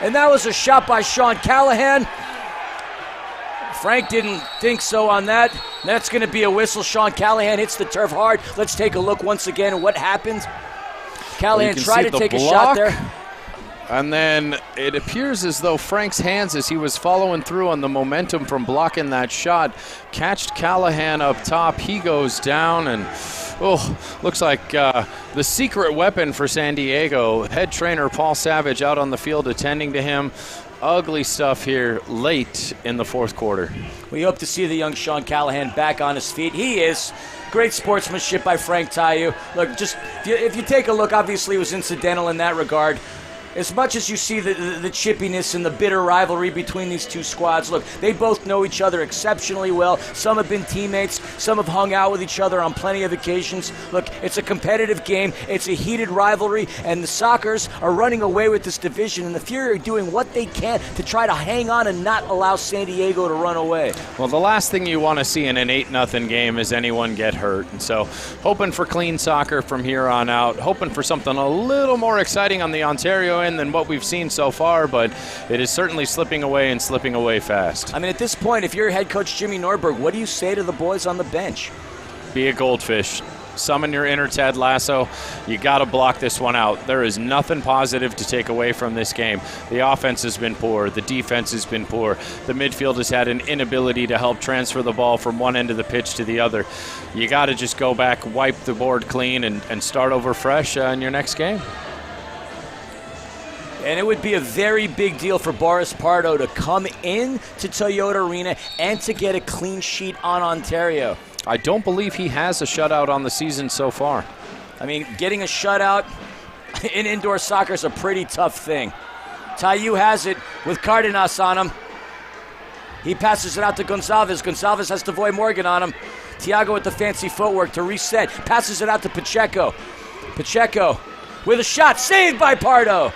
and that was a shot by Sean Callahan. Frank didn't think so on that. That's going to be a whistle. Sean Callahan hits the turf hard. Let's take a look once again at what happened. Callahan tried to take a shot there. And then it appears as though Frank's hands, as he was following through on the momentum from blocking that shot, catched Callahan up top. He goes down, and looks like the secret weapon for San Diego. Head trainer Paul Savage out on the field attending to him. Ugly stuff here late in the 4th quarter. We hope to see the young Sean Callahan back on his feet. He is. Great sportsmanship by Frank Tayu. Look, just if you take a look, obviously it was incidental in that regard. As much as you see the chippiness and the bitter rivalry between these two squads, look, they both know each other exceptionally well. Some have been teammates. Some have hung out with each other on plenty of occasions. Look, it's a competitive game. It's a heated rivalry, and the Sockers are running away with this division, and the Fury are doing what they can to try to hang on and not allow San Diego to run away. Well, the last thing you want to see in an 8-0 game is anyone get hurt, and so hoping for clean soccer from here on out, hoping for something a little more exciting on the Ontario in than what we've seen so far, but it is certainly slipping away and slipping away fast. I mean, at this point, if you're head coach Jimmy Norberg, what do you say to the boys on the bench? Be a goldfish. Summon your inner Ted Lasso. You got to block this one out. There is nothing positive to take away from this game. The offense has been poor. The defense has been poor. The midfield has had an inability to help transfer the ball from one end of the pitch to the other. You got to just go back, wipe the board clean, and start over fresh in your next game. And it would be a very big deal for Boris Pardo to come in to Toyota Arena and to get a clean sheet on Ontario. I don't believe he has a shutout on the season so far. I mean, getting a shutout in indoor soccer is a pretty tough thing. Tayu has it with Cardenas on him. He passes it out to Gonzalez. Gonzalez has Devoy Morgan on him. Thiago with the fancy footwork to reset. Passes it out to Pacheco. Pacheco with a shot. Saved by Pardo.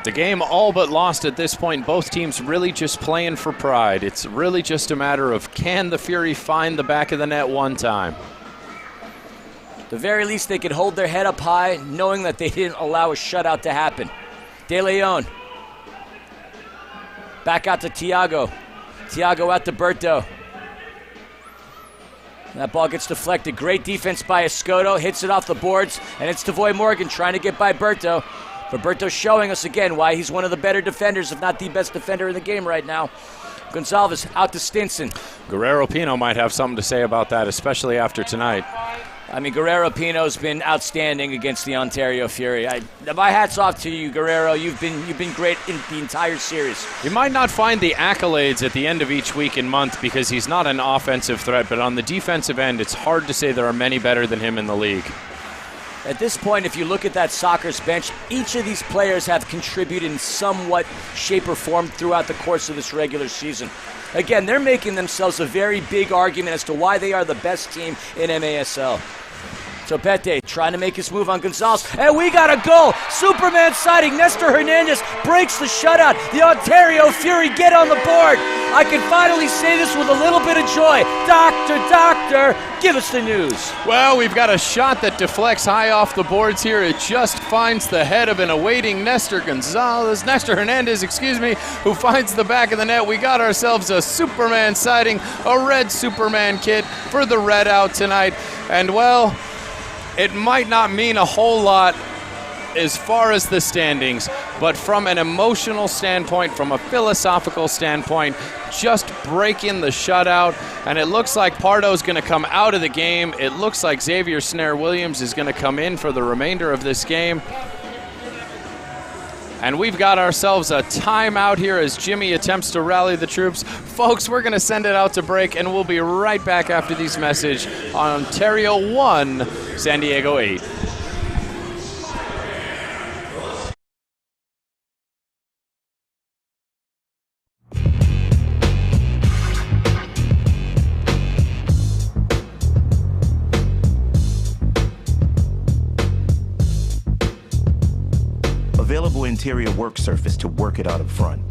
The game all but lost at this point. Both teams really just playing for pride. It's really just a matter of, can the Fury find the back of the net one time? At the very least, they could hold their head up high, knowing that they didn't allow a shutout to happen. De Leon. Back out to Thiago. Thiago out to Berto. That ball gets deflected. Great defense by Escoto. Hits it off the boards, and it's Devoy Morgan trying to get by Berto. Roberto showing us again why he's one of the better defenders, if not the best defender in the game right now. Gonzalez out to Stinson. Guerrero Pino might have something to say about that, especially after tonight. I mean, Guerrero Pino's been outstanding against the Ontario Fury. My hat's off to you, Guerrero. You've been great in the entire series. You might not find the accolades at the end of each week and month because he's not an offensive threat, but on the defensive end, it's hard to say there are many better than him in the league. At this point, if you look at that Sockers bench, each of these players have contributed in somewhat shape or form throughout the course of this regular season. Again, they're making themselves a very big argument as to why they are the best team in MASL. Topete trying to make his move on Gonzalez, and we got a goal! Superman sighting, Nestor Hernandez breaks the shutout. The Ontario Fury get on the board. I can finally say this with a little bit of joy. Doctor, give us the news. Well, we've got a shot that deflects high off the boards here. It just finds the head of an awaiting Nestor Hernandez, who finds the back of the net. We got ourselves a Superman sighting, a red Superman kit for the Red Out tonight. And well, it might not mean a whole lot as far as the standings, but from an emotional standpoint, from a philosophical standpoint, just breaking the shutout, and it looks like Pardo's going to come out of the game. It looks like Xavier Snare-Williams is going to come in for the remainder of this game. And we've got ourselves a timeout here as Jimmy attempts to rally the troops. Folks, we're going to send it out to break, and we'll be right back after these messages on Ontario 1, San Diego 8. Available interior work surface to work it out up front,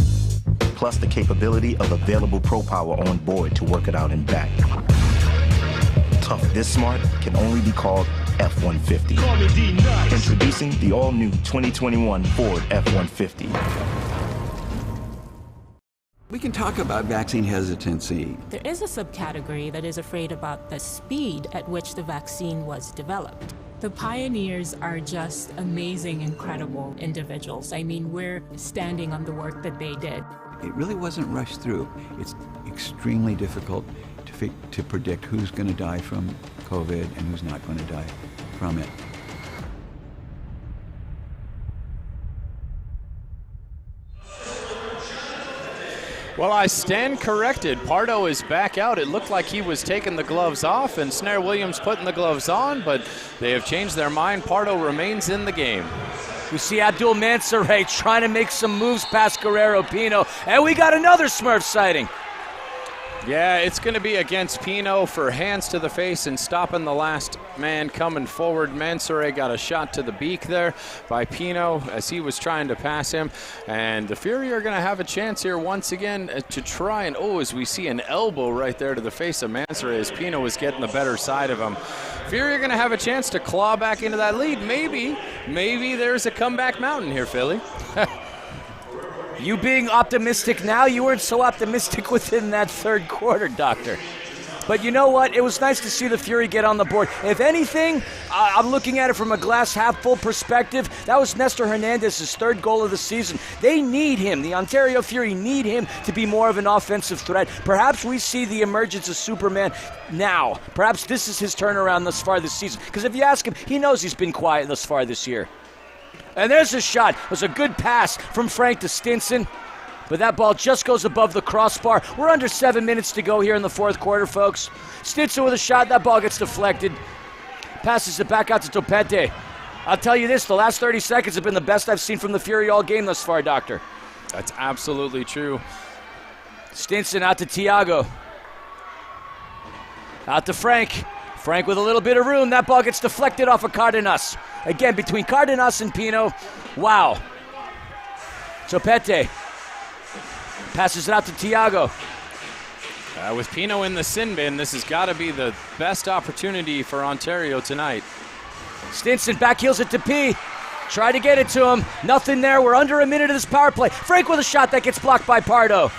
plus the capability of available Pro Power on board to work it out and back. Tough this smart can only be called F-150. Introducing the all-new 2021 Ford F-150. We can talk about vaccine hesitancy. There is a subcategory that is afraid about the speed at which the vaccine was developed. The pioneers are just amazing, incredible individuals. I mean, we're standing on the work that they did. It really wasn't rushed through. It's extremely difficult to predict who's going to die from COVID and who's not going to die from it. Well, I stand corrected. Pardo is back out. It looked like he was taking the gloves off and Snare-Williams putting the gloves on, but they have changed their mind. Pardo remains in the game. We see Abdul Mansoure trying to make some moves past Guerrero Pino, and we got another Smurf sighting. Yeah, it's going to be against Pino for hands to the face and stopping the last man coming forward. Mansoure got a shot to the beak there by Pino as he was trying to pass him. And the Fury are going to have a chance here once again to try and, as we see an elbow right there to the face of Mansoure as Pino was getting the better side of him. Fury are going to have a chance to claw back into that lead. Maybe there's a comeback mountain here, Philly. You being optimistic now, you weren't so optimistic within that third quarter, Doctor. But you know what? It was nice to see the Fury get on the board. If anything, I'm looking at it from a glass half full perspective. That was Nestor Hernandez's third goal of the season. They need him. The Ontario Fury need him to be more of an offensive threat. Perhaps we see the emergence of Superman now. Perhaps this is his turnaround thus far this season. Because if you ask him, he knows he's been quiet thus far this year. And there's a shot. It was a good pass from Frank to Stinson. But that ball just goes above the crossbar. We're under 7 minutes to go here in the fourth quarter, folks. Stinson with a shot. That ball gets deflected. Passes it back out to Topete. I'll tell you this, the last 30 seconds have been the best I've seen from the Fury all game thus far, Doctor. That's absolutely true. Stinson out to Thiago. Out to Frank. Frank with a little bit of room. That ball gets deflected off of Cardenas. Again, between Cardenas and Pino. Wow. Topete. Passes it out to Thiago. With Pino in the sin bin, this has got to be the best opportunity for Ontario tonight. Stinson backheels it to P. Try to get it to him. Nothing there. We're under a minute of this power play. Frank with a shot that gets blocked by Pardo.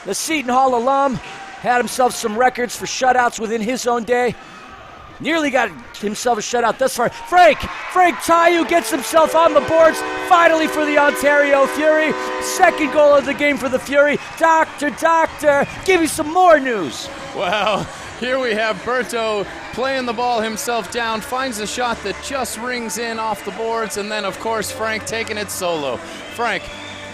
The Seton Hall alum had himself some records for shutouts within his own day. Nearly got himself a shutout thus far. Frank Tayu gets himself on the boards, finally for the Ontario Fury. Second goal of the game for the Fury. Doctor, give me some more news. Well, here we have Berto playing the ball himself down, finds a shot that just rings in off the boards, and then, of course, Frank taking it solo. Frank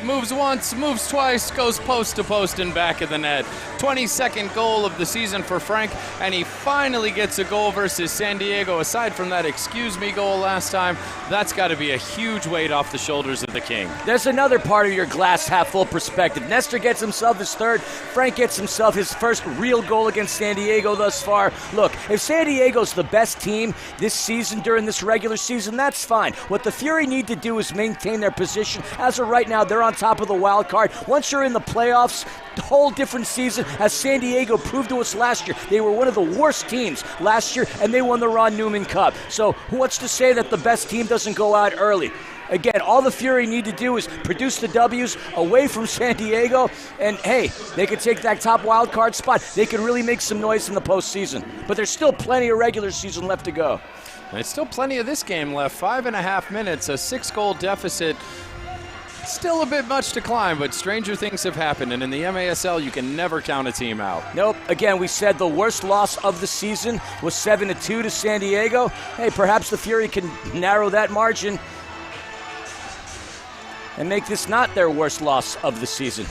moves once, moves twice, goes post to post and back of the net. 22nd goal of the season for Frank, and he finally gets a goal versus San Diego. Aside from that excuse me goal last time, that's got to be a huge weight off the shoulders of the King. There's another part of your glass half full perspective. Nestor gets himself his third. Frank gets himself his first real goal against San Diego thus far. Look, if San Diego's the best team this season during this regular season, that's fine. What the Fury need to do is maintain their position. As of right now, they're on top of the wild card. Once you're in the playoffs, the whole different season, as San Diego proved to us last year. They were one of the worst teams last year, and they won the Ron Newman Cup. So what's to say that the best team doesn't go out early? Again, all the Fury need to do is produce the W's away from San Diego, and hey, they could take that top wild card spot. They could really make some noise in the postseason. But there's still plenty of regular season left to go. There's still plenty of this game left. 5.5 minutes, a 6-goal deficit. Still a bit much to climb, but stranger things have happened, and in the MASL, you can never count a team out. Nope. Again, we said the worst loss of the season was 7-2 to San Diego. Hey, perhaps the Fury can narrow that margin and make this not their worst loss of the season.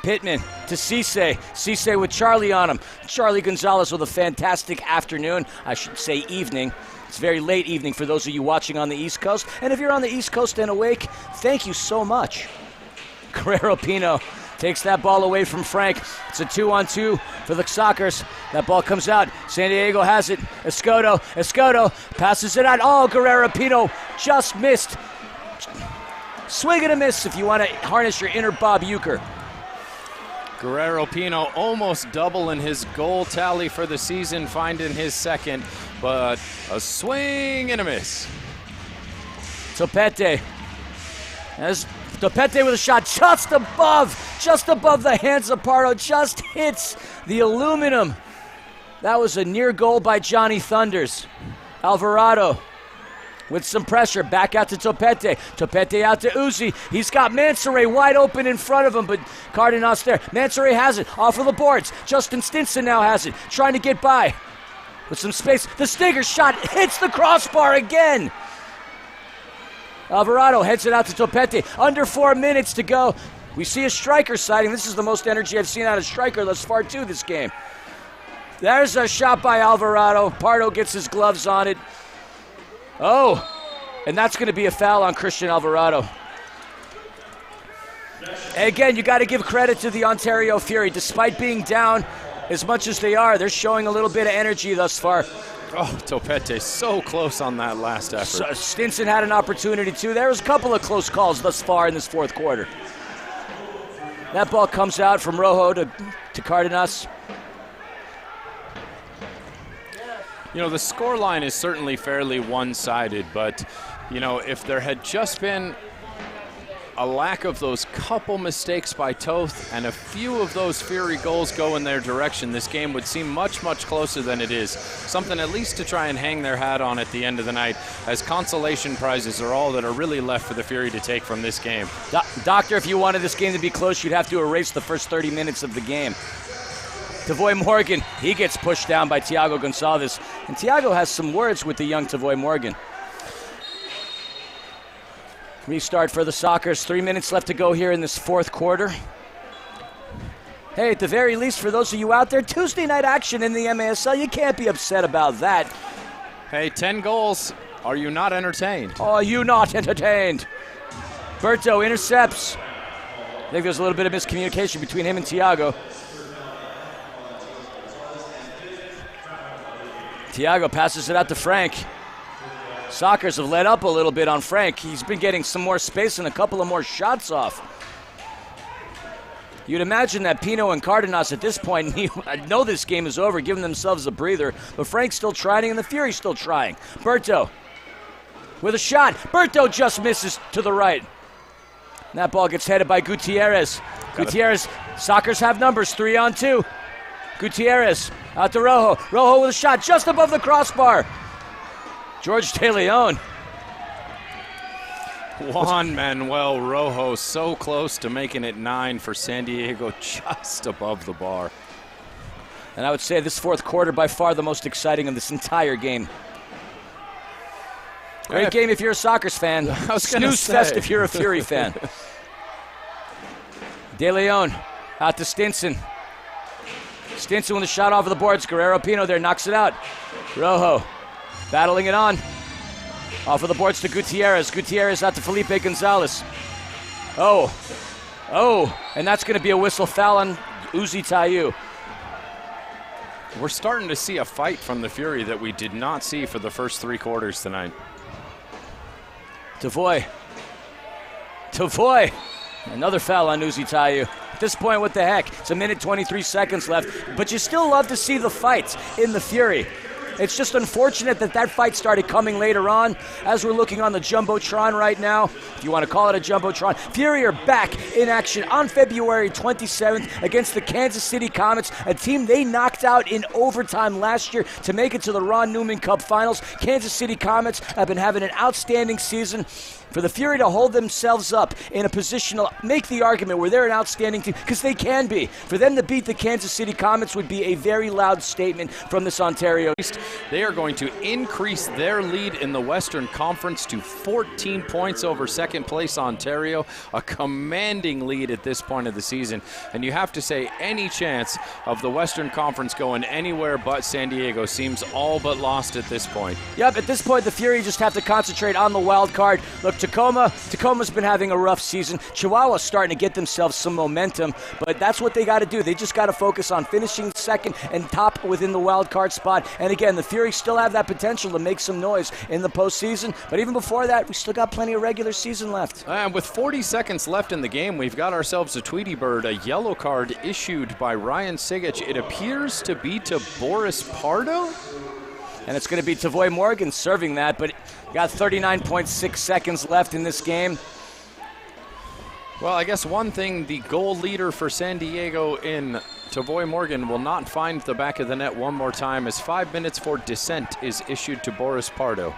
Pittman to Cisse. Cisse with Charlie on him. Charlie Gonzalez with a fantastic afternoon. I should say evening. It's very late evening for those of you watching on the East Coast. And if you're on the East Coast and awake, thank you so much. Guerrero Pino takes that ball away from Frank. It's a 2-on-2 for the Sockers. That ball comes out. San Diego has it. Escoto passes it out. Oh, Guerrero Pino just missed. Swing and a miss if you want to harness your inner Bob Uecker. Guerrero Pino almost doubling his goal tally for the season, finding his second, but a swing and a miss. Topete. As Topete with a shot just above the hands of Pardo, just hits the aluminum. That was a near goal by Johnny Thunders. Alvarado with some pressure, back out to Topete. Topete out to Uzi. He's got Mansoray wide open in front of him, but Cardenas there. Mansoray has it, off of the boards. Justin Stinson now has it, trying to get by. With some space, the Stinger shot hits the crossbar again. Alvarado heads it out to Topete. Under 4 minutes to go. We see a striker sighting. This is the most energy I've seen out of striker thus far too this game. There's a shot by Alvarado. Pardo gets his gloves on it. Oh, and that's going to be a foul on Christian Alvarado. Again, you got to give credit to the Ontario Fury. Despite being down as much as they are, they're showing a little bit of energy thus far. Oh, Topete so close on that last effort. So Stinson had an opportunity too. There was a couple of close calls thus far in this fourth quarter. That ball comes out from Rojo to Cardenas. You know, the score line is certainly fairly one-sided, but, you know, if there had just been a lack of those couple mistakes by Toth and a few of those Fury goals go in their direction, this game would seem much, much closer than it is. Something at least to try and hang their hat on at the end of the night, as consolation prizes are all that are really left for the Fury to take from this game. Doctor, if you wanted this game to be close, you'd have to erase the first 30 minutes of the game. Tavoy Morgan, he gets pushed down by Thiago Gonçalves. And Thiago has some words with the young Tavoy Morgan. Restart for the Sockers. 3 minutes left to go here in this fourth quarter. Hey, at the very least, for those of you out there, Tuesday night action in the MASL, you can't be upset about that. Hey, 10 goals. Are you not entertained? Are you not entertained? Berto intercepts. I think there's a little bit of miscommunication between him and Thiago. Thiago passes it out to Frank. Sockers have let up a little bit on Frank. He's been getting some more space and a couple of more shots off. You'd imagine that Pino and Cardenas at this point know this game is over, giving themselves a breather, but Frank's still trying and the Fury's still trying. Berto with a shot. Berto just misses to the right. And that ball gets headed by Gutierrez. Gutierrez, Sockers have numbers, 3-on-2. Gutierrez out to Rojo. Rojo with a shot just above the crossbar. George De Leon. Juan Manuel Rojo so close to making it 9 for San Diego, just above the bar. And I would say this fourth quarter by far the most exciting of this entire game. Great game if you're a Sockers fan. Snooze fest if you're a Fury fan. De Leon out to Stinson. Stinson with a shot off of the boards. Guerrero Pino there knocks it out. Rojo battling it on. Off of the boards to Gutierrez. Gutierrez out to Felipe Gonzalez. Oh, and that's going to be a whistle foul on Uzi Tayu. We're starting to see a fight from the Fury that we did not see for the first 3 quarters tonight. Tavoy. Another foul on Uzi Tayu. At this point, what the heck? It's 1 minute 23 seconds left, but you still love to see the fights in the Fury. It's just unfortunate that fight started coming later on. As we're looking on the Jumbotron right now, if you want to call it a Jumbotron, Fury are back in action on February 27th against the Kansas City Comets, a team they knocked out in overtime last year to make it to the Ron Newman Cup Finals. Kansas City Comets have been having an outstanding season. For the Fury to hold themselves up in a position to make the argument where they're an outstanding team, because they can be. For them to beat the Kansas City Comets would be a very loud statement from this Ontario. They are going to increase their lead in the Western Conference to 14 points over second place Ontario, a commanding lead at this point of the season. And you have to say any chance of the Western Conference going anywhere but San Diego seems all but lost at this point. Yep, at this point the Fury just have to concentrate on the wild card. Look, Tacoma's been having a rough season. Chihuahua's starting to get themselves some momentum, but that's what they got to do. They just got to focus on finishing second and top within the wild card spot. And again, the Fury still have that potential to make some noise in the postseason, but even before that, we still got plenty of regular season left. And with 40 seconds left in the game, we've got ourselves a Tweety Bird, a yellow card issued by Ryan Sigic. It appears to be to Boris Pardo. And it's going to be Tavoy Morgan serving that, but got 39.6 seconds left in this game. Well, I guess one thing, the goal leader for San Diego in Tavoy Morgan will not find the back of the net one more time, as 5 minutes for dissent is issued to Boris Pardo.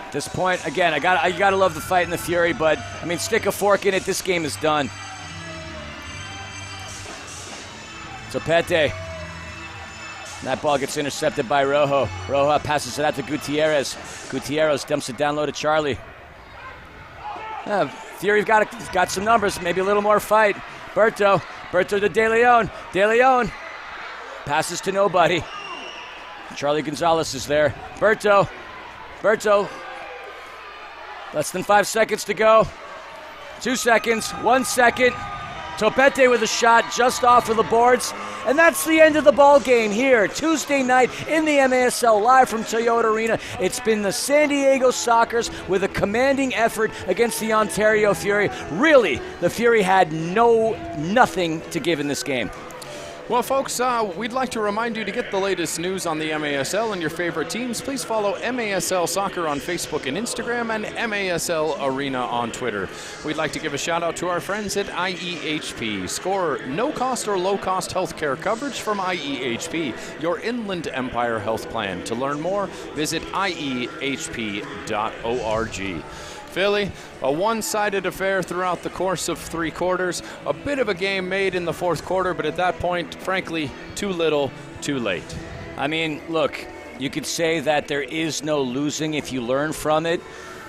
At this point, again, you gotta love the fight in the Fury, but I mean, stick a fork in it. This game is done. Topete. That ball gets intercepted by Rojo. Rojo passes it out to Gutierrez. Gutierrez dumps it down low to Charlie. Fury's got some numbers, maybe a little more fight. Berto to De Leon. De Leon passes to nobody. Charlie Gonzalez is there. Berto. Less than 5 seconds to go. 2 seconds, 1 second. Topete with a shot just off of the boards. And that's the end of the ball game here Tuesday night in the MASL, live from Toyota Arena. It's been the San Diego Sockers with a commanding effort against the Ontario Fury. Really, the Fury had nothing to give in this game. Well, folks, we'd like to remind you to get the latest news on the MASL and your favorite teams. Please follow MASL Soccer on Facebook and Instagram and MASL Arena on Twitter. We'd like to give a shout out to our friends at IEHP. Score no-cost or low-cost healthcare coverage from IEHP, your Inland Empire health plan. To learn more, visit iehp.org. Philly, a one-sided affair throughout the course of 3 quarters. A bit of a game made in the 4th quarter, but at that point, frankly, too little, too late. I mean, look, you could say that there is no losing if you learn from it,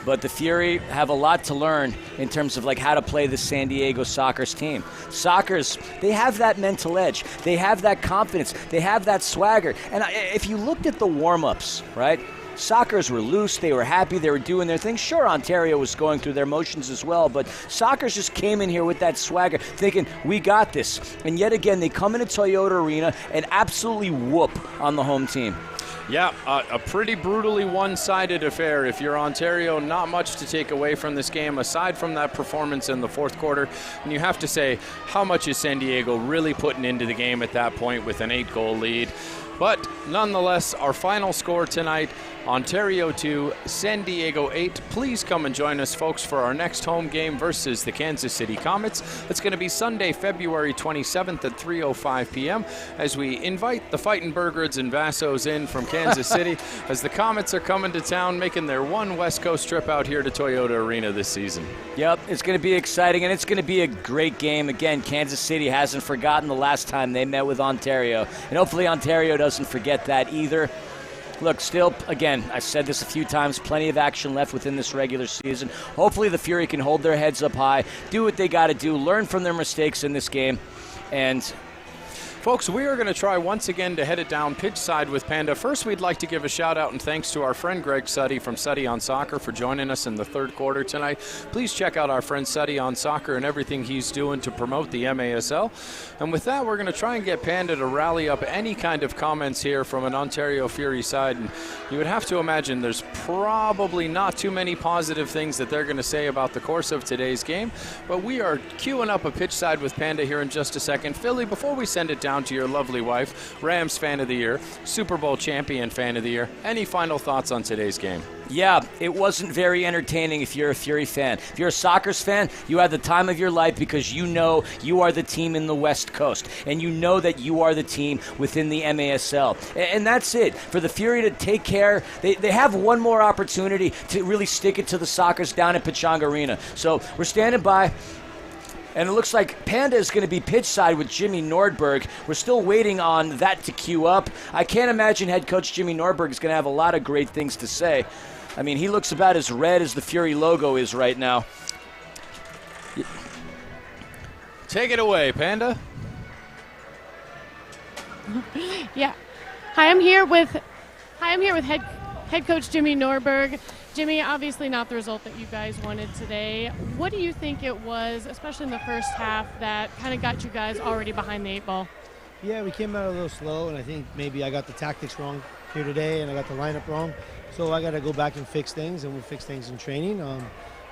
but the Fury have a lot to learn in terms of like how to play the San Diego Sockers team. Sockers, they have that mental edge. They have that confidence. They have that swagger. And if you looked at the warm-ups, right, Sockers were loose, they were happy, they were doing their thing. Sure, Ontario was going through their motions as well, but Sockers just came in here with that swagger, thinking, we got this. And yet again, they come into Toyota Arena and absolutely whoop on the home team. Yeah, a pretty brutally one-sided affair. If you're Ontario, not much to take away from this game aside from that performance in the 4th quarter. And you have to say, how much is San Diego really putting into the game at that point with an 8-goal lead? But nonetheless, our final score tonight, Ontario 2, San Diego 8. Please come and join us, folks, for our next home game versus the Kansas City Comets. It's going to be Sunday, February 27th at 3:05 p.m. as we invite the Fightin' Burgers and Vassos in from Kansas City as the Comets are coming to town, making their one West Coast trip out here to Toyota Arena this season. Yep, it's going to be exciting, and it's going to be a great game. Again, Kansas City hasn't forgotten the last time they met with Ontario, and hopefully Ontario doesn't forget that either. Look, still, again, I've said this a few times, plenty of action left within this regular season. Hopefully the Fury can hold their heads up high, do what they got to do, learn from their mistakes in this game, and folks, we are going to try once again to head it down pitch side with Panda. First, we'd like to give a shout out and thanks to our friend Greg Suddy from Suddy on Soccer for joining us in the 3rd quarter tonight. Please check out our friend Suddy on Soccer and everything he's doing to promote the MASL. And with that, we're going to try and get Panda to rally up any kind of comments here from an Ontario Fury side. And you would have to imagine there's probably not too many positive things that they're going to say about the course of today's game. But we are queuing up a pitch side with Panda here in just a second. Philly, before we send it down to your lovely wife, Rams fan of the year, Super Bowl champion fan of the year, any final thoughts on today's game? Yeah, it wasn't very entertaining if you're a Fury fan. If you're a Sockers fan, you had the time of your life because you know you are the team in the West Coast, and you know that you are the team within the MASL. And that's it. For the Fury to take care, they have one more opportunity to really stick it to the Sockers down at Pechanga Arena. So we're standing by. And it looks like Panda is going to be pitch side with Jimmy Nordberg. We're still waiting on that to queue up. I can't imagine head coach Jimmy Nordberg is going to have a lot of great things to say. I mean, he looks about as red as the Fury logo is right now. Take it away, Panda. Yeah. Hi, I'm here with head coach Jimmy Nordberg. Jimmy, obviously not the result that you guys wanted today. What do you think it was, especially in the first half, that kind of got you guys already behind the 8 ball? Yeah, we came out a little slow, and I think maybe I got the tactics wrong here today, and I got the lineup wrong. So I got to go back and fix things, and we'll fix things in training.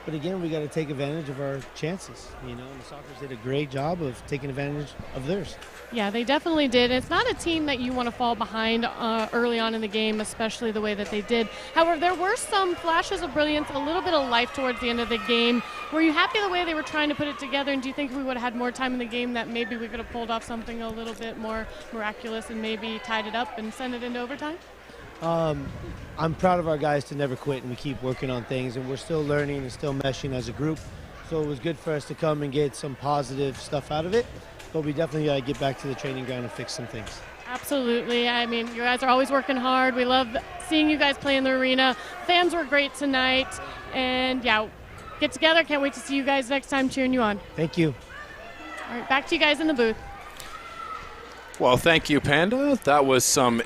But again, we got to take advantage of our chances. You know, and the Sockers did a great job of taking advantage of theirs. Yeah, they definitely did. It's not a team that you want to fall behind early on in the game, especially the way that they did. However, there were some flashes of brilliance, a little bit of life towards the end of the game. Were you happy the way they were trying to put it together, and do you think if we would have had more time in the game that maybe we could have pulled off something a little bit more miraculous and maybe tied it up and sent it into overtime? I'm proud of our guys to never quit, and we keep working on things, and we're still learning and still meshing as a group. So it was good for us to come and get some positive stuff out of it, but we definitely got to get back to the training ground and fix some things. Absolutely. I mean, you guys are always working hard. We love seeing you guys play in the arena. Fans were great tonight, and yeah, get together. Can't wait to see you guys next time cheering you on. Thank you. All right, back to you guys in the booth. Well, thank you, Panda. That was some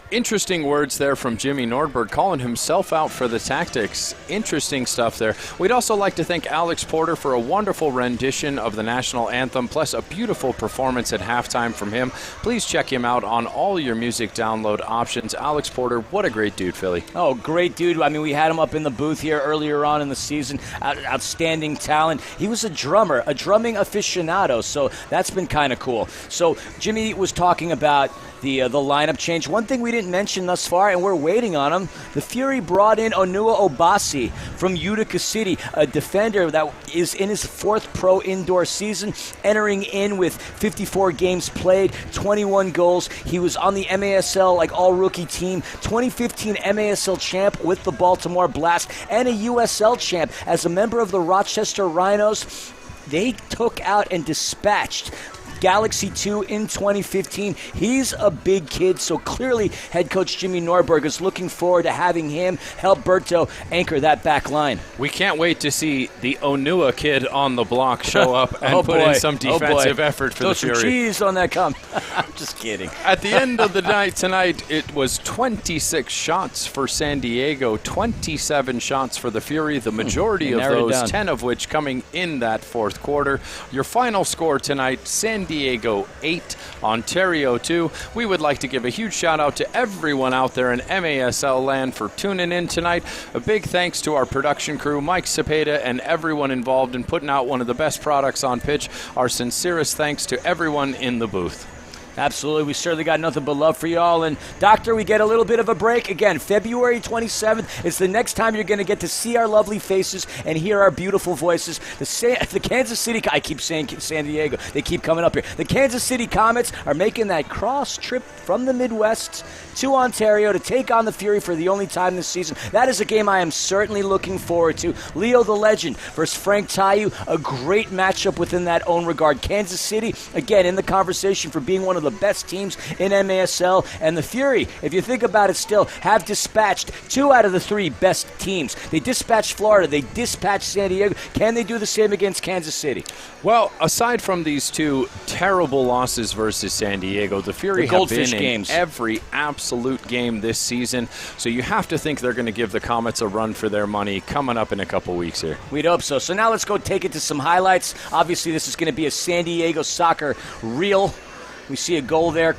Interesting words there from Jimmy Nordberg, calling himself out for the tactics. Interesting stuff there. We'd also like to thank Alex Porter for a wonderful rendition of the national anthem, plus a beautiful performance at halftime from him. Please check him out on all your music download options. Alex Porter, what a great dude, Philly. Oh, great dude. I mean, we had him up in the booth here earlier on in the season. Outstanding talent. He was a drummer, a drumming aficionado, so that's been kind of cool. So Jimmy was talking about the lineup change. One thing we didn't mention thus far, and we're waiting on him, the Fury brought in Onua Obasi from Utica City, a defender that is in his 4th pro indoor season, entering in with 54 games played, 21 goals. He was on the MASL all-rookie team, 2015 MASL champ with the Baltimore Blast, and a USL champ as a member of the Rochester Rhinos. They took out and dispatched Galaxy 2 in 2015. He's a big kid, so clearly head coach Jimmy Nordberg is looking forward to having him help Berto anchor that back line. We can't wait to see the Onua kid on the block show up and put in some defensive effort for the Fury. Throw some cheese on that come. I'm just kidding. At the end of the night tonight, it was 26 shots for San Diego, 27 shots for the Fury, the majority of those, 10 of which coming in that 4th quarter. Your final score tonight, San Diego 8, Ontario 2. We would like to give a huge shout out to everyone out there in MASL land for tuning in tonight. A big thanks to our production crew, Mike Cepeda, and everyone involved in putting out one of the best products on pitch. Our sincerest thanks to everyone in the booth. Absolutely. We certainly got nothing but love for y'all. And, Doctor, we get a little bit of a break. Again, February 27th is the next time you're going to get to see our lovely faces and hear our beautiful voices. The Kansas City, I keep saying San Diego. They keep coming up here. The Kansas City Comets are making that cross trip from the Midwest to Ontario to take on the Fury for the only time this season. That is a game I am certainly looking forward to. Leo the Legend versus Frank Tayu, a great matchup within that own regard. Kansas City, again, in the conversation for being one of the best teams in MASL, and the Fury, if you think about it still, have dispatched 2 out of the 3 best teams. They dispatched Florida, they dispatched San Diego. Can they do the same against Kansas City? Well, aside from these 2 terrible losses versus San Diego, the Fury have been in every absolute game this season, so you have to think they're going to give the Comets a run for their money coming up in a couple weeks here. We'd hope so. So now let's go take it to some highlights. Obviously, this is going to be a San Diego soccer reel. We see a goal there.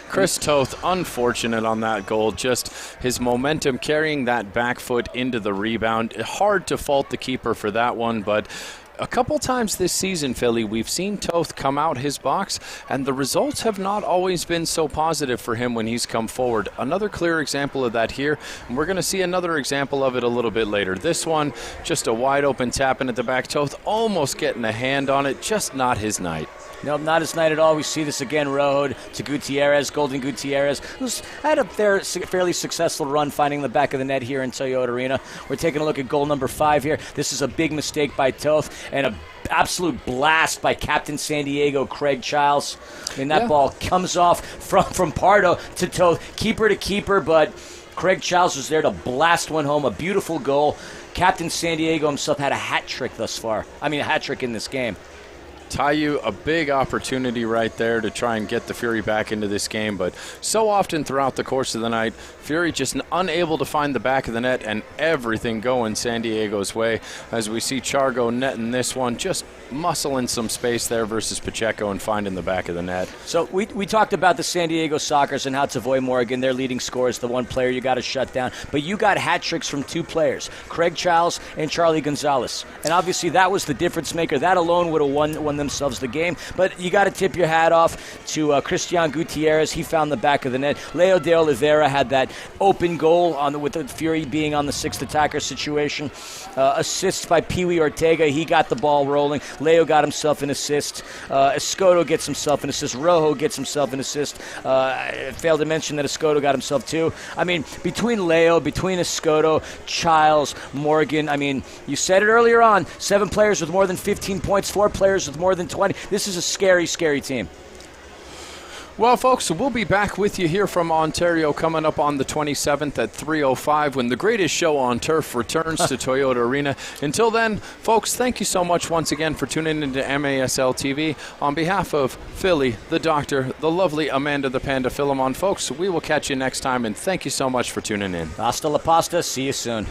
Chris Toth, unfortunate on that goal. Just his momentum carrying that back foot into the rebound. Hard to fault the keeper for that one, but a couple times this season, Philly, we've seen Toth come out his box, and the results have not always been so positive for him when he's come forward. Another clear example of that here, and we're going to see another example of it a little bit later. This one, just a wide-open tap in at the back. Toth almost getting a hand on it, just not his night. No, not his night at all. We see this again, Road to Gutierrez, Golden Gutierrez, who's had a fairly successful run finding the back of the net here in Toyota Arena. We're taking a look at goal number 5 here. This is a big mistake by Toth and an absolute blast by Captain San Diego, Craig Childs. I mean, that ball comes off from Pardo to Toth, keeper to keeper, but Craig Childs was there to blast one home. A beautiful goal. Captain San Diego himself had a hat trick thus far. I mean, a hat trick in this game. Tayu, a big opportunity right there to try and get the Fury back into this game, but so often throughout the course of the night, Fury just unable to find the back of the net and everything going San Diego's way. As we see Chargo netting this one, just muscling some space there versus Pacheco and finding the back of the net. So we talked about the San Diego Sockers and how Tavoy Morgan, their leading scorer, is the one player you got to shut down. But you got hat tricks from 2 players, Craig Childs and Charlie Gonzalez. And obviously that was the difference maker. That alone would have won themselves the game. But you got to tip your hat off to Christian Gutierrez. He found the back of the net. Leo de Oliveira had that open goal with the Fury being on the 6th attacker situation. Assists by Pee Wee Ortega. He got the ball rolling. Leo got himself an assist. Escoto gets himself an assist. Rojo gets himself an assist. I failed to mention that Escoto got himself 2. I mean, between Leo, between Escoto, Childs, Morgan, I mean, you said it earlier on, 7 players with more than 15 points, 4 players with more than 20. This is a scary, scary team. Well, folks, we'll be back with you here from Ontario coming up on the 27th at 3:05 when the greatest show on turf returns to Toyota Arena. Until then, folks, thank you so much once again for tuning into MASL TV. On behalf of Philly, the doctor, the lovely Amanda the Panda Philemon, folks, we will catch you next time, and thank you so much for tuning in. Hasta la pasta. See you soon.